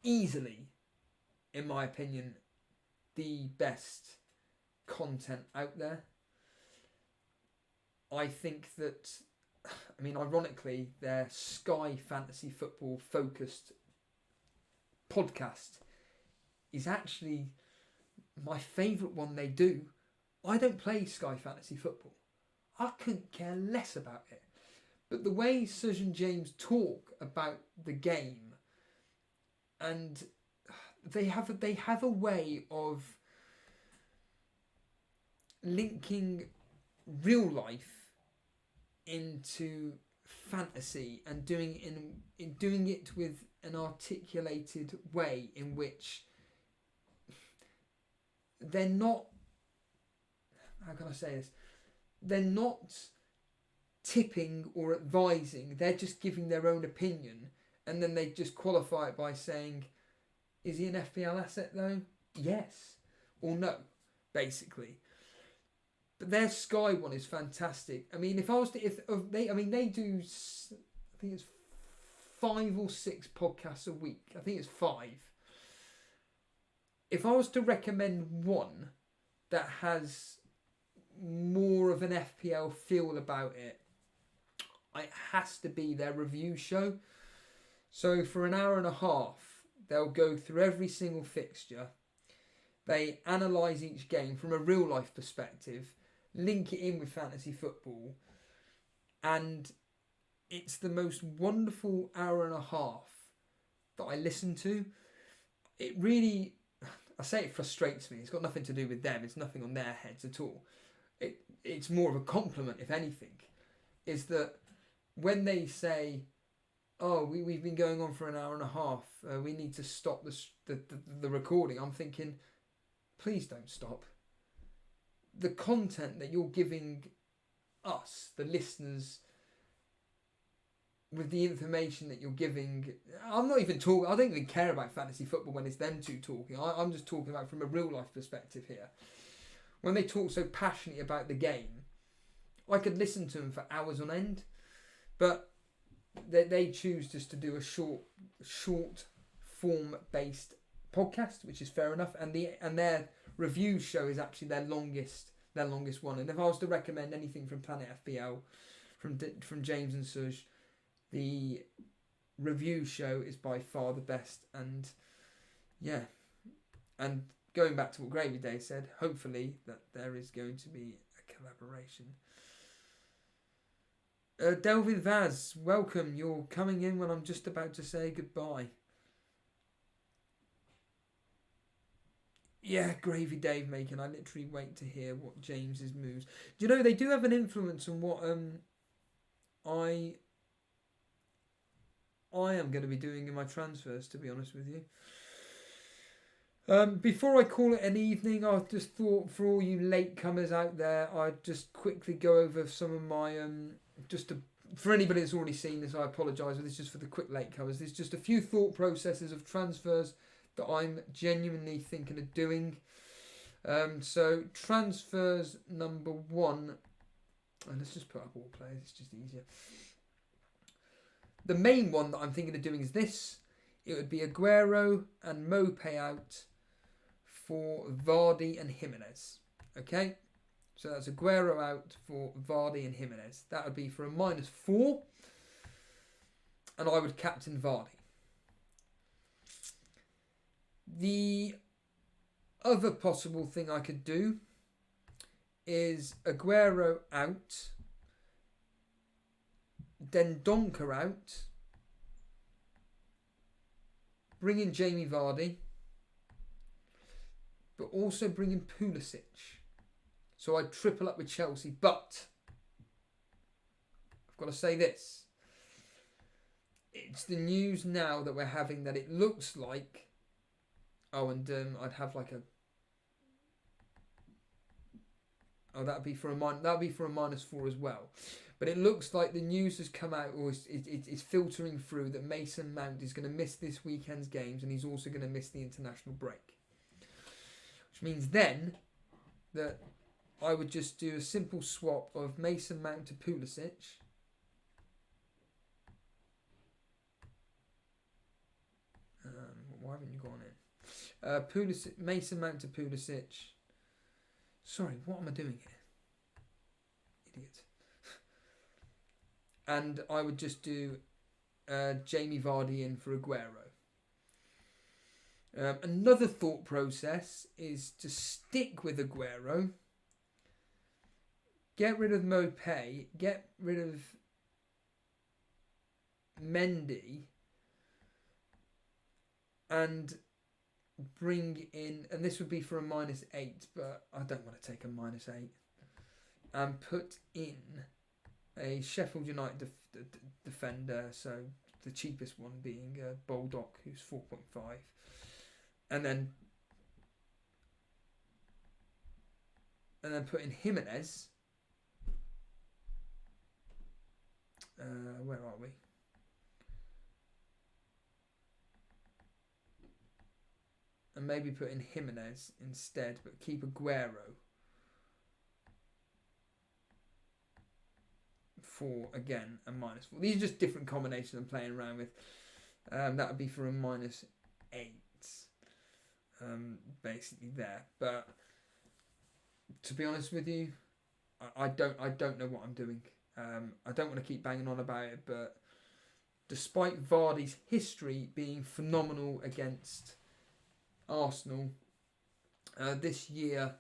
easily, in my opinion, the best content out there. I think that, ironically, their Sky Fantasy Football focused podcast is actually my favourite one they do. I don't play Sky Fantasy Football. I couldn't care less about it. But the way Suj and James talk about the game, and they have a way of linking real life into fantasy and doing it with an articulated way in which they're not, how can I say this? They're not tipping or advising. They're just giving their own opinion, and then they just qualify it by saying, is he an FPL asset though? Yes or no, basically. But their Sky one is fantastic. I mean, they do, I think it's 5 or 6 podcasts a week. I think it's 5. If I was to recommend one that has more of an FPL feel about it, it has to be their review show. So for an hour and a half, they'll go through every single fixture. They analyse each game from a real life perspective, link it in with fantasy football, and it's the most wonderful hour and a half that I listen to. It really, I say it frustrates me. It's got nothing to do with them. It's nothing on their heads at all. It's more of a compliment, if anything, is that when they say, oh, we've been going on for an hour and a half, we need to stop the recording, I'm thinking, please don't stop. The content that you're giving us, the listeners, with the information that you're giving, I'm not even talking, I don't even care about fantasy football when it's them two talking. I'm just talking about from a real life perspective here. When they talk so passionately about the game, I could listen to them for hours on end, but they choose just to do a short form based podcast, which is fair enough. And their review show is actually their longest one. And if I was to recommend anything from Planet FPL, from James and Suj, the review show is by far the best. And yeah, and going back to what Gravy Day said, hopefully that there is going to be a collaboration. Delvin Vaz, welcome. You're coming in when I'm just about to say goodbye. Yeah, Gravy Dave making. I literally wait to hear what James's moves. Do you know they do have an influence on what I am going to be doing in my transfers, to be honest with you. Before I call it an evening, I just thought for all you latecomers out there, I'd just quickly go over some of my for anybody that's already seen this, I apologise, but this is just for the quick latecomers. There's just a few thought processes of transfers that I'm genuinely thinking of doing. So transfers number 1, and let's just put up all players, it's just easier. The main one that I'm thinking of doing is this. It would be Aguero and Mopé out for Vardy and Jimenez. Okay? So that's Aguero out for Vardy and Jimenez. That would be for a -4. And I would captain Vardy. The other possible thing I could do is Aguero out, then Donker out, bring in Jamie Vardy, but also bring in Pulisic. So I'd triple up with Chelsea, but I've got to say this. It's the news now that we're having that it looks like... Oh, and I'd have like a... Oh, that'd be for a -4 as well. But it looks like the news has come out, or it's filtering through, that Mason Mount is going to miss this weekend's games, and he's also going to miss the international break. Which means then that I would just do a simple swap of Mason Mount to Pulisic. Why haven't you gone in? Pulisic, Mason Mount to Pulisic. Sorry, what am I doing here? Idiot. And I would just do Jamie Vardy in for Aguero. Another thought process is to stick with Aguero, get rid of Mopé, get rid of Mendy, and bring in, and this would be for a -8, but I don't want to take a -8, and put in a Sheffield United defender, so the cheapest one being Baldock, who's 4.5, and then put in Jimenez. Where are we? And maybe put in Jimenez instead, but keep Aguero for, again, a -4. These are just different combinations I'm playing around with. That would be for a -8, basically there. But to be honest with you, I don't know what I'm doing. I don't want to keep banging on about it, but despite Vardy's history being phenomenal against Arsenal, this year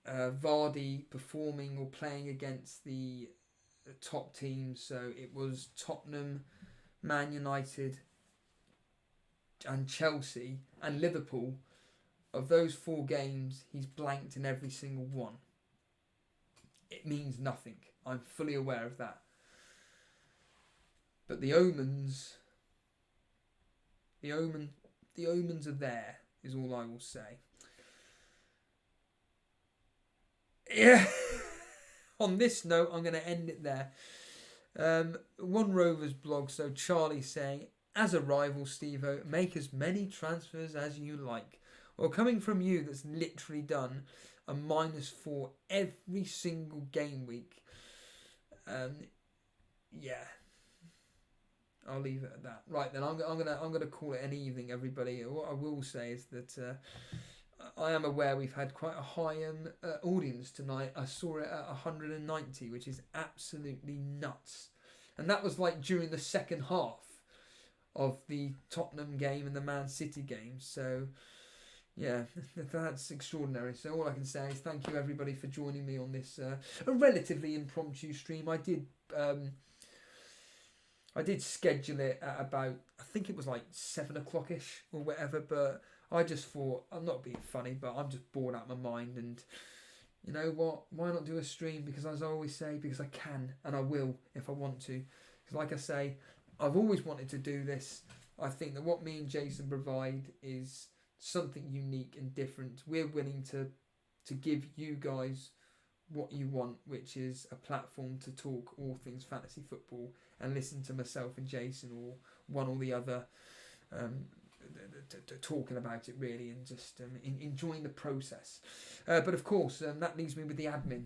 Vardy performing or playing against the top teams, so it was Tottenham, Man United and Chelsea and Liverpool. Of those 4 games, he's blanked in every single one. It means nothing. I'm fully aware of that. But the omens are there, is all I will say. Yeah. On this note, I'm going to end it there. One Rovers blog, so Charlie saying, as a rival, Steve-O, make as many transfers as you like. Well, coming from you that's literally done a -4 every single game week, yeah, I'll leave it at that. Right then, I'm gonna call it an evening, everybody. What I will say is that I am aware we've had quite a high audience tonight. I saw it at 190, which is absolutely nuts, and that was like during the second half of the Tottenham game and the Man City game. So yeah, that's extraordinary. So all I can say is thank you everybody for joining me on this a relatively impromptu stream. I did schedule it at about, I think it was like 7 o'clock-ish or whatever, but I just thought, I'm not being funny, but I'm just bored out of my mind, and you know what, why not do a stream? Because as I always say, because I can and I will if I want to. Because like I say, I've always wanted to do this. I think that what me and Jason provide is something unique and different. We're willing to give you guys what you want, which is a platform to talk all things fantasy football and listen to myself and Jason or one or the other talking about it really, and just enjoying the process. But of course, that leaves me with the admin,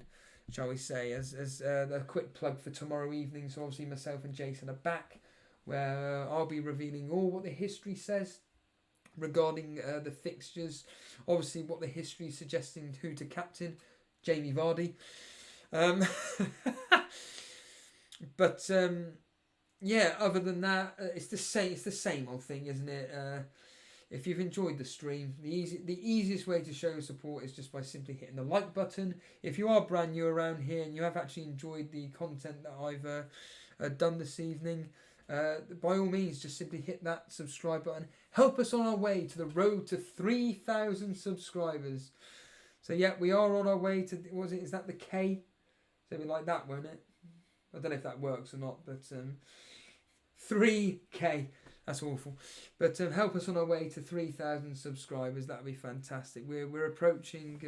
shall we say, as a quick plug for tomorrow evening. So obviously myself and Jason are back, where I'll be revealing all what the history says regarding the fixtures. Obviously what the history is suggesting who to captain, Jamie Vardy. But yeah, other than that, it's the same old thing, isn't it? If you've enjoyed the stream, the easiest way to show your support is just by simply hitting the like button. If you are brand new around here and you have actually enjoyed the content that I've done this evening, by all means, just simply hit that subscribe button. Help us on our way to the road to 3,000 subscribers. So yeah, we are on our way to, is that the K? Something like that, won't it? I don't know if that works or not, but 3K. That's awful. But help us on our way to 3,000 subscribers. That'd be fantastic. We're approaching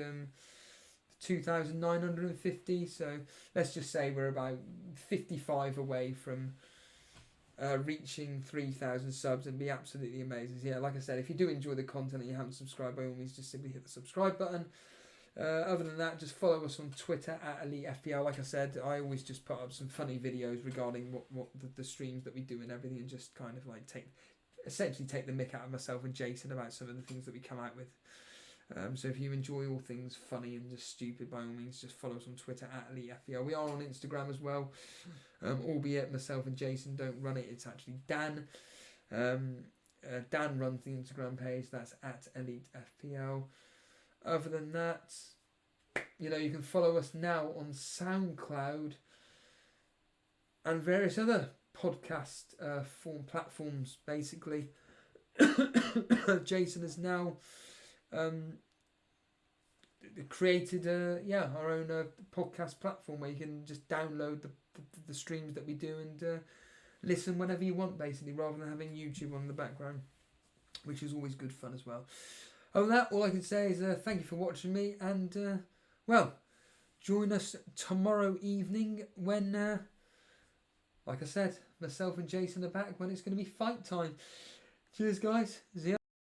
2,950. So let's just say we're about 55 away from reaching 3,000 subs. It'd be absolutely amazing. Yeah, like I said, if you do enjoy the content and you haven't subscribed, by all means, just simply hit the subscribe button. Other than that, just follow us on Twitter at Elite FPL. Like I said, I always just put up some funny videos regarding what the streams that we do and everything, and just kind of like essentially take the mick out of myself and Jason about some of the things that we come out with. So if you enjoy all things funny and just stupid, by all means, just follow us on Twitter at Elite FPL. We are on Instagram as well, albeit myself and Jason don't run it. It's actually Dan. Dan runs the Instagram page. That's at Elite FPL. Other than that, you can follow us now on SoundCloud and various other podcast platforms, basically. Jason has now created our own podcast platform where you can just download the streams that we do and listen whenever you want, basically, rather than having YouTube on the background, which is always good fun as well. Other than that, all I can say is thank you for watching me, and join us tomorrow evening when, like I said, myself and Jason are back when it's going to be fight time. Cheers, guys. See ya.